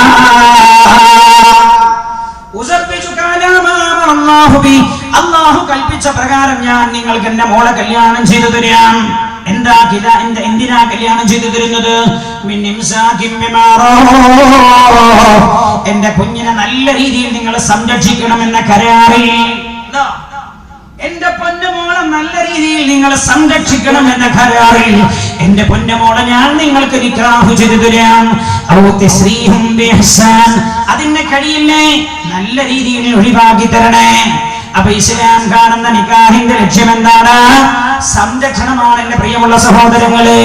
അല്ലാഹു കൽപ്പിച്ച പ്രകാരം ഞാൻ നിങ്ങൾക്ക് എന്റെ മോളെ കല്യാണം ചെയ്തു തരാം. എന്തിനാ കല്യാണം ചെയ്തു തരുന്നത്? എന്റെ കുഞ്ഞിനെ നല്ല രീതിയിൽ നിങ്ങൾ സംരക്ഷിക്കണമെന്ന കരാറിൽ, എന്റെ പൊന്നുമോളെ നല്ല രീതിയിൽ നിങ്ങൾ സംരക്ഷിക്കണം എന്ന കരാറിൽ എന്റെ പൊന്നുമോളെ ഞാൻ നിങ്ങൾക്ക് നിക്കാഹ് ചെയ്തു തരാം. അതിന് കഴിയില്ലേ? നല്ല രീതിയിൽ ഒഴിവാക്കി തരണേ. അപ്പൊ ഇസ്ലാം കാണുന്ന നിക്കാഹിന്റെ ലക്ഷ്യം എന്താണ്? സംരക്ഷണമാണ്. എന്റെ പ്രിയമുള്ള സഹോദരങ്ങളെ,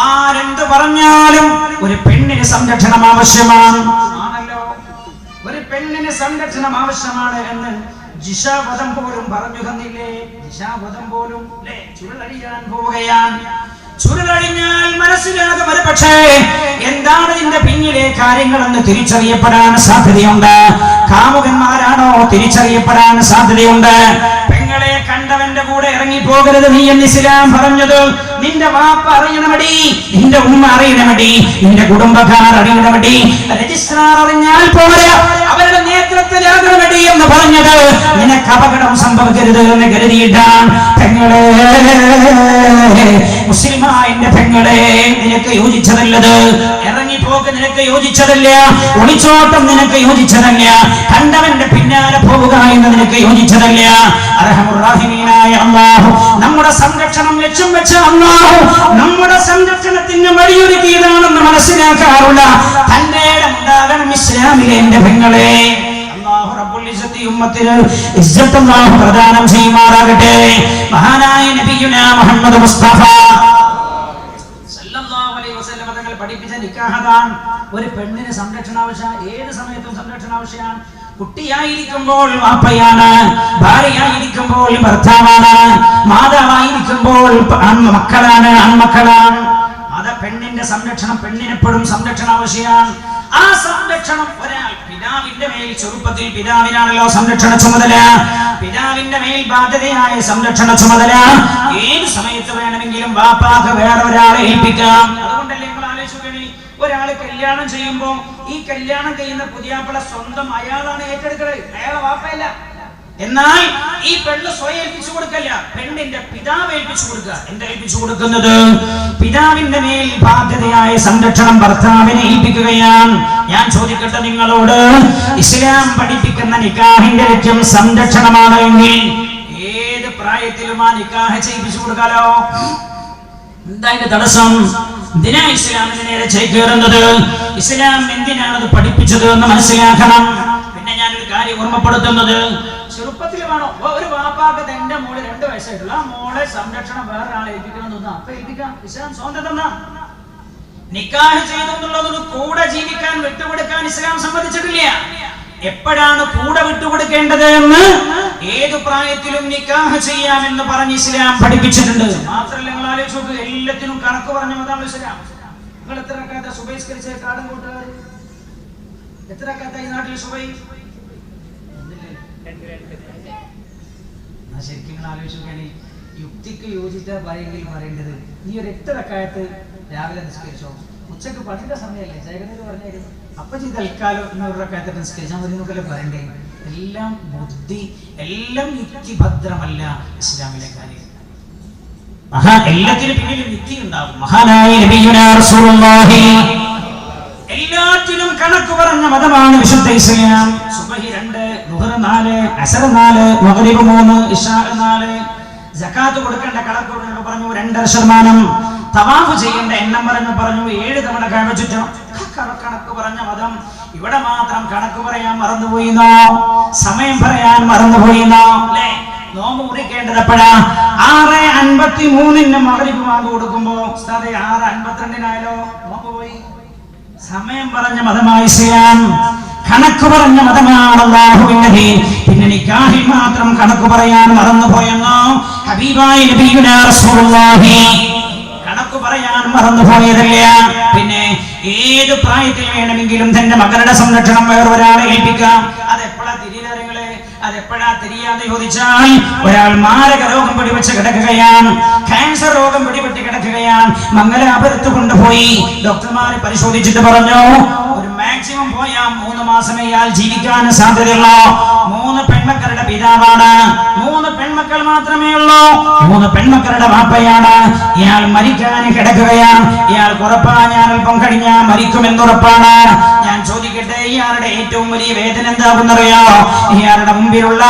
ആരെന്ത് പറഞ്ഞാലും ഒരു പെണ്ണിന് സംരക്ഷണം ആവശ്യമാണ്. ഒരു പെണ്ണിന് സംരക്ഷണം ആവശ്യമാണ് എന്ന് ജിഷാവധം പോലും പറഞ്ഞു തന്നില്ലേ? ജിഷാവധം പോലും ചുരുളഴിയാൻ പോവുകയാണ്. ചുരുളഴിഞ്ഞാൽ മനസ്സിലാകും ഒരു പക്ഷേ എന്താണ് ഇതിന്റെ പിന്നിലെ കാര്യങ്ങളെന്ന് തിരിച്ചറിയപ്പെടാൻ സാധ്യതയുണ്ട്. കാമുകന്മാരാണോ തിരിച്ചറിയപ്പെടാൻ സാധ്യതയുണ്ട്. പെങ്ങളെ കണ്ടവന്റെ കൂടെ ഇറങ്ങിപ്പോകരുത് നീ എന്ന് ഇസ്ലാം പറഞ്ഞത് നിന്റെ വാപ്പ അറിയണമടി, നിന്റെ ഉമ്മ അറിയണമടി, നിന്റെ കുടുംബക്കാർ അറിയണമടി, രജിസ്ട്രാർ അറിഞ്ഞാൽ പോരാ, അവരുടെ നേതൃത്വത്തിലാകണമടി എന്ന് പറഞ്ഞത് നിനക്ക് അപകടം സംഭവിക്കരുത് എന്ന് കരുതിയിട്ടാണ്. പെങ്ങളെ, മുസ്ലിമായ പെങ്ങളെ, നിനക്ക് യോജിച്ചതല്ലത്. ഇറങ്ങിപ്പോക്ക് നിനക്ക് യോജിച്ചതല്ല, ഒളിച്ചോട്ടം നിനക്ക് യോജിച്ചതല്ല, കണ്ടവന്റെ പിന്നാലെ പോവുക എന്ന് നിനക്ക് യോജിച്ചതല്ല. അർഹമുർറാഹിമീനായ അല്ലാഹു നമ്മുടെ സംരക്ഷണം ലക്ഷ്യം വെച്ച അല്ലാഹു നമ്മുടെ സംരക്ഷണത്തിന് വഴിയൊരുക്കിയതാണെന്ന് മനസ്സിലാക്കാറുള്ള തന്റെ ഉണ്ടാകണം ഇസ്ലാമിലെ എന്റെ പെങ്ങളെ. അല്ലാഹു റബ്ബുൽ ഇസ്സത്തി ഉമ്മത്തിന് ഇസ്സത്ത് അല്ലാഹു പ്രദാനം ചെയ്യുമാറാകട്ടെ. മഹാനായ നബിയുനാ മുഹമ്മദ് മുസ്തഫ സല്ലല്ലാഹു അലൈഹി വസല്ലം തങ്ങൾ പഠിപ്പിച്ച നിക്കാഹ് ഒരു പെണ്ണിന് സംരക്ഷണ ആവശ്യമാണ്. ഏത് സമയത്തും സംരക്ഷണ ആവശ്യമാണ്. കുട്ടിയായിരിക്കുമ്പോൾ വാപ്പയാണ്, ഭാര്യയായിരിക്കുമ്പോൾ ഭർത്താവാണ്, മാതാവായിരിക്കുമ്പോൾ മക്കളാണ്, ആൺമക്കളാണ്. അത് പെണ്ണിന്റെ സംരക്ഷണം, പെണ്ണിനെപ്പോഴും സംരക്ഷണ ആവശ്യമാണ്. ആ സംരക്ഷണം ഒരാൾ പിതാവിന്റെ മേൽ, ചെറുപ്പത്തിൽ പിതാവിനാണല്ലോ സംരക്ഷണ ചുമതല, പിതാവിന്റെ മേൽ ബാധ്യതയായ സംരക്ഷണ ചുമതല ഏത് സമയത്ത് വേണമെങ്കിലും വാപ്പാക്ക് വേറെ ഒരാളെ ഏൽപ്പിക്കാം. അതുകൊണ്ടല്ലേ നിങ്ങൾ ആലോചിക്കുകയാണ്, ഒരാള് കല്യാണം ചെയ്യുമ്പോ ഈ കല്യാണം ചെയ്യുന്ന പുതിയാപ്പിള സ്വന്തം അയാളാണ് ഏറ്റെടുക്കുന്നത്, അയാളെ വാപ്പയല്ല. എന്നാൽ ഈ പെണ്ണ് സ്വയം ഏൽപ്പിച്ചു കൊടുക്കല്ല, പെണ്ണിന്റെ പിതാവ് ഏൽപ്പിച്ചു കൊടുക്കുക. എന്താ ഏൽപ്പിച്ചു കൊടുക്കുന്നത്? പിതാവിന്റെ മേൽ ബാധ്യതയായ സംരക്ഷണം ഭർത്താവിനെ ഏൽപ്പിക്കുകയാണ്. ഞാൻ ചോദിക്കട്ടെ നിങ്ങളോട്, ഇസ്ലാം പഠിപ്പിക്കുന്ന നിക്കാഹിന്റെ ലക്ഷ്യം സംരക്ഷണമാണ് എങ്കിൽ ഏത് പ്രായത്തിലും ആ നിക്കാഹ് ചെയ്യിപ്പിച്ചു കൊടുക്കാലോ. എന്താ ഇതിന്റെ തടസ്സം? എന്തിനാ ഇസ്ലാമിന് നേരെ ചേക്കേറുന്നത്? ഇസ്ലാം എന്തിനാണത് പഠിപ്പിച്ചത് എന്ന് മനസ്സിലാക്കണം. പിന്നെ ഞാനൊരു കാര്യം ഓർമ്മപ്പെടുത്തുന്നത്, ചെറുപ്പത്തിൽ വേണോ ഒരു വാപ്പാക്ക് തന്റെ മോള് 2 വയസ്സായിട്ടുള്ള ആ മോളെ സംരക്ഷണം വേറൊരാളെ ഏൽപ്പിക്കണമെന്ന് തോന്നുന്നു, അപ്പൊ ഏൽപ്പിക്കാം. ഇസ്ലാം സ്വാതന്ത്ര്യം തന്നാ. നിക്കാഹ് ചെയ്തെന്നുള്ളതൊരു കൂടെ ജീവിക്കാൻ വിട്ടുകൊടുക്കാൻ ഇസ്ലാം സമ്മതിച്ചിട്ടില്ല. എപ്പോഴാണ് കൂടെ വിട്ടുകൊടുക്കേണ്ടത് എന്ന് ഏതു പ്രായത്തിലും നിക്കാഹ് ചെയ്യാമെന്ന് പറഞ്ഞ് ഇസ്ലാം പഠിപ്പിച്ചിട്ടുണ്ട്. മാത്രമല്ല നിങ്ങൾ ആലോചിച്ച് നോക്കുക, എല്ലാത്തിനും കണക്ക് പറഞ്ഞ മതമാണ് ഇസ്ലാം. നിങ്ങൾ എത്ര കാലത്ത സുബൈസ്കരിച്ച കാടും കൂട്ടുകാർ, എത്ര കാലത്ത ഈ നാട്ടിൽ സുബൈ? ശരിക്കും നിങ്ങൾ ആലോചിച്ച് നോക്കുകയാണ്, യുക്തിക്ക് യോജിച്ച ഭയങ്കിൽ പറയേണ്ടത് നീ ഒരു 8 റക്അത്ത് രാവിലെ നിസ്കരിച്ചോ, ഉച്ചക്ക് പഠിക്കുന്ന സമയമല്ലേ ജയകനീർ പറഞ്ഞായിരുന്നു, അപ്പൊ ചെയ്ത് തൽക്കാലം 100 റക്അത്ത് നിസ്കരിച്ചാൽ മതി എന്നൊക്കെ പറയണ്ടേ. എല്ലാം ബുദ്ധി, എല്ലാം യുക്തിഭദ്രമല്ല ഇസ്ലാമിലെ കാര്യം. എല്ലാത്തിനും പിന്നിൽ യുക്തി ഉണ്ടാവും. മഹാനായ നബിയുനാ റസൂലുള്ളാഹി എല്ലാറ്റിനും സർവത്തിനും കണക്ക് പറഞ്ഞ മതമാണ് വിശുദ്ധ ഇസ്ലാം. സുബഹി 2, ളുഹർ 4, അസർ 4, മഗ്രിബ് 3, ഇശാ 4. സകാത്ത് കൊടുക്കേണ്ട കണക്ക് പറഞ്ഞു 2.5%. തവാഫ് ചെയ്യേണ്ട എണ്ണം പറഞ്ഞു 7 തവണ കഅബ ചുറ്റണം. കണക്ക് പറഞ്ഞ മതം. ഇവിടെ മാത്രം കണക്ക് പറയാൻ മറന്നുപോയിന്നോ? സമയം പറയാൻ മറന്നുപോയിന്നോ? അല്ലേ? നോമ്പ് മുറിക്കേണ്ടത് എപ്പോഴാ? 6:53 മഗ്രിബ് ബാങ്ക് കൊടുക്കുമ്പോ ഉസ്താദേ 6:52 നോമ്പ് പോയി. സമയം പറഞ്ഞ മതമായി ഇസ്ലാം. കണക്ക് പറഞ്ഞ മതമാണ് അല്ലാഹുവിന്റെ ദീൻ. പിന്നെ നിക്കാഹിൽ മാത്രം കണക്ക് പറയാൻ മറന്നുപോയെന്നോ? ഹബീബായ നബിയുനാ റസൂലുള്ളാഹി കണക്ക് പറയാൻ മറന്നുപോയതല്ല. പിന്നെ ഏത് പ്രായത്തിൽ വേണമെങ്കിലും തന്റെ മകളുടെ സംരക്ഷണം വേറൊരാളെ ഏൽപ്പിക്കാം. അതെപ്പോഴാ തിരിയറിങ്ങളെ? അതെപ്പോഴാ തിരിയാതെ ചോദിച്ചാൽ, ഒരാൾ മാരക രോഗം പിടിവെച്ച് കിടക്കുകയാണ്, ക്യാൻസർ രോഗം പിടിപെട്ട് കിടക്കുകയാണ്. മംഗലാപുരത്ത് കൊണ്ടുപോയി ഡോക്ടർമാരെ പരിശോധിച്ചിട്ട് പറഞ്ഞു, ഒരു മാക്സിമം പോയാൽ 3 മാസമേ ഇയാൾ ജീവിക്കാൻ സാധ്യതയുള്ളൂ. 3 പെൺമക്കളുടെ പിതാവാണ്, 3 പെൺമക്കൾ മാത്രമേ ഉള്ളൂ, 3 പെൺമക്കളുടെ വാപ്പയാണ്. ഇയാൾ മരിക്കാൻ കിടക്കുകയാണ്. ഇയാൾക്ക് ഉറപ്പാ ഞാൻ അല്പം കഴിഞ്ഞാൽ മരിക്കുമെന്നുറപ്പാണ്. ഞാൻ ചോദിക്കട്ടെ, ഇയാളുടെ ഏറ്റവും വലിയ വേദന എന്താകുന്നറിയോ? ഇയാളുടെ മുമ്പിലുള്ള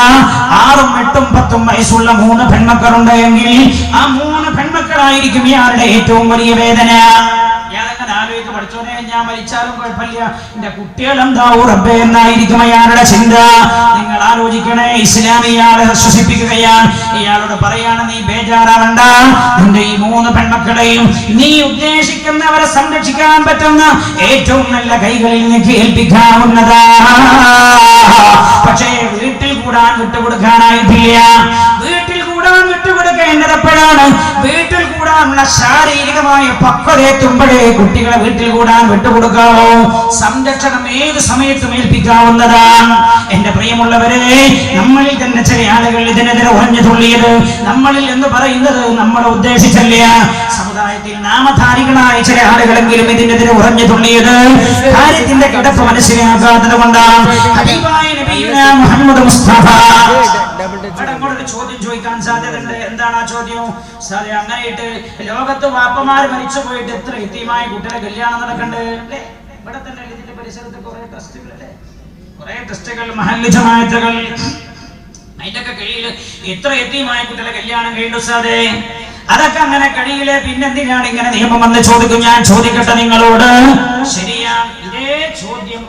6, 8, 10 വയസ്സുള്ള 3 പെൺമക്കളുണ്ട് എങ്കിൽ ആ 3 പെൺമക്കളായിരിക്കും ഇയാളുടെ ഏറ്റവും വലിയ വേദന. ഇയാളെങ്ങനെ ആലോചിക്ക്, പഠിച്ചോനെ ഞാൻ മരിച്ചാലും കുഴപ്പമില്ല, എന്റെ കുട്ടികൾ എന്താവും റബ്ബേ എന്നായിരിക്കും അയാളുടെ ചിന്ത. നിങ്ങൾ ആലോചിക്കണേ, ഇസ്ലാം ഇയാളെ ശ്വസിപ്പിക്കുകയാണ്. ഇയാളോട് പറയാണ്, നീ ബേജാറാവണ്ട, നിന്റെ ഈ 3 പെൺമക്കളെയും നീ ഉദ്ദേശിക്കുന്നവരെ സംരക്ഷിക്കാൻ പറ്റുന്ന ഏറ്റവും നല്ല കൈകളിൽ നിനക്ക് ഏൽപ്പിക്കാവുന്നതാ. പക്ഷേ വീട്ടിൽ കൂടാൻ വിട്ടുകൊടുക്കാനായിട്ടില്ല. വീട്ടിൽ കൂടാൻ വിട്ടുകൊടുക്കേണ്ടത് എപ്പോഴാണ്? വീട്ടിൽ കൂടാനുള്ള ശാരീരികമായ പക്വത എത്തുമ്പോഴേ കുട്ടികളെ വീട്ടിൽ കൂടാൻ വിട്ടുകൊടുക്കാവോ. സംരക്ഷണം ഏത് സമയത്തും ഏൽപ്പിക്കാവുന്നതാണ്. എന്റെ പ്രിയമുള്ളവരെ, നമ്മളിൽ തന്നെ ചില ആളുകൾ ഇതിനെതിരെ ഉറഞ്ഞു തുള്ളിയത്, നമ്മളിൽ എന്ന് പറയുന്നത് നമ്മളെ ഉദ്ദേശിച്ചല്ല, സമുദായത്തിൽ നാമധാരികളായ ചില ആളുകളെങ്കിലും ഇതിനെതിരെ ഉറഞ്ഞു തുള്ളിയത് കാര്യത്തിന്റെ കിടപ്പ് മനസ്സിലാക്കാത്തത് കൊണ്ടാണ്. ഹബീബായ നബിയുനാ മുഹമ്മദ് മുസ്തഫ അങ്ങോട്ടൊരു ചോദ്യം ചോദിക്കാൻ സാധ്യതയുണ്ട്. എന്താണ് ആ ചോദ്യം? സാറേ, അങ്ങനെയിട്ട് ലോകത്ത് വാപ്പമാര് മരിച്ചു പോയിട്ട് എത്ര യതീമായ കുട്ടികളെ കല്യാണം നടക്കണ്ട് അല്ലേ? ഇവിടെ തന്നെ ഇതിന്റെ പരിസരത്ത് കുറെ ട്രസ്റ്റുകൾ അല്ലേ, കുറെ ട്രസ്റ്റുകൾ, മഹല്ല് ജമാഅത്തുകൾ, അതിന്റെയൊക്കെ കീഴിൽ എത്ര യതീമായ കുട്ടികളെ കല്യാണം കഴിയുന്നു സാറേ? അതൊക്കെ അങ്ങനെ കഴിയില്ലേ, പിന്നെന്തിനാണ് ഇങ്ങനെ നിയമം എന്ന് ചോദിക്കും. ഞാൻ ചോദിക്കട്ടെ നിങ്ങളോട്, ശരിയാ?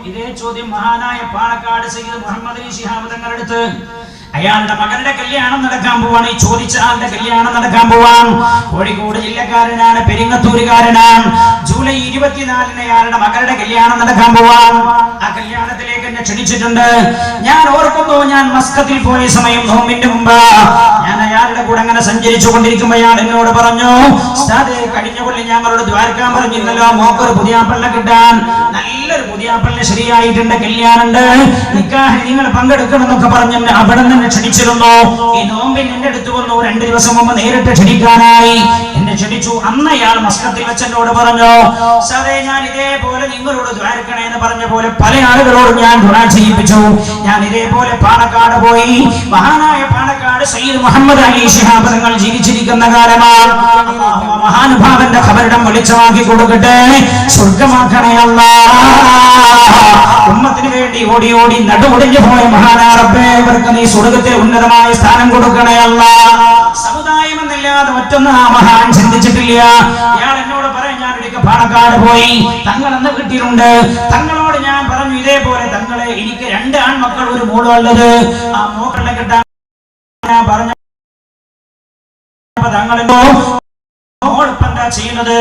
ഇതേ ചോദ്യം മഹാനായ പാണക്കാട് സയ്യിദ് മുഹമ്മദ് അലി ശിഹാബ് തങ്ങളുടെ അടുത്ത് അയാളുടെ മകളുടെ കല്യാണം നടക്കാൻ പോവാണ്. ഈ ചോദിച്ച ആളുടെ കല്യാണം നടക്കാൻ പോവാൻ. കോഴിക്കോട് ജില്ലക്കാരനാണ്, പെരിങ്ങത്തൂരുകാരനാണ്. ജൂലൈ 24 അയാളുടെ മകളുടെ കല്യാണം നടക്കാൻ പോവാൻ. ആ കല്യാണത്തിലേക്ക് എന്നെ ക്ഷണിച്ചിട്ടുണ്ട്. ഞാൻ ഓർക്കുന്നു, ഞാൻ മസ്കത്തിൽ പോയ സമയം നോമ്പിന്റെ മുമ്പ് ഞാൻ അയാളുടെ കൂടെ അങ്ങനെ സഞ്ചരിച്ചു കൊണ്ടിരിക്കുമ്പോൾ അയാൾ എന്നോട് പറഞ്ഞു, ഉസ്താദേ, കഴിഞ്ഞ കൊല്ലം ഞങ്ങളോട് ദ്വാരക്കാൻ പറഞ്ഞിരുന്നല്ലോ, മോക്കൊരു പുതിയാപ്പള്ള കിട്ടാൻ, നല്ലൊരു പുതിയാപ്പള്ള ശരിയായിട്ടുണ്ട്, കല്യാണുണ്ട്, നിക്കാഹ് നിങ്ങൾ പങ്കെടുക്കണം എന്നൊക്കെ പറഞ്ഞു അവിടെ നിന്ന് ക്ഷണിച്ചിരുന്നു. ഈ നോമ്പിൽ എന്റെ അടുത്ത് വന്നു. 2 ദിവസം മുമ്പ് നേരിട്ട് ക്ഷണിക്കാനായി എന്നെ ക്ഷണിച്ചു. അന്ന് അയാൾ മസ്കത്തിൽ വെച്ചെന്നോട് പറഞ്ഞു, സാറേ, ഞാൻ ഇതേപോലെ നിങ്ങളോട് ദ്വാരക്കണേ എന്ന് പറഞ്ഞ പോലെ പല ആളുകളോടും ഞാൻ ദുആ ചെയ്യിപ്പിച്ചു. ഞാൻ ഇതേപോലെ പാണക്കാട് പോയി. മഹാനായ പാണക്കാട് സയ്യിദ് മുഹമ്മദ് അലി ശിഹാബ് തങ്ങൾ ജീവിച്ചിരിക്കുന്ന കാലമാണ്. മഹാനുഭാവന്റെ ഖബറിടം വെളിച്ചമാക്കി കൊടുക്കട്ടെ, സ്വർഗമാക്കണേ അല്ലാഹ്. ഉമ്മത്തിന് വേണ്ടി ഓടി ഓടി നടുമുടിഞ്ഞു പോയ മഹാനാ റബ്ബേ, ഇവർക്ക് നീ സ്വർഗത്തിൽ ഉന്നതമായ സ്ഥാനം കൊടുക്കണേ അല്ലാഹ്. സമുദായം എന്നല്ലാതെ മറ്റൊന്നും ആ മഹാൻ ചിന്തിച്ചിട്ടില്ല. ഇയാൾ എന്നോട് പറയാൻ, ഞാൻ ഒരിക്കൽ പാണക്കാട് പോയി, തങ്ങൾ എന്ന വീട്ടിലുണ്ട്. തങ്ങളോട് ഞാൻ പറഞ്ഞു, ഇതേപോലെ തങ്ങളെ, എനിക്ക് 2 ആൺമക്കൾ 1 മോളുള്ളത്, ആ മോക്കളെ കിട്ടാൻ പറഞ്ഞ തങ്ങളെന്തോ മോളിപ്പോ എന്താ ചെയ്യുന്നത്,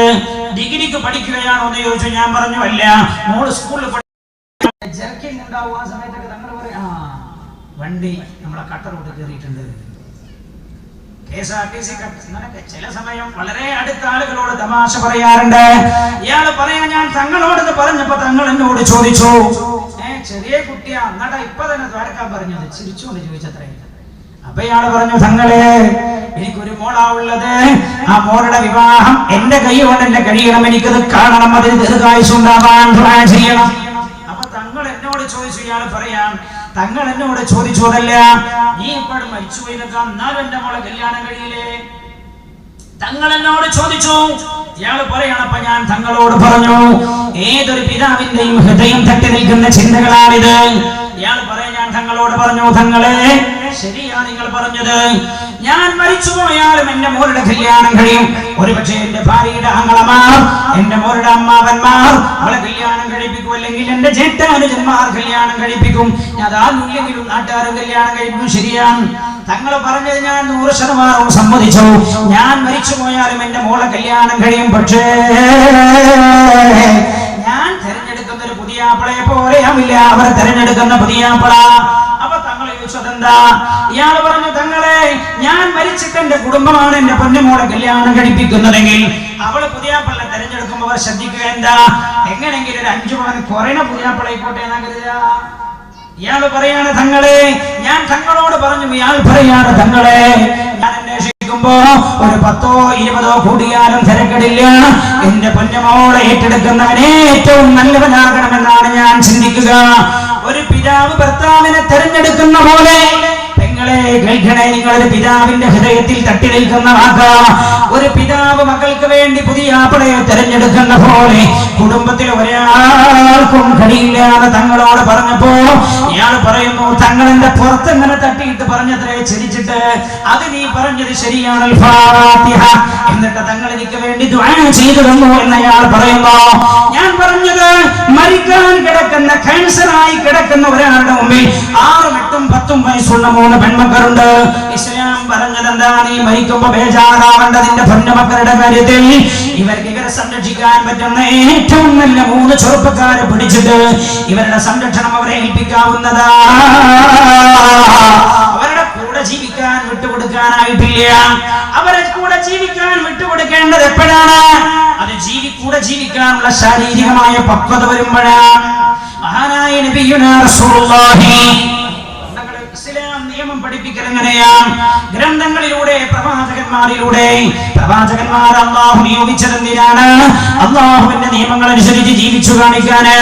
ഡിഗ്രിക്ക് പഠിക്കുകയാണോ എന്ന് ചോദിച്ചു. ഞാൻ പറഞ്ഞു, അല്ല, മോള് സ്കൂളിൽ ജർക്കിംഗ് ഉണ്ടാവും. ആ സമയത്തൊക്കെ തങ്ങൾ പറയാ, വണ്ടി നമ്മളെ കട്ടറോട്ട് കയറിയിട്ടുണ്ട്, KSRTC അങ്ങനൊക്കെ ചില സമയം വളരെ അടുത്ത ആളുകളോട് തമാശ പറയാറുണ്ട്. ഇയാള് പറയാൻ, ഞാൻ തങ്ങളോടെന്ന് പറഞ്ഞപ്പോ തങ്ങൾ എന്നോട് ചോദിച്ചു, ചെറിയ കുട്ടിയാ, എന്നാടാ ഇപ്പൊ തന്നെ ദ്വാരക്കാൻ പറഞ്ഞത്, ചിരിച്ചുകൊണ്ട് ചോദിച്ചത്രേ. അപ്പൊ ഇയാള് പറഞ്ഞു, തങ്ങളെ, എനിക്കൊരു മോളാ ഉള്ളത്, ആ മോളുടെ വിവാഹം എന്റെ കൈ കൊണ്ട് എന്നെ കഴിയണം, എനിക്കത് കാണണം, അതിന് ദീർഘായുസ്സുണ്ടാവാൻ ദുആ ചെയ്യണം. അപ്പൊ തങ്ങൾ എന്നോട് ചോദിച്ചു. ഇയാള് പറയാം, തങ്ങൾ എന്നോട് ചോദിച്ചു, അതല്ല നീ ഇപ്പോൾ മരിച്ചുപോയി നിൽക്കാം, എന്നാലും എന്റെ മോളെ കല്യാണം കഴിയില്ലേ? തങ്ങൾ എന്നോട് ചോദിച്ചു, ഇയാൾ പറയണം, അപ്പൊ ഞാൻ തങ്ങളോട് പറഞ്ഞു, ഏതൊരു പിതാവിന്റെയും ഹൃദയം തട്ടി നിൽക്കുന്ന ചിന്തകളാണിത്. ഇയാൾ പറയാൻ ഞാൻ തങ്ങളോട് പറഞ്ഞു, തങ്ങളെ ശരിയാ നിങ്ങൾ പറഞ്ഞത്, ഞാൻ മരിച്ചു പോയാലും എന്റെ മോളുടെ കല്യാണം കഴിയും. ഒരുപക്ഷെ എന്റെ ഭാര്യയുടെ ആങ്ങളമാർ, എന്റെ മോളുടെ അമ്മാവന്മാർ അവളെ കല്യാണം കഴിപ്പിക്കും, അല്ലെങ്കിൽ എന്റെ ജേഷ്ഠാനുജന്മാർ കല്യാണം കഴിപ്പിക്കും, അതാല്ലെങ്കിലും നാട്ടുകാരും കല്യാണം കഴിപ്പിക്കും. ശരിയാണ് തങ്ങൾ പറഞ്ഞത്, ഞാൻ 100% സമ്മതിച്ചു. ഞാൻ മരിച്ചു പോയാലും എന്റെ മോളെ കല്യാണം കഴിയും. പക്ഷേ ഞാൻ തെരഞ്ഞെടുക്കുന്ന ഒരു പുതിയാപ്പിളയെ പോലെയാവില്ല അവർ തെരഞ്ഞെടുക്കുന്ന പുതിയാപ്പിള. അപ്പൊ തങ്ങൾ ചോദിച്ചു, അതെന്താ? ഇയാൾ പറഞ്ഞു, തങ്ങളെ ഞാൻ മരിച്ചിട്ട് എന്റെ കുടുംബമാണ് എന്റെ പൊന്നുമോളെ കല്യാണം കഴിപ്പിക്കുന്നതെങ്കിൽ അവള് പുതിയാപ്പിളെ തെരഞ്ഞെടുക്കുമ്പോൾ അവർ ശ്രദ്ധിക്കുക എന്താ, എങ്ങനെയെങ്കിലും ഒരു 5 പവൻ കുറയണ പുതിയാപ്പിളായിക്കോട്ടെ എന്നാ കരുതുക. ഇയാൾ പറയാണ്, തങ്ങളെ ഞാൻ തങ്ങളോട് പറഞ്ഞു. ഇയാൾ പറയാണ്, തങ്ങളെ ഞാൻ അന്വേഷിക്കുമ്പോ ഒരു 10ഓ 20ഓ കൂടിയാലും തിരക്കിടില്ല, എന്റെ പൊന്നുമോളെ ഏറ്റെടുക്കുന്നവനെ ഏറ്റവും നല്ലവനാകണമെന്നാണ് ഞാൻ ചിന്തിക്കുക. ഒരു പിതാവ് ഭർത്താവിനെ തെരഞ്ഞെടുക്കുന്ന പോലെ പെങ്ങളെ കേൾക്കണേ, നിങ്ങളൊരു പിതാവിന്റെ ഹൃദയത്തിൽ തട്ടി നിൽക്കുന്ന വാക്ക്. ഒരു പിതാവ് മക്കൾക്ക് വേണ്ടി പുതിയാപ്പിളയെ തെരഞ്ഞെടുക്കുന്ന പോലെ കുടുംബത്തിൽ ഒരാൾക്കും കഴിയില്ലാന്ന് തങ്ങളോട് പറഞ്ഞപ്പോ ഇയാൾ പറയുന്നു, തങ്ങൾ എന്റെ പുറത്ത് ഇങ്ങനെ തട്ടിയിട്ട് പറഞ്ഞത്രേ ചിരിച്ചിട്ട്, അത് നീ പറഞ്ഞത് ശരിയാണ്, ഫാത്തിഹ. എന്നിട്ട് തങ്ങൾ എനിക്ക് വേണ്ടി ദുആ ചെയ്തു തന്നു എന്ന് അയാൾ പറയുന്നു. ഞാൻ പറഞ്ഞത്, മരിക്കാൻ കിടക്കുന്ന ക്യാൻസറായി കിടക്കുന്ന ഒരാളുടെ മുമ്പിൽ 6ഉം 8ഉം 10ഉം വയസ്സുള്ള 3 പെൺമക്കളുണ്ട്. ഇസ്ലാം പറഞ്ഞത് എന്താ, നീ മരിക്കുമ്പോ ബേജാറാവേണ്ട നിന്റെ പൊന്നുമക്കളുടെ കാര്യത്തിൽ. ഇവർക്ക് ഇവരെ സംരക്ഷിക്കാൻ പറ്റുന്ന ഏറ്റവും നല്ല 3 ചെറുപ്പക്കാരെ പിടിച്ചിട്ട് ഇവരുടെ സംരക്ഷണം അവരെ ഏൽപ്പിക്കാവുന്നതാ. അവരുടെ കൂടെ ജീവിക്കാൻ വിട്ടുകൊടുക്കാനായിട്ടില്ല. അവരെ കൂടെ ജീവിക്കാൻ വിട്ടുകൊടുക്കേണ്ടത് എപ്പോഴാണ്? അത് കൂടെ ജീവിക്കാനുള്ള ശാരീരികമായ പക്വത വരുമ്പോഴാണ്. മഹാനായ നബിയുനാ റസൂലുള്ളാഹി ഇസ്ലാം നിയമം പഠിപ്പിക്കൽ എങ്ങനെയാണ്? ഗ്രന്ഥങ്ങളിലൂടെ, പ്രവാചകന്മാരിലൂടെ. പ്രവാചകന്മാർ അല്ലാഹു നിയോഗിച്ചത് എന്തിനാണ്? അല്ലാഹുവിന്റെ നിയമങ്ങൾ അനുസരിച്ച് ജീവിച്ചു കാണിക്കാന്.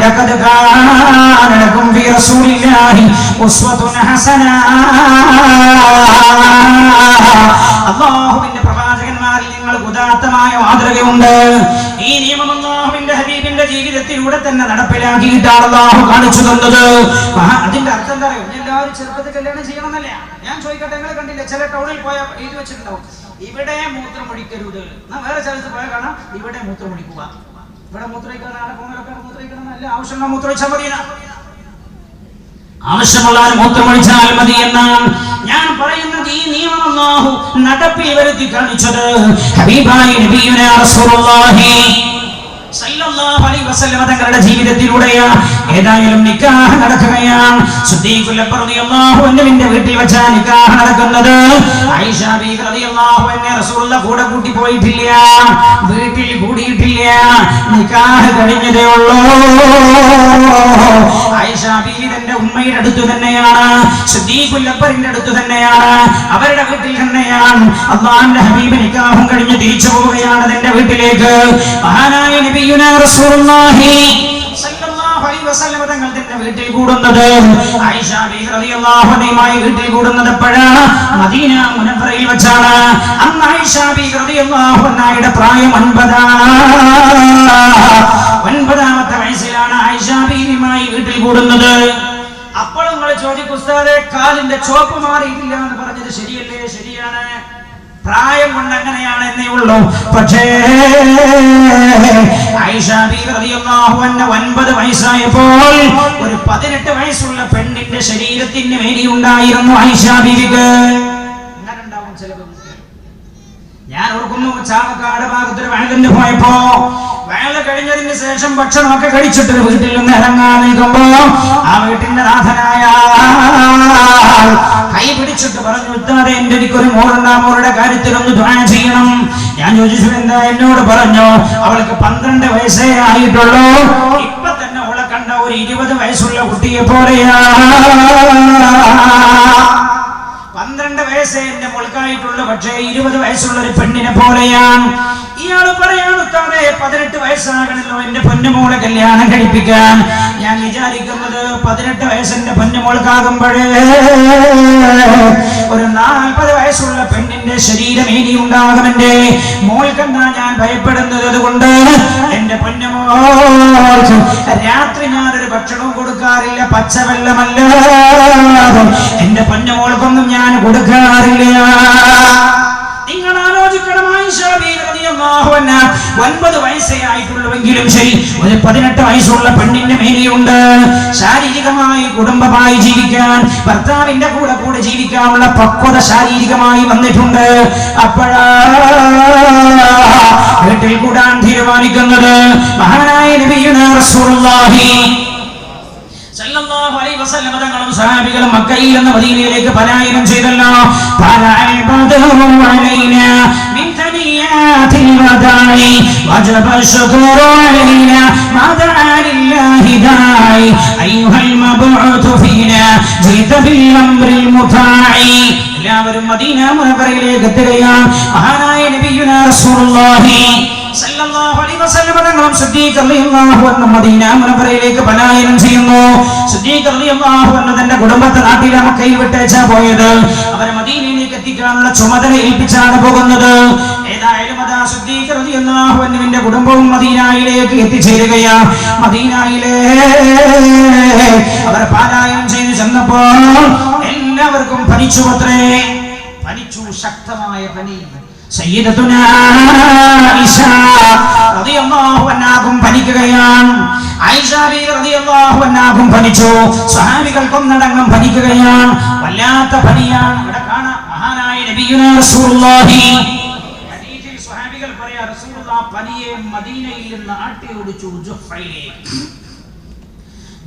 ലഖദ് കാന ലക്കും ഫീ റസൂലില്ലാഹി ഉസ്വത്തുൻ ഹസന. അല്ലാഹുവിന്റെ പ്രവാചകന്മാരിൽ നിങ്ങൾക്ക് ഉദാത്തമായ മാതൃകയുണ്ട്. ഈ നിയമം അല്ലാഹുവിന്റെ ഹബീബിന്റെ ജീവിതത്തിലൂടെ തന്നെ നടപ്പിലാക്കിയിട്ടാണ് അല്ലാഹു കാണിച്ചു തന്നത്. അതിന്റെ അർത്ഥം എന്താ അറിയോ? എല്ലാവരും ചെറുപ്പത്തിൽ കല്യാണം ചെയ്യണമെന്നല്ല. ഞാൻ ചോദിക്കട്ടെ, നിങ്ങൾ കണ്ടില്ലേ ചില ടൗണിൽ പോയാൽ എഴുതി വെച്ചിട്ടുണ്ടാവും, ഇവിടെ മൂത്രമൊഴിക്കരുത്. വേറെ സ്ഥലത്ത് പോയാൽ കാണാം, ഇവിടെ മൂത്രമൊഴിക്കുക. ഇവിടെ മൂത്രമൊഴിക്കുന്ന ആളെ പോകുന്നവരൊക്കെ മൂത്രമൊഴിക്കണം എന്നല്ല, ആവശ്യമുള്ള മൂത്രമൊഴിച്ചാൽ മതി, ആവശ്യമുള്ള മൂത്രമൊഴിച്ചാൽ മതി എന്നാണ് ഞാൻ പറയുന്നത്. ഈ നിയമം അല്ലാഹു നടപ്പിൽ വരുത്തി കാണിച്ചത് ഹബീബായ നബിയുനാ റസൂലുള്ളാഹി സല്ലല്ലാഹു അലൈഹി വസല്ലം തങ്ങളുടെ ജീവിതത്തിലൂടെയാണ്. ഏതായാലും നിക്കാഹ് നടക്കുകയാണ്. സിദ്ദീഖുൽ അക്ബർ റളിയല്ലാഹു അൻഹുവിന്റെ വീട്ടിൽ വെച്ചാണ് നിക്കാഹ് നടക്കുന്നത്. ആയിഷ ബീവി റളിയല്ലാഹു അൻഹ റസൂലുള്ളാഹി കൂടെ കൂട്ടി പോയിട്ടില്ല, വീട്ടിൽ കൂടിയിട്ടില്ല, നിക്കാഹ് കഴിഞ്ഞതേ ഉള്ളൂ. ആയിഷ ബീവി തന്റെ ഉമ്മയുടെ അടുത്ത് തന്നെയാണ്, സിദ്ദീഖുൽ അക്ബറിന്റെ അടുത്ത് തന്നെയാണ്, അവരുടെ വീട്ടിൽ തന്നെയാണ്. അല്ലാഹുവിന്റെ ഹബീബ് നിക്കാഹും കഴിഞ്ഞ് തിരിച്ചു പോവുകയാണ് തന്റെ വീട്ടിലേക്ക്. മഹാനായ നബിയുനാ റസൂലുള്ളാഹി സല്ലല്ലാഹു അലൈഹി വസല്ലം തങ്ങൾ തന്റെ വീട്ടിൽ കൂടുന്നത്, ആയിഷ ബീവി റളിയല്ലാഹു അൻഹയുമായി വീട്ടിൽ കൂടുന്നത് എപ്പോഴാണ്? മദീന മുനവ്വറയിൽ വെച്ചാണ്. അന്ന് ആയിഷ ബീവി റളിയല്ലാഹു അൻഹയുടെ പ്രായം 9ാമത്തെ വയസ്സിലാണ് ആയിഷ ബീവിയുമായി വീട്ടിൽ കൂടുന്നത്. അപ്പോൾ നിങ്ങൾ ചോദിക്കും, ഉസ്താദേ കാലിന്റെ ചോപ്പ് മാറിയിട്ടില്ല എന്ന് പറഞ്ഞത് ശരിയല്ലേ? ശരിയാണ്, പ്രായം കൊണ്ട് അങ്ങനെയാണ് എന്നേ ഉള്ളൂ. പക്ഷേ ആയിഷ ബീവി റളിയല്ലാഹു അൻഹ 9 വയസ്സായപ്പോൾ ഒരു 18 വയസ്സുള്ള പെണ്ണിന്റെ ശരീരത്തിന് മേനി ഉണ്ടായിരുന്നു ആയിഷ ബീവിക്ക്. അങ്ങനെ ഉണ്ടാവും ചിലപ്പോൾ. ഞാൻ ഓർക്കുന്നു, ചാവക്കാട് ഭാഗത്തൊരു വയലിന് പോയപ്പോ വയല് കഴിഞ്ഞതിന് ശേഷം ഭക്ഷണമൊക്കെ കഴിച്ചിട്ട് വീട്ടിൽ നിന്ന് ഇറങ്ങാൻ നിൽക്കുമ്പോ ആ വീട്ടിന്റെ നാഥനായ കൈ പിടിച്ചിട്ട് പറഞ്ഞു, ഉസ്താദേ എന്റെ എനിക്കൊരു മോളുണ്ട്, ആ മോളുടെ കാര്യത്തിലൊന്ന് ദുആ ചെയ്യണം. ഞാൻ ചോദിച്ചു, എന്താ? എന്നോട് പറഞ്ഞു, അവൾക്ക് 12 വയസ്സേ ആയിട്ടുള്ളൂ. ഇപ്പൊ തന്നെ അവളെ കണ്ട ഒരു 20 വയസ്സുള്ള കുട്ടിയെ പോലെയാ. 12 വയസ്സേ എന്റെ മോൾക്കായിട്ടുള്ളൂ, പക്ഷേ 20 വയസ്സുള്ള ഒരു പെണ്ണിനെ പോലെയാണ്. ഇയാൾ പറയാണ് ഉസ്താദേ 18 വയസ്സാകണല്ലോ എന്റെ പൊന്നുമോളെ കല്യാണം കഴിപ്പിക്കാൻ. ഞാൻ വിചാരിക്കുന്നത് 18 വയസ്സിന്റെ പൊന്നുമോൾക്കാകുമ്പോഴേ ഒരു 40 വയസ്സുള്ള പെണ്ണിന്റെ ശരീരം ഇനി ഉണ്ടാകും എന്റെ മോൾക്കെന്താ ഞാൻ ഭയപ്പെടുന്നത്. അതുകൊണ്ട് എന്റെ പൊന്നുമോൾക്ക് രാത്രി ഞാനൊരു ഭക്ഷണവും കൊടുക്കാറില്ല, പച്ചവെള്ളമല്ലാതെ എന്റെ പൊന്നുമോൾക്കൊന്നും ഞാൻ കൊടുക്കാറില്ല. നിങ്ങൾ ആലോചിക്കണം, ആയിഷ ബീവി റളിയല്ലാഹു അൻഹ 9 വയസ്സേ ആയിട്ടുള്ളൂവെങ്കിലും ശരി ഒരു 18 വയസ്സുള്ള പെണ്ണിന്റെ മേനിയുണ്ട്. ശാരീരികമായി കുടുംബമായി ജീവിക്കാൻ, ഭർത്താവിന്റെ കൂടെ ജീവിക്കാനുള്ള പക്വത ശാരീരികമായി വന്നിട്ടുണ്ട്. അപ്പോഴാ വീട്ടിൽ കൂടാൻ തീരുമാനിക്കുന്നത് മഹാനായ നബിയുനാ റസൂലുള്ളാഹി സല്ലല്ലാഹു അലൈഹി വസല്ലം തങ്ങളും സഹാബികളും മക്കയിൽ നിന്ന് മദീനയിലേക്ക് പലായനം ചെയ്തല്ലോ. من ثنيات الوداع وجب الشكر علينا ما دعا لله داعي أيها المبعوث فينا جئت بالأمر المطاع. എല്ലാവരും മദീന മുനവ്വറയിലേക്ക് എത്തുകയാണ്. മഹാനായ നബിയുനാ റസൂലുള്ളാഹി സല്ലല്ലാഹു അലൈഹി വസല്ലം തങ്ങളും സിദ്ദീഖ് റളിയല്ലാഹു അൻഹു മദീന മുനവ്വറയിലേക്ക് പലായനം ചെയ്യുന്നു. സിദ്ദീഖ് റളിയല്ലാഹു അൻഹു തന്റെ കുടുംബത്തെ നാട്ടിലെ മക്കയിൽ വിട്ടേച്ചാ പോയത്. അവരെ മദീനയിലേക്ക് എത്തിക്കാനുള്ള ചുമതല ഏൽപ്പിച്ചാണ് പോകുന്നത്. ഏതായാലും അതാ സിദ്ദീഖ് റളിയല്ലാഹു അൻഹുവിന്റെ കുടുംബവും മദീനയിലേക്ക് എത്തിച്ചേരുകയാണ്. മദീനയിലെ അവർ പലായനം ചെയ്ത് ചെന്നപ്പോൾ എല്ലാവർക്കും പനിച്ചു അത്രേ. പനിച്ചു, ശക്തമായ പനി. സയ്യിദത്തുനാ ആയിഷ റളിയല്ലാഹു അൻഹാക്കും പനിക്കുകയാണ്. ആയിഷ ബീവി റളിയല്ലാഹു അൻഹാക്കും പനിച്ചു. സ്വഹാബികൾക്കൊന്നടങ്കം പനിക്കുകയാണ്. വല്ലാത്ത പനിയാണ്. ഇവിടെ കാണാം മഹാനായ നബിയുനാ റസൂലുള്ളാഹി ഹദീസിൽ സ്വഹാബികൾ പറയാ റസൂലുള്ളാഹി പനിയെ മദീനയിൽ നിന്ന് ആട്ടിയോടിച്ചു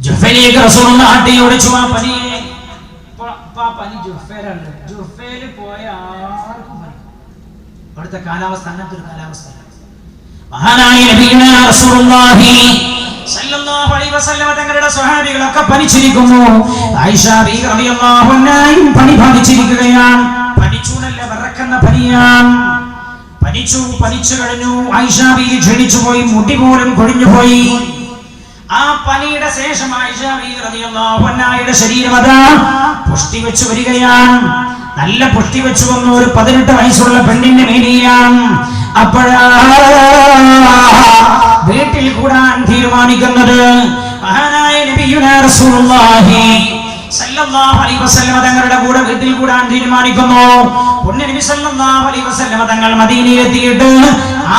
ജുഹഫയിലേക്ക് റസൂലുള്ളാഹി ആട്ടിയോടിച്ചു ആ പനിയെ. പനി ജുഹഫയിലാണ്. ജുഹഫയിൽ പോയ ആർക്കും പനി. അവിടുത്തെ കാലാവസ്ഥ അങ്ങനത്തെ ഒരു കാലാവസ്ഥ. മഹാനായ നബിയുനാ റസൂലുള്ളാഹി സല്ലല്ലാഹു അലൈഹി വസല്ലം തങ്ങളുടെ സ്വഹാബികളൊക്കെ പനിച്ചിരിക്കുന്നു. ആയിഷ ബീവി റളിയല്ലാഹു അൻഹയും പനി ബാധിച്ചിരിക്കുകയാണ്. പനിച്ചൂനല്ല, വിറക്കുന്ന പനിയാണ്. പനിച്ചു കഴിഞ്ഞു. ആയിഷ ബീവി ക്ഷണിച്ചു പോയി, മുടി പോലും കൊഴിഞ്ഞു പോയി. ആ പനിയുടെ ശേഷം ആയിഷ ബീവി റളിയല്ലാഹു അൻഹയുടെ ശരീരം അതാ പുഷ്ടി വെച്ചു വരികയാണ്. നല്ല പുഷ്ടി വെച്ചു വന്നു. ഒരു 18 വയസ്സുള്ള പെണ്ണിന്റെ മേനിയാണ്. അപ്പോഴാ വീട്ടിൽ കൂടാൻ തീരുമാനിക്കുന്നത് മഹാനായ നബിയുനാ റസൂലുള്ളാഹി സല്ലല്ലാഹു അലൈഹി വസല്ലം തങ്ങളുടെ കൂടെ വീട്ടിൽ കൂടാൻ തീരുമാനിക്കുന്നു. പുണ്യനബി സല്ലല്ലാഹു അലൈഹി വസല്ലം തങ്ങൾ മദീനയിൽ എത്തിയിട്ട്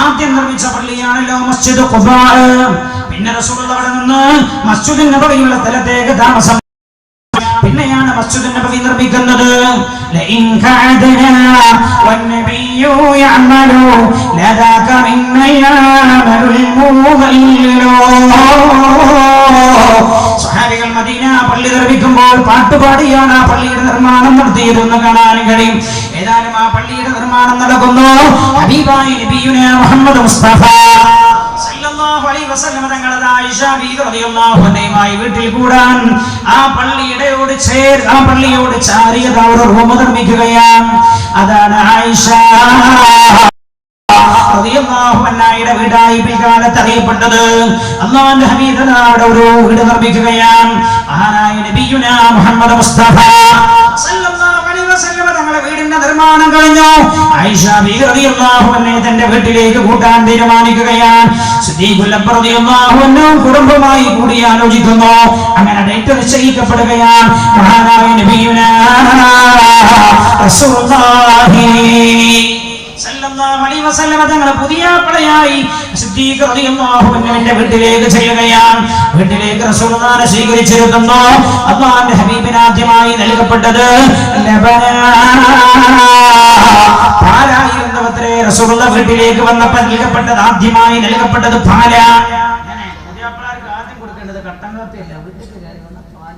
ആദ്യം നിർമ്മിച്ച പള്ളിയാണല്ലോ മസ്ജിദ് ഖുബാ. പിന്നെ റസൂലുള്ളാഹി അവിടെ നിന്ന് മസ്ജിദുൻ നബവിയുള്ള സ്ഥലത്തേക്ക് താമസം. പിന്നെയാണ് മസ്ജിദുൻ നബവി നിർമ്മിക്കുന്നത്. ലഇൻ കഅദനാ വന്നബിയ്യു യഅമലു ലദാക മിന്ന യഅമലുൽ മുദല്ലിലോ. സ്വഹാബികൾ മദീന പള്ളി നിർമ്മിക്കുമ്പോൾ പാട്ടുപാടിയാണ് ആ പള്ളിയുടെ നിർമ്മാണം നടത്തിയതെന്ന് കാണാൻ കഴിയും. ഏതായാലും ആ പള്ളിയുടെ നിർമ്മാണം നടക്കുന്നു. ഹബീബായ നബിയുനാ മുഹമ്മദ് മുസ്തഫ സല്ലല്ലാഹു അലൈഹി വസല്ലം തങ്ങൾ ആയിഷ ബീവി റളിയല്ലാഹു അൻഹയുമായി വീട്ടിൽ കൂടാൻ ആ പള്ളിയോട് ചാരിയ ഒരു റൂം നിർമ്മിക്കുകയാണ്. അതാണ് ആയിഷ റളിയല്ലാഹു അൻഹയുടെ വീടായി പിൽക്കാലത്ത് അറിയപ്പെട്ടത്. അല്ലാഹുവിന്റെ ഹബീബ് അവിടെ ഒരു വീട് നിർമ്മിക്കുകയാണ്. മഹാനായ നബിയുനാ മുഹമ്മദ് മുസ്തഫ സല്ലല്ലാഹു അലൈഹി വസല്ലം തങ്ങളുടെ വീടിന്റെ നിർമ്മാണം കഴിഞ്ഞു. ആയിഷ ബീവി റളിയല്ലാഹു അൻഹ തന്റെ വീട്ടിലേക്ക് കൂട്ടാൻ തീരുമാനിക്കുകയാണ്. സിദ്ദീഖുൽ അക്ബർ റളിയല്ലാഹു അൻഹു കുടുംബമായി കൂടി ആലോചിക്കുന്നു. അങ്ങനെ ഡേറ്റ് നിശ്ചയിക്കപ്പെടുകയാണ്. മഹാനായ നബിയുനാ റസൂലുള്ളാഹി സല്ലല്ലാഹു അലൈഹി വസല്ലം തങ്ങൾ പുതിയ പളയായി സിദ്ദീഖ് റളിയല്ലാഹു അൻഹുവിന്റെ വീട്ടിലേക്ക് ചെല്ലുകയാണ്. വീട്ടിലേക്ക് റസൂലുള്ളാഹിനെ സ്വീകരിച്ചിരുന്നു. അല്ലാഹുവിന്റെ ഹബീബിന് ആദ്യമായി നൽകപ്പെട്ടത് പാലായിരുന്നവത്രേ. റസൂലുള്ളാഹി വീട്ടിലേക്ക് വന്നപ്പോൾ നൽകപ്പെട്ടത് ആദ്യമായി നൽകപ്പെട്ടത് പാല. പുതിയ പിള്ളേർക്ക് ആദ്യം കൊടുക്കേണ്ടത് കട്ടൻ കാപ്പിയല്ല, വീട്ടിലേക്ക് കയറി വന്ന പാൽ.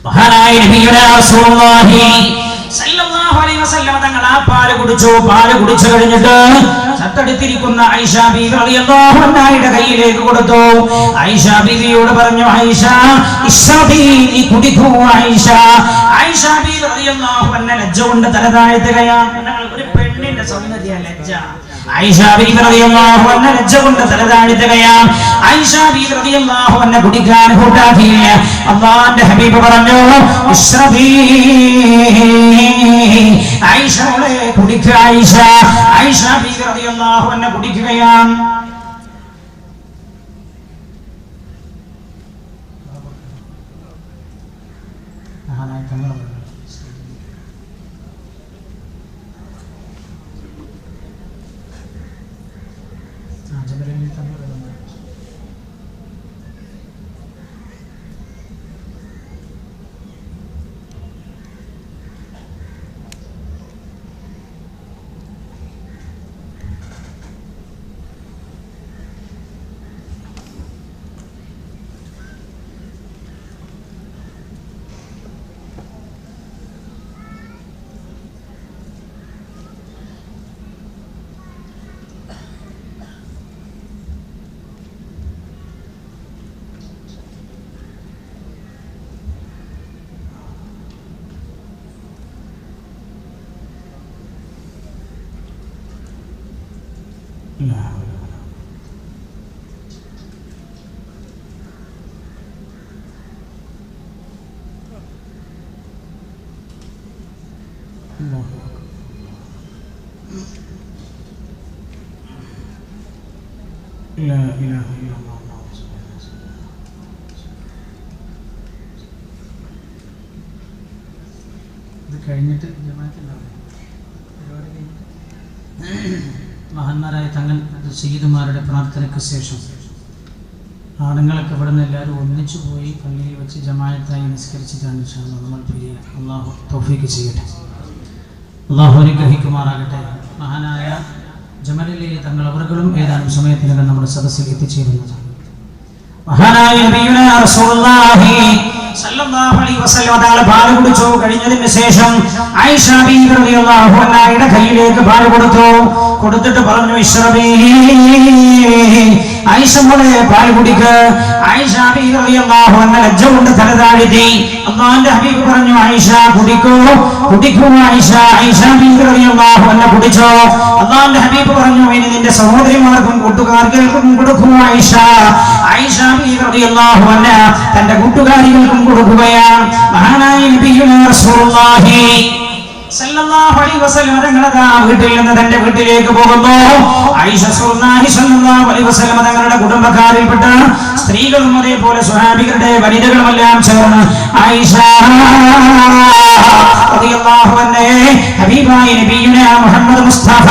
മഹാനായ നബിയുനാ റസൂലുള്ളാഹി സല്ലല്ലാഹു അലൈഹി വസല്ലം തങ്ങൾ ആ പാല് കുടിച്ചു. പാല് കുടിച്ചു കഴിഞ്ഞിട്ട് ചത്തെടുത്തിരിക്കുന്ന ആയിഷ ബീവി റളിയല്ലാഹു അൻഹയുടെ കയ്യിലേക്ക് കൊടുത്തു. ആയിഷ ബീവിയോട് പറഞ്ഞു, ആയിഷ ഇശ്റബി, നീ കുടിക്കൂ ആയിഷ. ആയിഷ ബീവി റളിയല്ലാഹു അൻഹ ലജ്ജ കൊണ്ട് തല താഴ്ത്തുകയാണ്. ഒരു പെണ്ണിന്റെ പെണ്ണിന്റെ സൗന്ദര്യ ലജ്ജ. ആയിഷ ബീവി റളിയല്ലാഹു അൻഹ ലജ്ജ കൊണ്ട് തലതാഴ്ത്തുകയാണ്. ആയിഷ ബീവി റളിയല്ലാഹു അൻഹ കുടിക്കാൻ കൂട്ടാക്കിയില്ല. അല്ലാഹുവിന്റെ ഹബീബ് പറഞ്ഞു, ഇശ്റബീ ആയിഷ മോളെ കുടിക്കുക. ആയിഷ ബീവി റളിയല്ലാഹു അൻഹ കുടിക്കുകയാണ്. കഴിഞ്ഞിട്ട് മഹാന്മാരായ തങ്ങൾ സയ്യിദുമാരുടെ പ്രാർത്ഥനയ്ക്ക് ശേഷം ആണുങ്ങളൊക്കെ ഇവിടെ നിന്ന് എല്ലാവരും ഒന്നിച്ചു പോയി പള്ളിയിൽ വെച്ച് ജമാഅത്തായി നിസ്കരിച്ചിട്ടാണ് നമ്മൾ പിരിയുക. അള്ളാഹു തൗഫീഖ് ചെയ്യട്ടെ, അള്ളാഹു അനുഗ്രഹിക്കുമാറാകട്ടെ. മഹാനായ ജമലിലെ തങ്ങൾ അവർകളും ഏതാനും സമയത്തിനകം നമ്മുടെ സദസ്സിൽ എത്തിച്ചേരുന്നതാണ്. മഹാനായ നബിയുനാ റസൂലുള്ളാഹി സല്ലല്ലാഹു അലൈഹി വസല്ലം തങ്ങൾ പാൽ കുടിച്ചു കഴിഞ്ഞതിന് ശേഷം ആയിഷ ബീവി റളിയല്ലാഹു അൻഹയുടെ കയ്യിലേക്ക് പാൽ കൊടുത്തിട്ട് പറഞ്ഞു, ഇശ്റബീ ആയിഷ മോളെ പാൽ കുടിക്ക്. ആയിഷ ബീവി റളിയല്ലാഹു അൻഹ ലജ്ജ കൊണ്ട് തല താഴ്ത്തി. അല്ലാഹുവിന്റെ ഹബീബ് പറഞ്ഞു, ആയിഷ കുടിക്കൂ. ആയിഷ ബീവി റളിയല്ലാഹു അൻഹ കുടിച്ചു. അല്ലാഹുവിന്റെ ഹബീബ് പറഞ്ഞു, ഇനി നിന്റെ സഹോദരിമാർക്കും കൂട്ടുകാർക്കും കൊടുക്കൂ. ആയിഷ ബീവി റളിയല്ലാഹു അൻഹ തന്റെ കൂട്ടുകാരികൾക്കും കൊടുക്കുകയാണ്. മഹാനായ നബിയുനാ റസൂലുള്ളാഹി സല്ലല്ലാഹു അലൈഹി വസല്ലം തങ്ങളുടെ വീട്ടിൽ നിന്ന് തന്റെ വീട്ടിലേക്ക് പോകുന്നു. ആയിഷ സല്ലല്ലാഹു അലൈഹി വസല്ലം തങ്ങളുടെ കുടുംബക്കാരിൽപ്പെട്ട സ്ത്രീകളും അതേപോലെ സ്വഹാബികളുടെ വനിതകളുമെല്ലാം ചേർന്ന് ആയിഷ റളിയല്ലാഹു അൻഹ ഹബീബായ നബിയുനാ മുഹമ്മദ് മുസ്തഫ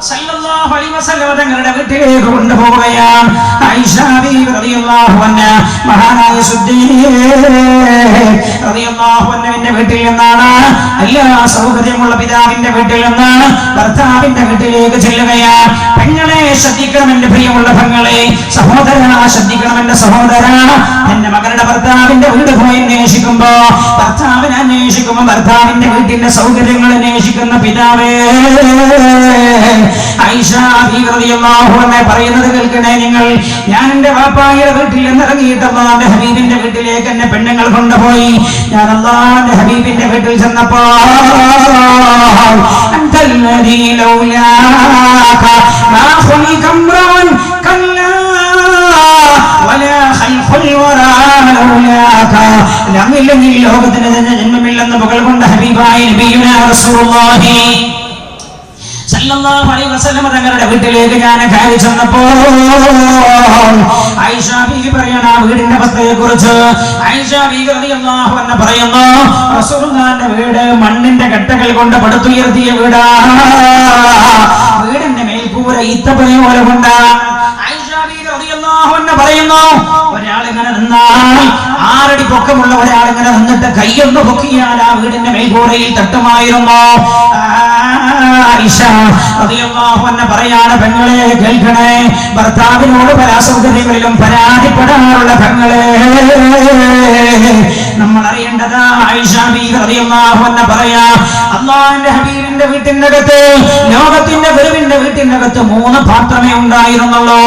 സല്ലല്ലാഹു അലൈഹി വസല്ലം തങ്ങളുടെ വീട്ടിലേക്ക് കൊണ്ടുപോവുകയാണ്. ആയിഷ ബീവി റളിയല്ലാഹു അൻഹ മഹാനായ സുദ്ദീഖ് റളിയല്ലാഹു അൻഹുവിന്റെ വീട്ടിൽ നിന്നാണ്, എല്ലാ സൗകര്യമുള്ള പിതാവിന്റെ വീട്ടിൽ നിന്നാണ് ഭർത്താവിന്റെ വീട്ടിലേക്ക് ചെല്ലുകയാണ്. പെങ്ങളെ ശ്രദ്ധിക്കണം എന്റെ പ്രിയമുള്ള പെങ്ങളെ, സഹോദര ശ്രദ്ധിക്കണം എന്റെ സഹോദര. എന്റെ മകളുടെ ഭർത്താവിന്റെ വീട് പോയി അന്വേഷിക്കുമ്പോ, ഭർത്താവിനെ അന്വേഷിക്കുമ്പോ ഭർത്താവിന്റെ വീട്ടിന്റെ സൗകര്യങ്ങൾ അന്വേഷിക്കുന്ന പിതാവേ, ആയിഷ ബീവി റളിയല്ലാഹു അൻഹ പറയുന്നത് കേൾക്കണേ നിങ്ങൾ. ഞാൻ എന്റെ വാപ്പായുടെ വീട്ടിൽ നിന്ന് ഇറങ്ങിയിട്ട് അല്ലാഹുവിന്റെ ഹബീബിന്റെ വീട്ടിലേക്ക് എന്നെ പെണ്ണുങ്ങൾ കൊണ്ടുപോയി. ഞാൻ അല്ലാഹുവിന്റെ ഹബീബിന്റെ വീട്ടിൽ ചെന്നപ്പോ അൻതല്ലദീ ലൗലാക മാ ഖുലിക ഇംറഉൻ കല്ലാ വലാ ഖൽഖുൽ വറാ ലൗലാക. ഞങ്ങളില്ലെങ്കിൽ ലോകത്തിന് തന്നെ ജന്മമില്ലെന്ന് പുകഴ് കൊണ്ട ഹബീബായ നബിയുനാ റസൂലുള്ളാഹി സല്ലല്ലാഹു അലൈഹി വസല്ലം തങ്ങളുടെ വീട്ടിലേക്ക് ഞാൻ കയറി ചെന്നപ്പോൾ ആയിഷ ബീവി പറയുന്ന വീടിന്റെ അവസ്ഥയെക്കുറിച്ച് ആയിഷ ബീവി റളിയല്ലാഹു അൻഹ പറയുന്നു, റസൂലുള്ളാഹിന്റെ വീട് മണ്ണിന്റെ കട്ടകൾ കൊണ്ട് പടുത്തുയർത്തിയ വീടാണ്. വീടിന്റെ മേൽക്കൂര ഈത്തപ്പന പോലെ കൊണ്ടാണ്. ആയിഷ ബീവി റളിയല്ലാഹു അൻഹ പറയുന്നു, ഒരാളിങ്ങനെ നിന്നാൽ 6 അടി പൊക്കമുള്ള ഒരാളിങ്ങനെ നിന്നിട്ട് കൈയൊന്ന് പൊക്കിയാൽ ആ വീടിന്റെ മേൽക്കൂരയിൽ തട്ടുമായിരുന്നു. ആയിഷ റളിയല്ലാഹു അൻഹ പറയാണ്, പെങ്ങളെ കേൾക്കണേ, ഭർത്താവിനോട് പല സൗകര്യങ്ങളിലും പരാതിപ്പെടാറുള്ള പെങ്ങളെ നമ്മൾ അറിയേണ്ടത്. ആയിഷ ബീവി റളിയല്ലാഹു അൻഹ പറയാ, അല്ലാഹുവിന്റെ ഹബീബിന്റെ വീട്ടിന്റെ അകത്ത്, ലോകത്തിന്റെ ഗുരുവിന്റെ വീട്ടിന്റെ അകത്ത് 3 പാത്രമേ ഉണ്ടായിരുന്നുള്ളൂ.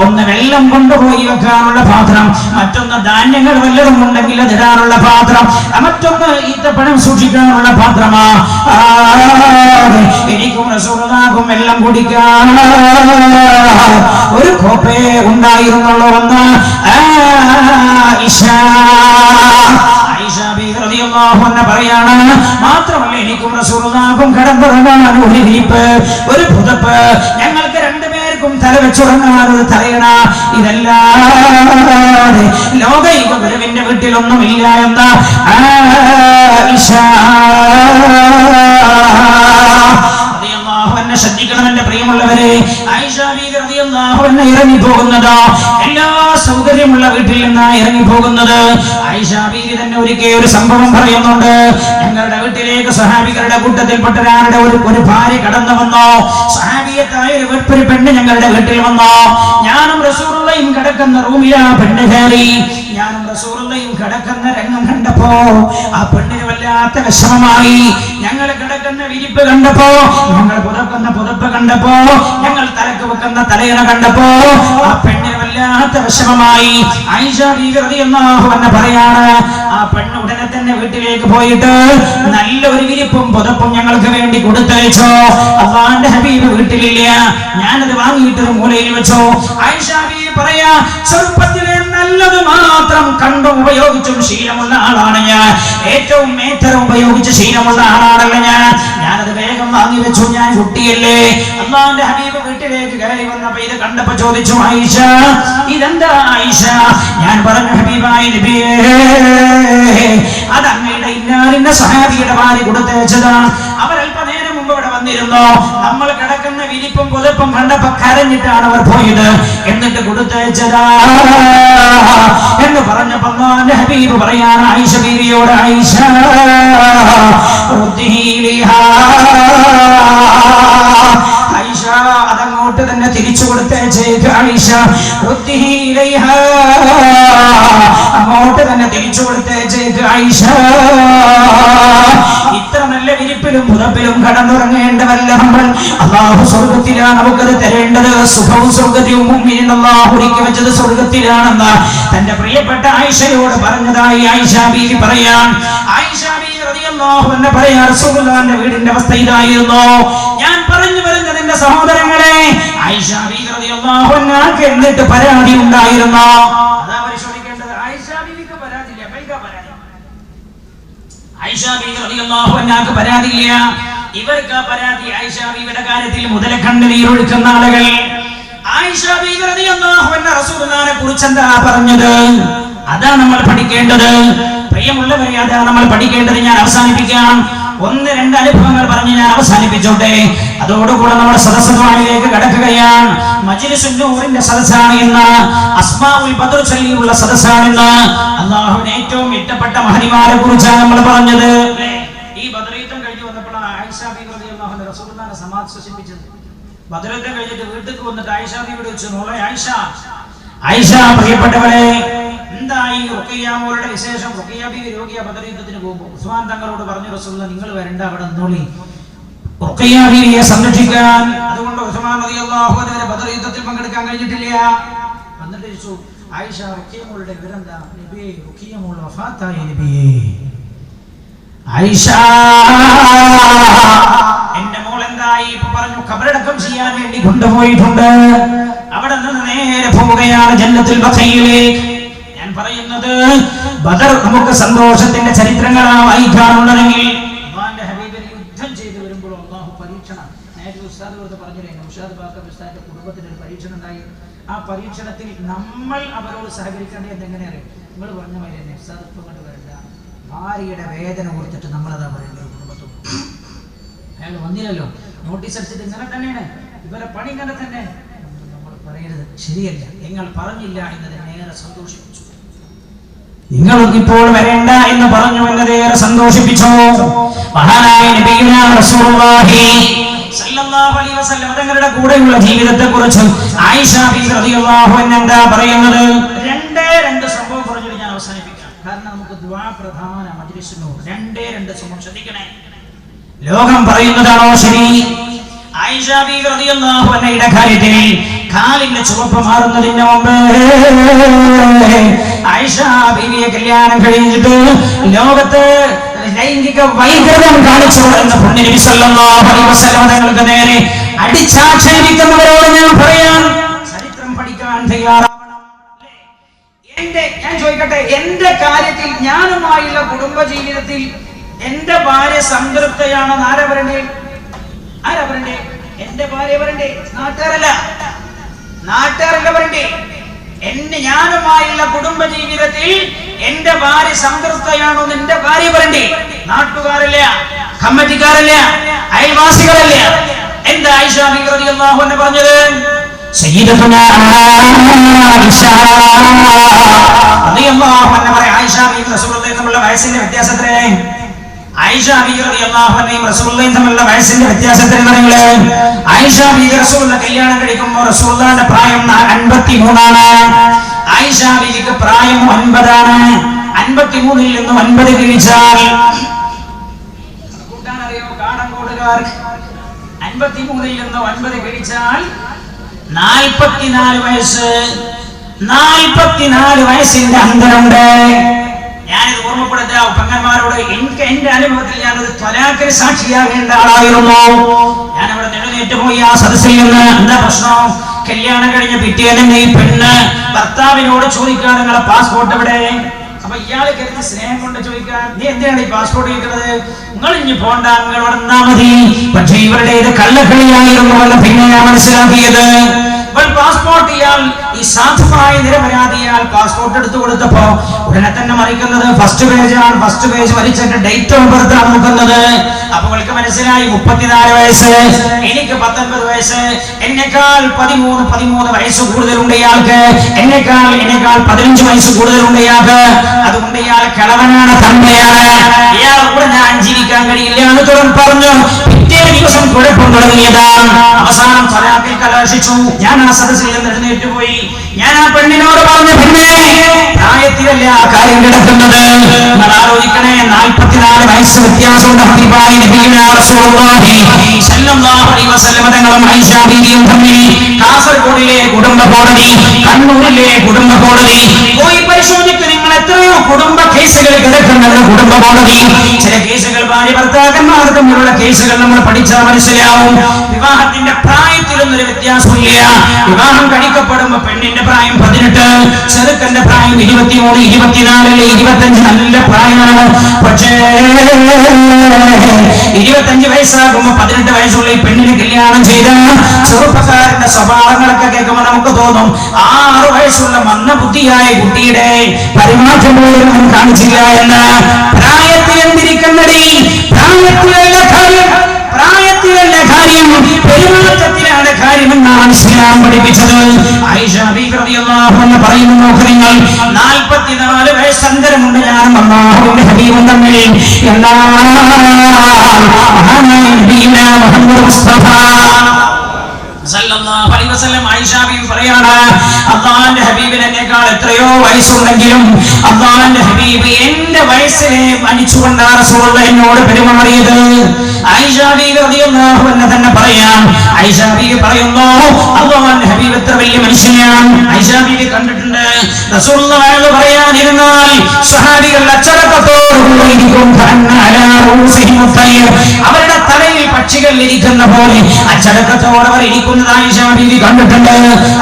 ഒന്ന് വെള്ളം കൊണ്ടുപോയി വെക്കാനുള്ള പാത്രം, മറ്റൊന്ന് മറ്റൊന്ന് ധാന്യങ്ങൾ വല്ലതും ഉണ്ടെങ്കിൽ അതിടാനുള്ള പാത്രം, മറ്റൊന്ന് ഈത്തപ്പഴം സൂക്ഷിക്കാനുള്ള പാത്രമാ. എനിക്കും റസൂലുള്ളാഹിക്കും എല്ലാം കുടിക്കാൻ ഒരു കോപ്പേ ഉണ്ടായിരുന്നുള്ളൂ എന്ന് ആയിഷ ബീവി റളിയല്ലാഹു അൻഹ പറയാണ്. മാത്രമല്ല എനിക്കും റസൂലുള്ളാഹിക്കും കിടന്നുറങ്ങാൻ ഒരു വിരിപ്പ്, ഒരു പുതപ്പ്, ഞങ്ങൾക്ക് രണ്ടുപേർക്കും തല വെച്ചുറങ്ങാൻ ഒരു തലയണ, ഇതല്ലാതെ ലോകൈക ഗുരുവിന്റെ വീട്ടിലൊന്നുമില്ല എന്ന ആയിഷ. ശ്രദ്ധിക്കണം എന്റെ പ്രിയമുള്ളവരെ. ആയിഷ ബീവി റളിയല്ലാഹു അൻഹ ഇറങ്ങി പോകുന്നത് എല്ലാ സൗകര്യമുള്ള വീട്ടിൽ നിന്നാണ് ഇറങ്ങി പോകുന്നത്. ആയിഷ ബീവി തന്നെ ഒരിക്കൽ ഒരു സംഭവം പറയുന്നുണ്ട്. ഞങ്ങളുടെ വീട്ടിലേക്ക് സ്വഹാബികളുടെ കൂട്ടത്തിൽപ്പെട്ട ഒരാളുടെ ഒരു ഭാര്യ കടന്നു വന്നു. സ്വഹാബിയത്തായ ഒരു പെണ്ണ് ഞങ്ങളുടെ വീട്ടിൽ വന്നു. ഞാനും റസൂലുള്ളാഹിയും കിടക്കുന്ന റൂമിലാ പെണ്ണ് കയറി. ഞാനും റസൂലുള്ളാഹിയും കിടക്കുന്ന രംഗം കണ്ടപ്പോ ആ പെണ്ണിന് വല്ലാത്ത വിഷമമായി. ഞങ്ങൾ കിടക്കുന്ന വിരിപ്പ് കണ്ടപ്പോ, ഞങ്ങൾ പുതക്കുന്ന പുതപ്പ് കണ്ടപ്പോ, ഞങ്ങൾ തലക്ക് വെക്കുന്ന തലയണ കണ്ടപ്പോ ആ പെണ്ണിന് വല്ലാത്ത വിഷമമായി. ആയിഷ ബീവി റളിയല്ലാഹു അൻഹ പറയാണ്, ആ പെണ്ണ് ഉടനെ തന്നെ വീട്ടിലേക്ക് പോയിട്ട് നല്ല ഒരു വിരിപ്പും പുതപ്പും ഞങ്ങൾക്ക് വേണ്ടി കൊടുത്തയച്ചോ. അല്ലാഹുവിന്റെ ഹബീബ് വീട്ടിലില്ല, ഞാനത് വാങ്ങിയിട്ട് ഒരു മൂലയിൽ വെച്ചോ. ആയിഷ ബീവി പറയാ, ചെറുപ്പത്തിലെ നല്ലത് മാത്രം കണ്ടും ഉപയോഗിച്ചും ശീലമുള്ള ആളാണ് ഞാൻ. ഏറ്റവും മേത്തരം ഉപയോഗിച്ച് ശീലമുള്ള ആളാണല്ല ഞാനത് വേഗം വാങ്ങി വെച്ചു. ഞാൻ കുട്ടിയല്ലേ. അല്ലാഹുവിന്റെ ഹബീബ് വീട്ടിലേക്ക് കയറി വന്നപ്പോ ഇത് കണ്ടപ്പോ ചോദിച്ചു, ആയിഷ ഇതെന്താ ആയിഷ? ഞാൻ പറഞ്ഞു, ഹബീബായ നബിയേ, അത് അങ്ങയുടെ ഇന്നാലിന്റെ സ്വഹാബിയുടെ ഭാര്യ കൊടുത്തയച്ചതാണ്. അവർ അല്പനേരം മുമ്പ് ഇവിടെ വന്നിരുന്നു. നമ്മൾ കിടക്കുന്ന വിരിപ്പും പുതപ്പും കണ്ടപ്പോ കരഞ്ഞിട്ടാണ് അവർ പോയത്, എന്നിട്ട് കൊടുത്തയച്ചതാ എന്ന് പറഞ്ഞപ്പോ അല്ലാഹുവിന്റെ ഹബീബ് പറയാണ് ആയിഷ ബീവിയോട്, ആയിഷ ആയിഷ അതങ്ങോട്ട് തന്നെ തിരിച്ചു കൊടുത്തേക്ക്. ആയിഷ അങ്ങോട്ട് തന്നെ തിരിച്ചു കൊടുത്തേക്ക്. ആയിഷ ഇത്ര നല്ല വിരിപ്പിലും പുതപ്പിലും കടന്നുറങ്ങേണ്ടവല്ല നമ്മൾ. അല്ലാഹു സ്വർഗത്തിലാണ് നമുക്കത് തരേണ്ടത്. സുഖവും സ്വർഗത്തിലും മുഅ്മിനീൻ അല്ലാഹു ഒരുക്കി വെച്ചത് സ്വർഗത്തിലാണെന്ന് തന്റെ പ്രിയപ്പെട്ട ആയിഷയോട് പറഞ്ഞതായി ആയിഷ ബീവി പറയാൻ. ആയിഷ ബീവി റളിയല്ലാഹു അൻഹ പറയാ, റസൂലുള്ളാഹിന്റെ വീടിന്റെ അവസ്ഥ ഇതായിരുന്നു. ഞാൻ പറഞ്ഞു വരുന്നത് എന്റെ സഹോദരങ്ങളെ, ആയിഷ ബീവി റളിയല്ലാഹു അൻഹക്ക് എന്നിട്ട് പരാതി ഉണ്ടായിരുന്നു. അതാ പരിശോധിക്കേണ്ടത്. ആയിഷ ബീവിക്ക് പരാതിയില്ല, പരാതി. ആയിഷ ബീവി റളിയല്ലാഹു അൻഹക്ക് പരാതിയില്ല, ഇവർക്ക് പരാതി. ആയിഷ ബീവിയുടെ കാര്യത്തിൽ മുതല കണ്ണുനീരൊഴുക്കുന്ന ആളുകൾ. ആയിഷ ബീവി റളിയല്ലാഹു അൻഹ റസൂലുള്ളാഹിനെ കുറിച്ച് എന്താ പറഞ്ഞത്? അതാ നമ്മൾ പഠിക്കേണ്ടത്. പ്രിയമുള്ളവരെ, അതാ നമ്മൾ പഠിക്കേണ്ടത്. ഞാൻ അവസാനിപ്പിക്കാം. ഒന്ന് രണ്ട് അനുഭവങ്ങൾ പറഞ്ഞ് ഞാൻ അവസാനിപ്പിച്ചോട്ടെ. അതോടുകൂടെ നമ്മുടെ സദസ്സുകളിലേക്ക് കടക്കുകയാണ്. മജ്ലിസുൻ നൂറിന്റെ സദസ്സാണ് ഇന്ന്. അസ്മാഉൽ ബദർ ചൊല്ലിയുള്ള സദസ്സാണെന്ന്. അല്ലാഹുവിന് ഏറ്റവും ഇഷ്ടപ്പെട്ട മഹതിമാരെ കുറിച്ചാണ് നമ്മൾ പറഞ്ഞത്. ഈ ബദറീത്തം കഴിഞ്ഞ് വന്നപ്പോഴാണ് ആയിഷ ബീവി റളിയല്ലാഹു അൻഹ റസൂലുള്ളാഹിനെ സമാധി ശ്വസിപ്പിച്ചത്. ബദറീത്തം കഴിഞ്ഞിട്ട് വീട്ടിലേക്ക് വന്നിട്ട് ആയിഷ ബീവിയോട് ചോദിച്ചു, മോളെ ആയിഷ, പ്രിയപ്പെട്ടവളെ, എന്തായി റുഖിയ മോളുടെ വിശേഷം? റുഖിയ ബീവി രോഗിയ ബദറീത്തത്തിന് പോകുമ്പോൾ ഉസ്മാൻ തങ്ങളോട് പറഞ്ഞു, റസൂലുള്ളാഹി നിങ്ങൾ വരണ്ട, അവിടെ നിന്നോളി, റുഖിയ ബീവിയെ സംരക്ഷിക്കാൻ. അതുകൊണ്ട് ഉസ്മാൻ റളിയല്ലാഹു അൻഹു ബദറീത്തത്തിൽ പങ്കെടുക്കാൻ കഴിഞ്ഞിട്ടില്ല. വന്നിട്ട് ചോദിച്ചു, ആയിഷ, റുഖിയ മോളുടെ വിവരെന്താ? നബിയേ, റുഖിയ മോൾ വഫാത്തായി നബിയേ. ആയിഷ, എന്റെ മോൾ എന്തായി? പറഞ്ഞു, ഖബറടക്കം ചെയ്യാൻ വേണ്ടി കൊണ്ടുപോയിട്ടുണ്ട്. അവിടെ നിന്ന് നേരെ പോവുകയാണ് ജന്നത്തുൽ ബഖയിലേക്ക്. ഞാൻ പറയുന്നത്, ബദർ നമുക്ക് സന്തോഷത്തിന്റെ ചരിത്രങ്ങളാണ് വായിക്കാനുള്ളതെങ്കിൽ അല്ലാഹുവിന്റെ ഹബീബിനെ യുദ്ധം ചെയ്ത് വരുമ്പോൾ അല്ലാഹു പരീക്ഷണം. നേരത്തെ ഉസ്താദ് പറഞ്ഞില്ലേ, ഉസ്താദ് ബാക്കർ ഉസ്താദിന്റെ കുടുംബത്തിന് ഒരു പരീക്ഷണം ഉണ്ടായി. ആ പരീക്ഷണത്തിൽ നമ്മൾ അവരോട് സഹകരിക്കേണ്ടത് എന്തെങ്ങനെ അറിയും? നിങ്ങൾ പറഞ്ഞ മാതിരി തന്നെ ഉസ്താദ് ഇപ്പം കൊണ്ട് വരണ്ട, ഭാര്യയുടെ വേദന കൊടുത്തിട്ട് നമ്മളതാ പറയേണ്ടത്. കുടുംബത്തോട് അയാൾ വന്നില്ലല്ലോ, നോട്ടീസ് അടിച്ചിട്ട് ഇങ്ങനെ തന്നെയാണ്, ഇവരെ പണി ഇങ്ങനെ തന്നെ. നമ്മൾ പറയരുത്, ശരിയല്ല. നിങ്ങൾ പറഞ്ഞില്ല എന്നതിനേറെ സന്തോഷിപ്പിച്ചു. നിങ്ങൾക്ക് ഇപ്പോൾ വരേണ്ട എന്ന് പറഞ്ഞു എന്നതേറെ സന്തോഷിപ്പിച്ചു. മഹാനായ നബിയുനാ റസൂലുള്ളാഹി സല്ലല്ലാഹു അലൈഹി വസല്ലം തങ്ങളുടെ കൂടെയുള്ള ജീവിതത്തെ കുറിച്ച് ആയിഷ ബീവി റളിയല്ലാഹു അൻഹ എന്താ പറയുന്നത്? രണ്ട് സംഭവം പറഞ്ഞിട്ട് ഞാൻ അവസാനിപ്പിക്കാം. കാരണം നമുക്ക് ദുആ പ്രധാന മജ്ലിസിനോ രണ്ട് സംഭവം ശ്രദ്ധിക്കണേ. ലോകം പറയുന്നതാണോ ശരി? ആയിഷ ബീവി റളിയല്ലാഹു അൻഹയുടെ കാര്യത്തിൽ കാലിന്റെ ചുവപ്പ് മാറുന്നതിന് മുമ്പ് ആയിഷ ആയിഷ ബീവിയെ കല്യാണം കഴിച്ചിട്ട് ലോകത്ത് ലൈംഗിക വൈകൃതം കാണിച്ചു എന്ന് പുണ്യനബി സല്ലല്ലാഹു അലൈഹി വസല്ലം തങ്ങൾക്ക് നേരെ അടിച്ചാക്ഷേപിക്കുന്നവരോട് ഞാൻ പറയാൻ, ചരിത്രം പഠിക്കാൻ തയ്യാറാവണം. ഞാൻ ചോദിക്കട്ടെ, എന്റെ കാര്യത്തിൽ ഞാനുമായുള്ള കുടുംബ ജീവിതത്തിൽ എന്റെ ഭാര്യ സംതൃപ്തയാണെന്ന് ആരാ പറയണ്ടേ? എന്റെ ഭാര്യ പറയണ്ടേ? നാട്ടുകാരല്ല പറയണ്ടേ? ഞാനുമായുള്ള കുടുംബ ജീവിതത്തിൽ എന്റെ ഭാര്യ സംതൃപ്തയാണോ എന്ന് എന്റെ ഭാര്യ പറയണ്ടേ? നാട്ടുകാരല്ല, കമ്മിറ്റിക്കാരല്ല, അയൽവാസികളല്ല. എന്താ ആയിഷ ബീവി റളിയല്ലാഹു അൻഹ പറഞ്ഞത്? സയ്യിദത്തുനാ ആയിഷ റളിയല്ലാഹു അൻഹ പറയും, ആയിഷ ബീവി റസൂലുള്ളാഹി തമ്മിലുള്ള വയസ്സിന്റെ വ്യത്യാസത്തിലെ ആയിഷ ബീവി റളിയല്ലാഹു അൻഹയും റസൂലുള്ളാഹിയും തമ്മിലുള്ള വയസ്സിന്റെ വ്യത്യാസത്തിൽ നിങ്ങള് ആയിഷ ബീവി റസൂലുള്ളാഹിയെ കല്യാണം കഴിക്കുമ്പോൾ റസൂലുള്ളാഹിന്റെ പ്രായം 53 ആയിഷ ബീവിക്ക് പ്രായം 9 53 നിന്ന് 9 കിഴിച്ചാൽ കൂട്ടാനറിയോ? കാടങ്കോടുകാർ 53 നിന്ന് 9 കിഴിച്ചാൽ 44 വയസ്സ്. 44 വയസ്സിന്റെ അന്തരമുണ്ട്. ഞാനിത് ഓർമ്മപ്പെടുത്താം പെങ്ങന്മാരോട്. എനിക്ക് എന്റെ അനുഭവത്തിൽ ഞാനത് ത്വലാഖിന് സാക്ഷിയാകേണ്ട ആളായിരുന്നു. ഞാനവിടെ എഴുന്നേറ്റ് പോയി ആ സദസ്സിൽ നിന്ന്. എന്താ പ്രശ്നം? കല്യാണം കഴിഞ്ഞ പിറ്റേന്ന് ഈ പെണ്ണ് ഭർത്താവിനോട് ചോദിക്കാൻ, നിങ്ങളെ പാസ്പോർട്ട് എവിടെ? അപ്പൊ ഇയാളെ കരുതി സ്നേഹം കൊണ്ട് ചോദിക്കാൻ, നീ എന്തിനാണ് ഈ പാസ്പോർട്ട് ചോദിക്കുന്നത്? നിങ്ങൾ ഇനി പോണ്ട, നിങ്ങൾ വന്നാ മതി. പക്ഷെ ഇവരുടെ ഇത് കള്ളക്കളിയായിരുന്നു എന്ന് പിന്നെ ഞാൻ മനസ്സിലാക്കിയത്. പാസ്പോർട്ട് ഇയാൾ ഈ സാധുവായ നിരപരാധി ഇയാൾ പാസ്പോർട്ട് എടുത്തു കൊടുത്തപ്പോ ഉടനെ തന്നെ മറിക്കുന്നത് ഫസ്റ്റ് പേജാണ്. ഫസ്റ്റ് പേജ് മരിച്ചിട്ട് ഡേറ്റ് ഓഫ് ബർത്ത് ആണ് നോക്കുന്നത്. അപ്പൊ അവൾക്ക് മനസ്സിലായി 34 വയസ്സ്, എനിക്ക് 19 വയസ്സ്, എന്നെക്കാൾ 13 വയസ്സ് കൂടുതലുണ്ട് ഇയാൾക്ക്, എന്നെക്കാൾ 15 വയസ്സ് കൂടുതലുണ്ട് ഇയാൾക്ക്. അതുകൊണ്ട് ഇയാൾ കിളവനാണ്, തന്നെയാണ്. ഇയാൾ കൂടെ ഞാൻ ജീവിക്കാൻ കഴിയില്ല എന്ന് തുടർന്ന് പറഞ്ഞു. പിറ്റേ ദിവസം കുഴപ്പം തുടങ്ങിയതാണ്. അവസാനം ത്വലാഖിൽ കലാശിച്ചു. ഞാൻ ആ സദസ്സിൽ നിന്ന് എഴുന്നേറ്റ് പോയി. ഞാൻ ആ പെണ്ണിനോട് പറഞ്ഞു, പെണ്ണേ, പ്രായത്തിലല്ല ആ കാര്യം കിടക്കുന്നത്. നിങ്ങൾ ആലോചിക്കണേ, 44 വയസ്സ് വ്യത്യാസമുണ്ട് ഹബീബായ നബിയുനാ റസൂലുള്ളാഹി സ്വല്ലല്ലാഹു അലൈഹി വസല്ലം തങ്ങളും ആയിഷ ബീവിയും തമ്മിൽ. കാസർഗോഡിലെ കുടുംബ കോടതി, കണ്ണൂരിലെ കുടുംബ കോടതി പോയി പരിശോധിക്കും. നിങ്ങൾ എത്രയോ കുടുംബ കേസുകൾ കിടക്കുന്നുണ്ട് കുടുംബ കോടതി. ചില കേസുകൾ ഭാര്യ ഭർത്താക്കന്മാർ തമ്മിലുള്ള കേസുകൾ നമ്മൾ പഠിച്ചാൽ മനസ്സിലാവും. വിവാഹത്തിന്റെ പ്രായത്തിലൊന്നും ഒരു വ്യത്യാസമില്ല. വിവാഹം കഴിക്കപ്പെടുമ്പോ പെണ്ണിന്റെ പ്രായം 18, ചെറുക്കന്റെ പ്രായം 23, 24, 25 നല്ല പ്രായമാണ്. പക്ഷേ 25 വയസ്സാകുമ്പോ 18 വയസ്സുള്ള ഈ പെണ്ണിനെ കല്യാണം ചെയ്ത ചെറുപ്പക്കാരന്റെ സ്വഭാവങ്ങളൊക്കെ കേൾക്കുമ്പോൾ നമുക്ക് തോന്നും 6 വയസ്സുള്ള മന്ദബുദ്ധിയായ കുട്ടിയുടെ പെരുമാറ്റം പോലും കാണിച്ചില്ല എന്ന്. പ്രായത്തിൽ എന്തിരിക്കുന്നടി? പ്രായത്തിലല്ല കാര്യം, പെരുമാറ്റത്തിലാണ് കാര്യമെന്നാണ് ഇസ്ലാം പഠിപ്പിച്ചത്. ആയിഷ ബീവി റളിയല്ലാഹു അൻഹ പറയുന്നു, നോക്ക് നിങ്ങൾ, 44 വയസ്സ് അന്തരമുണ്ട് ഞാനും അല്ലാഹുവിന്റെ ഹബീബും തമ്മിൽ. എന്നാൽ മുഹമ്മദ് മുസ്തഫ സല്ലല്ലാഹു അലൈഹി വസല്ലം ആയിഷ ബീവി പറയാണ്, അല്ലാഹുവിന്റെ ഹബീബിന് എന്നെക്കാൾ എത്രയോ വയസ്സുണ്ടെങ്കിലും അല്ലാഹുവിന്റെ ഹബീബ് എന്റെ വയസ്സിനെ മനിച്ചുകൊണ്ടാണ് റസൂലുള്ളാഹി എന്നോട് പെരുമാറിയത്. ആയിഷ ബീവി റളിയല്ലാഹു അൻഹ തന്നെ പറയാം. ആയിഷ ബീവി പറയുന്നു, അല്ലാഹുവിന്റെ ഹബീബ് എത്ര വലിയ മനുഷ്യനാണ്. ആയിഷ ബീവി കണ്ടിട്ടുണ്ട് റസൂലുള്ളാഹി പറയാനിരുന്നാൽ സ്വഹാബികൾ അച്ചടക്കത്തോടുകൂടി ഇരിക്കും. അവരുടെ തലയിൽ പക്ഷികൾ ഇരിക്കുന്ന പോലെ അച്ചടക്കത്തോടെ അവർ ഇരിക്കുന്നതായി ആയിഷ ബീവി കണ്ടിട്ടുണ്ട്.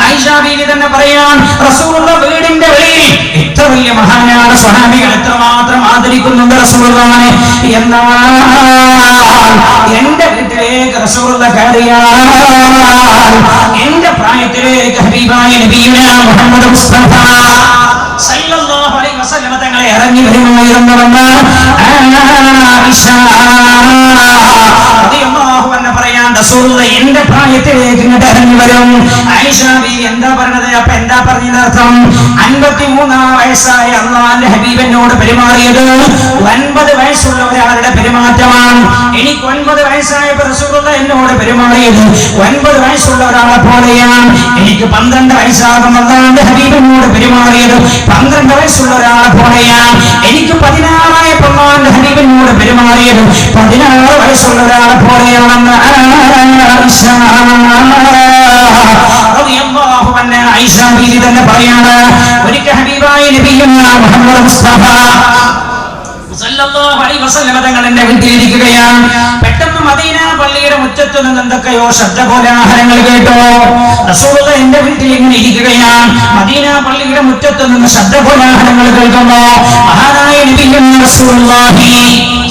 ആയിഷ ബീവി തന്നെ പറയാൻ, റസൂലുള്ളാഹി വീടിന്റെ വെളിയിൽ എത്ര വലിയ മഹാനാണ്, സ്വഹാബികൾ എത്രമാത്രം ആദരിക്കുന്നുണ്ട് റസൂലുള്ളാഹിനെ. എന്നാൽ എന്റെ വീട്ടിലേക്ക് റസൂലുള്ളാഹി കയറിയാൽ എന്റെ പ്രായത്തിലേക്ക് ഹബീബായ നബിയുനാ മുഹമ്മദ് മുസ്തഫ സല്ലല്ലാഹു അലൈഹി വസല്ലം തങ്ങളെ ഇറങ്ങി വരുമായിരുന്നുവെന്ന് ആയിഷ റളിയല്ലാഹു അൻഹ പറയാൻ, റസൂലുള്ളാഹി എന്റെ പ്രായത്തിലേക്ക് ഇങ്ങോട്ട് ഇറങ്ങി വരും. ആയിഷ ബീവി എന്താ പറഞ്ഞത്? അപ്പൊ എന്താ പറഞ്ഞതിന്റെ അർത്ഥം? 53 വയസ്സായ അല്ലാഹുവിന്റെ ഹബീബിനോട് പെരുമാറിയത് 9 വയസ്സുള്ള ഒരാളുടെ പെരുമാറ്റമാണ്. എനിക്ക് 9 വയസ്സായപ്പോൾ റസൂലുള്ളാഹി എന്നോട് പെരുമാറിയത് 9 വയസ്സുള്ള ഒരാളെ പോലെയാണ്. എനിക്ക് 12 വയസ്സാകുമ്പോൾ അല്ലാഹുവിന്റെ ഹബീബിനോട് പെരുമാറിയത് 12 വയസ്സുള്ള ഒരാളെ പോലെയാണ്. എനിക്ക് 16 അല്ലാഹുവിന്റെ ഹബീബിനോട് പെരുമാറിയത് 16 വയസ്സുള്ള ഒരാളെ പോലെയാണെന്ന് ആയിഷ റളിയല്ലാഹു റളിയല്ലാഹു അൻഹ ആയിഷ ബീവി തന്നെ പറയാണ്, ഒരിക്കൽ ഹബീബായ നബിയുന മുഹമ്മദ് മുസ്തഫ സല്ലല്ലാഹു അലൈഹി വസല്ലം തങ്ങളുടെ വീട്ടിലിരിക്കുകയാണ്. പെട്ടെന്ന് മദീന പള്ളിയുടെ മുറ്റത്ത് നിന്ന് എന്തൊക്കെയോ ശബ്ദകോലാഹലങ്ങൾ കേട്ടോ. റസൂലുള്ളാഹി എന്റെ വീട്ടിൽ ഇങ്ങനെ ഇരിക്കുകയാണ്. മദീന പള്ളിയുടെ മുറ്റത്ത് നിന്ന് ശബ്ദകോലാഹലങ്ങൾ കേൾക്കുന്നു. മഹാനായ നബിയുന റസൂലുള്ളാഹി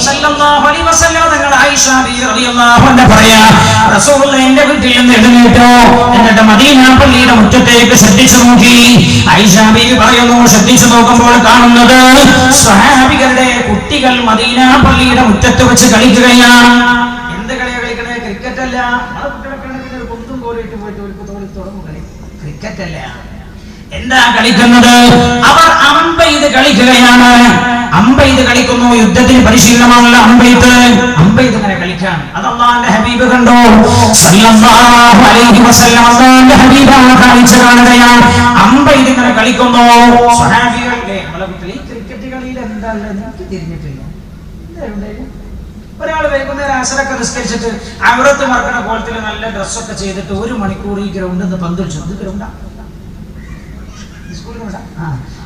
സല്ലല്ലാഹു അലൈഹി വസല്ലം തങ്ങൾ ആയിഷ ബീവി റളിയല്ലാഹു അൻഹ പറയാ, റസൂലുള്ളാഹി എന്റെ വീട്ടിൽ നിന്ന് എഴുന്നേറ്റു. എന്നിട്ട് മദീന പള്ളിയുടെ മുറ്റത്തേക്ക് ശ്രദ്ധിച്ചു നോക്കി. ആയിഷ ബീവി പറയുന്നു, ശ്രദ്ധിച്ചു നോക്കുമ്പോൾ കാണുന്നത് സ്വഹാബികളുടെ കുട്ടികൾ മദീന പള്ളിയുടെ മുറ്റത്ത് വെച്ച് കളിക്കുകയാണ്. എന്ത് കളിയാ കളിക്കണേ? ക്രിക്കറ്റ് അല്ല. കൊന്തും കോലിട്ട് പോയിട്ട് ഒരു തുടങ്ങും കളി. ക്രിക്കറ്റ് അല്ല. എന്താ കളിക്കുന്നത്? അവർ അമ്പെയ്ത് കളിക്കുകയാണ്. അമ്പെയ്ത് കളിക്കുന്നു. യുദ്ധത്തിന് പരിശീലനമാണല്ലോ അമ്പെയ്ത്ത്. അമ്പെയ്ത് ഇങ്ങനെ കളിക്കാൻ അത് അല്ലാഹുവിന്റെ ഹബീബ് കണ്ടു സല്ലല്ലാഹു അലൈഹി വസല്ലം. അല്ലാഹുവിന്റെ ഹബീബ് ആ കാഴ്ച കാണുകയാണ്. അമ്പെയ്ത് ഇങ്ങനെ കളിക്കുന്നു. സ്വഹാബികളെ നമ്മളെ വീട്ടിൽ ഈ ക്രിക്കറ്റ് കളിയിൽ എന്താ എനിക്ക് തിരിഞ്ഞിട്ടില്ല. ഒരാൾ വൈകുന്നേരം അസറൊക്കെ നിസ്കരിച്ചിട്ട് അവരത്ത് മറക്കണ കോലത്തിൽ നല്ല ഡ്രസ്സൊക്കെ ചെയ്തിട്ട് 1 മണിക്കൂർ ഈ ഗ്രൗണ്ടിൽ നിന്ന് പന്തൊഴിച്ചു. ഇത് ഗ്രൗണ്ടാ?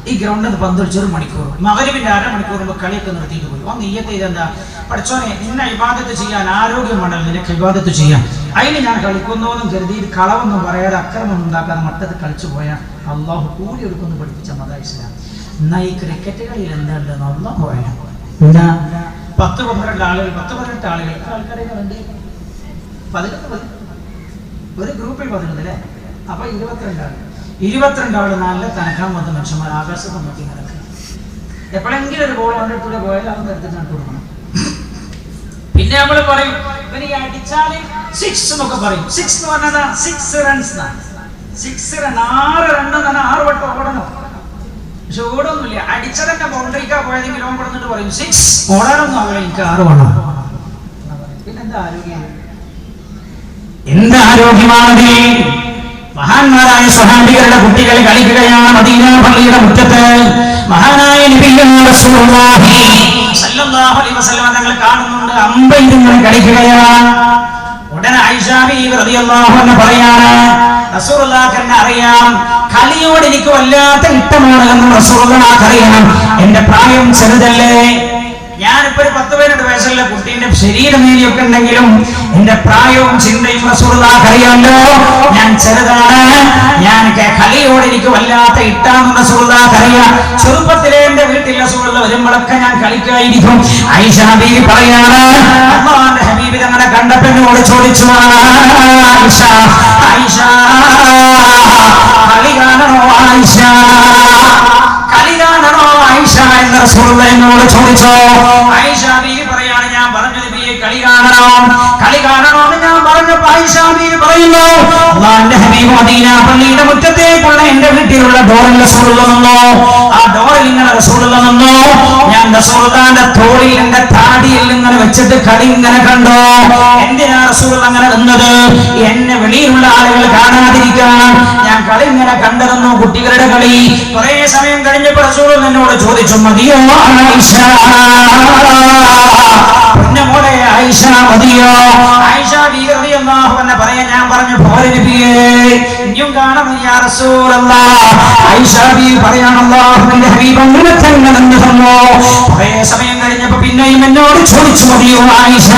ഈ ഗ്രൗണ്ടിൽ നിന്ന് പന്തൊഴിച്ച് 1 മണിക്കൂർ മഗ്‌രിബിന്റെ 1/2 മണിക്കൂർ മുമ്പ് കളിയൊക്കെ നിർത്തിയിട്ട് പോയി. ആ നിയ്യത്ത് ഇതെന്താ? പഠിച്ചോനെ, നിന്നെ ഇബാദത്ത് ചെയ്യാൻ ആരോഗ്യമാണല്ലോ, നിനക്ക് ഇബാദത്ത് ചെയ്യാൻ. അതിന് ഞാൻ കളിക്കുന്നോന്നും കരുതി കളവൊന്നും പറയാതെ അക്രമം ഉണ്ടാക്കാതെ മട്ടത്ത് കളിച്ചു പോയാൽ അള്ളാഹു കൂലി എടുക്കുന്നു പഠിപ്പിച്ച മത ഇസ്ലാം. എന്നാ ഈ ക്രിക്കറ്റ് കളിയിൽ എന്താണെന്ന് അള്ളാഹു പറയാം. എന്താ 10-12 ആളുകൾ 10-18 ആളുകൾ ആൾക്കാരെ കണ്ട് 11 ഒരു ഗ്രൂപ്പിൽ 11 അല്ലേ? അപ്പൊ 22 ആൾ 22 ആള് നല്ല തനക്കാൻ വന്ന മനുഷ്യന്മാർ ആകാശത്ത് നോക്കി നടക്കുക. എപ്പോഴെങ്കിലും ഒരു ബോൾ അവൻ്റെ അടുത്തൂടെ പോയാൽ അവൻ എടുത്തിട്ടാണ് കൊടുക്കണം. പിന്നെ നമ്മൾ പറയും ഇവന് ഈ അടിച്ചാല് 6 എന്നൊക്കെ പറയും. 6 എന്ന് പറഞ്ഞാൽ 6 റൺസ് 6 റൺ 6 റൺ എന്നാണ് 6 വട്ടം ഓടണം. പക്ഷെ ഓടൊന്നുമില്ല. അടിച്ചതന്നെ ബൗണ്ടറിക്കാ പോയതെങ്കിലും ഓൻ പറഞ്ഞിട്ട് പറയും 6. ഓടാനൊന്നും ആവില്ല, എനിക്ക് 6 വേണം. പിന്നെന്താ ആരോഗ്യം? എന്താ ആരോഗ്യമാണത്? മഹാന്മാരായ സ്വഹാബികളുടെ കുട്ടികൾ കളിക്കുകയാണ് മദീന പള്ളിയുടെ മുറ്റത്ത്. മഹാനായ നബിയുനാ റസൂലുള്ളാഹി സല്ലല്ലാഹു അലൈഹി വസല്ലം തങ്ങൾ കാണുന്നുണ്ട്, അമ്പെയ്തിങ്ങനെ കളിക്കുകയാണ്. ഉടനെ ആയിഷ ബീവി റളിയല്ലാഹു അൻഹ പറയാണ്, റസൂലുള്ളാഹിക്ക് എന്നെ അറിയാം, കളിയോട് എനിക്ക് വല്ലാത്ത ഇഷ്ടമാണ് എന്ന് റസൂലുള്ളാഹിക്ക് അറിയാം. എന്റെ പ്രായം ചെറുതല്ലേ, ഞാനിപ്പോ ഒരു 10-12 വയസ്സുള്ള കുട്ടീന്റെ ശരീരമേനിയൊക്കെ ഉണ്ടെങ്കിലും എന്റെ പ്രായവും ചിന്തയും റസൂലുള്ളാഹിക്ക് അറിയാമല്ലോ. ഞാൻ ചെറുതാണ്, ഞാൻ കളിയോട് എനിക്ക് വല്ലാത്ത ഇഷ്ടാണെന്ന് റസൂലുള്ളാഹിക്ക് അറിയാം. ചെറുപ്പത്തിലെ എന്റെ വീട്ടിൽ റസൂലുള്ളാഹി വരുമ്പോഴൊക്കെ ഞാൻ കളിക്കായിരിക്കും. ആയിഷ ബീവി പറയാണ്, അല്ലാഹുവിന്റെ ഹബീബ് തങ്ങളെ കണ്ടപ്പോൾ ചോദിച്ചു, ആയിഷ ആയിഷ കളി കാണണോ ആയിഷ, കളി കാണണോ ആയിഷ എന്ന് റസൂലുള്ളാഹി എന്നോട് ചോദിച്ചോ. ആയിഷ ബീവി പറയാണ്, ഞാൻ പറഞ്ഞു നബിയെ കളി കാണണോ, കളി കാണണോ എന്ന് ഞാൻ പറഞ്ഞപ്പോൾ ആയിഷ ബീവി പറയുന്നു, അല്ലാഹുവിന്റെ ഹബീബ് മദീന പള്ളിയുടെ മുറ്റത്തേക്കുള്ള എന്റെ വീട്ടിലുള്ള ഡോറിൽ റസൂലുള്ളാഹി നിന്നു. ആ ഡോറിൽ ഇങ്ങനെ റസൂലുള്ളാഹി നിന്നു. ഞാൻ റസൂലുള്ളാഹിന്റെ തോളിൽ എന്റെ താടിയിൽ ഇങ്ങനെ വെച്ചിട്ട് കളി ഇങ്ങനെ കണ്ടു. എന്തിനാ റസൂലുള്ളാഹി അങ്ങനെ നിന്നത്? എന്നെ വെളിയിലുള്ള ആളുകൾ കാണാതിരിക്കാൻ ഞാൻ കളി ഇങ്ങനെ കണ്ടതെന്നു. കുട്ടികളുടെ കളി. കുറെ സമയം കഴിഞ്ഞപ്പോൾ റസൂലുള്ളാഹി എന്നോട് ചോദിച്ചു, മതിയോ ആയിഷ, പൊന്നുമോളെ ആയിഷ മതിയോ? ആയിഷ ബീവി റളിയല്ലാഹു അൻഹ പറയാൻ, ഞാൻ പറഞ്ഞു പോരെ നബിയേ, ഇനിയും കാണണം യാ റസൂലല്ലാഹ്. ആയിഷ ബീവി പറയാൻ, അല്ലാഹുവിന്റെ ഹബീബ് അങ്ങനെ തന്നെ നിന്ന് തന്നു. കുറെ സമയം കഴിഞ്ഞപ്പോൾ പിന്നെയും എന്നോട് ചോദിച്ചു, മതിയോ ആയിഷ?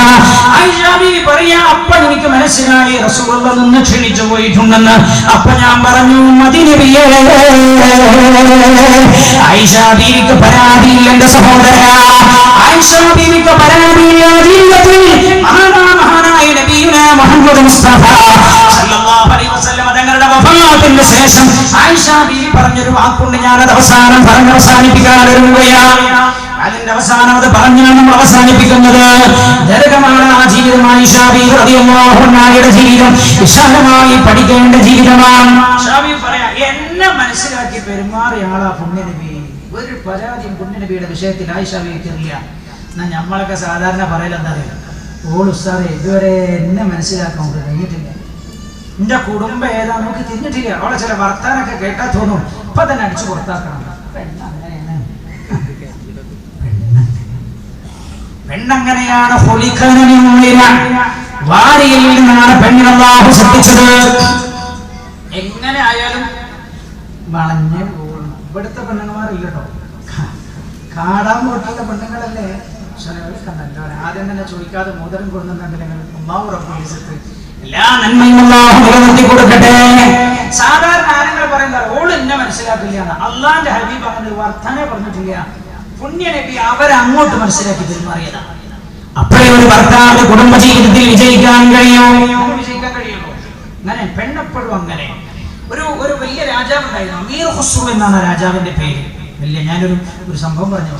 ആയിഷ ബീവി പറയാ, അപ്പോൾ എനിക്ക് മനസ്സിലായി റസൂലുള്ളാഹി നിന്ന് ക്ഷണിച്ചു പോയിട്ടുണ്ടെന്ന്. അപ്പൊ ഞാൻ പറഞ്ഞു, മതി നബിയേ. ആയിഷ ബീവിക്ക് പരാതിയില്ല എന്റെ സഹോദര, ആയിഷ ബീവിക്ക് പരാതിയില്ല. ജീവിതത്തിൽ മഹാനായ നബിയുനാ മുഹമ്മദ് മുസ്തഫ സല്ലല്ലാഹു അലൈഹി വസല്ലം തങ്ങളുടെ വഫാത്തിന് ശേഷം ആയിഷ ബീവി പറഞ്ഞൊരു വാക്കുണ്ട്, ഞാനത് അവസാനം പറഞ്ഞ് അവസാനിപ്പിക്കാൻ ഒരുങ്ങുകയാണ്. അതിന്റെ അവസാനം അത് പറഞ്ഞാണ് നമ്മൾ അവസാനിപ്പിക്കുന്നത്. ദീർഘമാണ് ആ ജീവിതം. ആയിഷ ബീവി റളിയല്ലാഹു അൻഹയുടെ ജീവിതം വിശാലമായി പഠിക്കേണ്ട ജീവിതമാണ്. ആയിഷ ബീവി പറയാ, എന്നെ മനസ്സിലാക്കി പെരുമാറിയ ആളാ പുണ്യനബി. ഒരു പരാതിയും പുണ്യനബിയുടെ വിഷയത്തിൽ ആയിഷ ബീവിക്ക് ഇല്ല. എന്നാ നമ്മളൊക്കെ സാധാരണ പറയലെന്താ അറിയാം, ഓൾ ഉസ്താദേ ഇതുവരെ എന്നെ മനസ്സിലാക്കാൻ നമുക്ക് കഴിഞ്ഞിട്ടില്ല, എന്റെ കുടുംബം ഏതാ നമുക്ക് തിരിഞ്ഞിട്ടില്ല, അവളെ ചില വർത്താനൊക്കെ കേട്ടാ തോന്നും ഇപ്പൊ തന്നെ അടിച്ചു പുറത്താക്കണം. പെണ്ണങ്ങനെയാണ്, വാരിയിൽ നിന്നാണ് പെണ്ണിനെ അല്ലാഹു സൃഷ്ടിച്ചത്. എങ്ങനെ ആയാലും വളഞ്ഞ് പോകുന്നു. ഇവിടുത്തെ പെണ്ണുങ്ങന്മാരില്ല കേട്ടോ, കാടാൻ പോയിട്ടുള്ള പെണ്ണുങ്ങളല്ലേ കണ്ടല്ലോ. ആദ്യം തന്നെ ചോദിക്കാതെ മോതിരം കൊടുക്കുന്നുണ്ടെങ്കിൽ എല്ലാ നന്മയും നിലനിർത്തി കൊടുക്കട്ടെ. സാധാരണ ആരെങ്കിലും പറയുന്നത് ഓള് എന്നെ മനസ്സിലാക്കില്ല, അള്ളാന്റെ ഹബീബ് അങ്ങനെ വർത്തനെ പറഞ്ഞിട്ടില്ല. പുണ്യ നബി അവരങ്ങോട്ട് മനസ്സിലാക്കി പെരുമാറിയതാണ്. അപ്പോഴേ ഒരു ഭർത്താവ് കുടുംബജീവിതത്തിൽ വിജയിക്കാൻ കഴിയും. വിജയിക്കാൻ കഴിയുമോ? അങ്ങനെ പെണ്ണെപ്പോഴും അങ്ങനെ. ഒരു വലിയ രാജാവ് ഉണ്ടായിരുന്നു, അമീർ ഖുസ്രു എന്നാണ് രാജാവിന്റെ പേര്. വലിയ ഞാനൊരു സംഭവം പറഞ്ഞു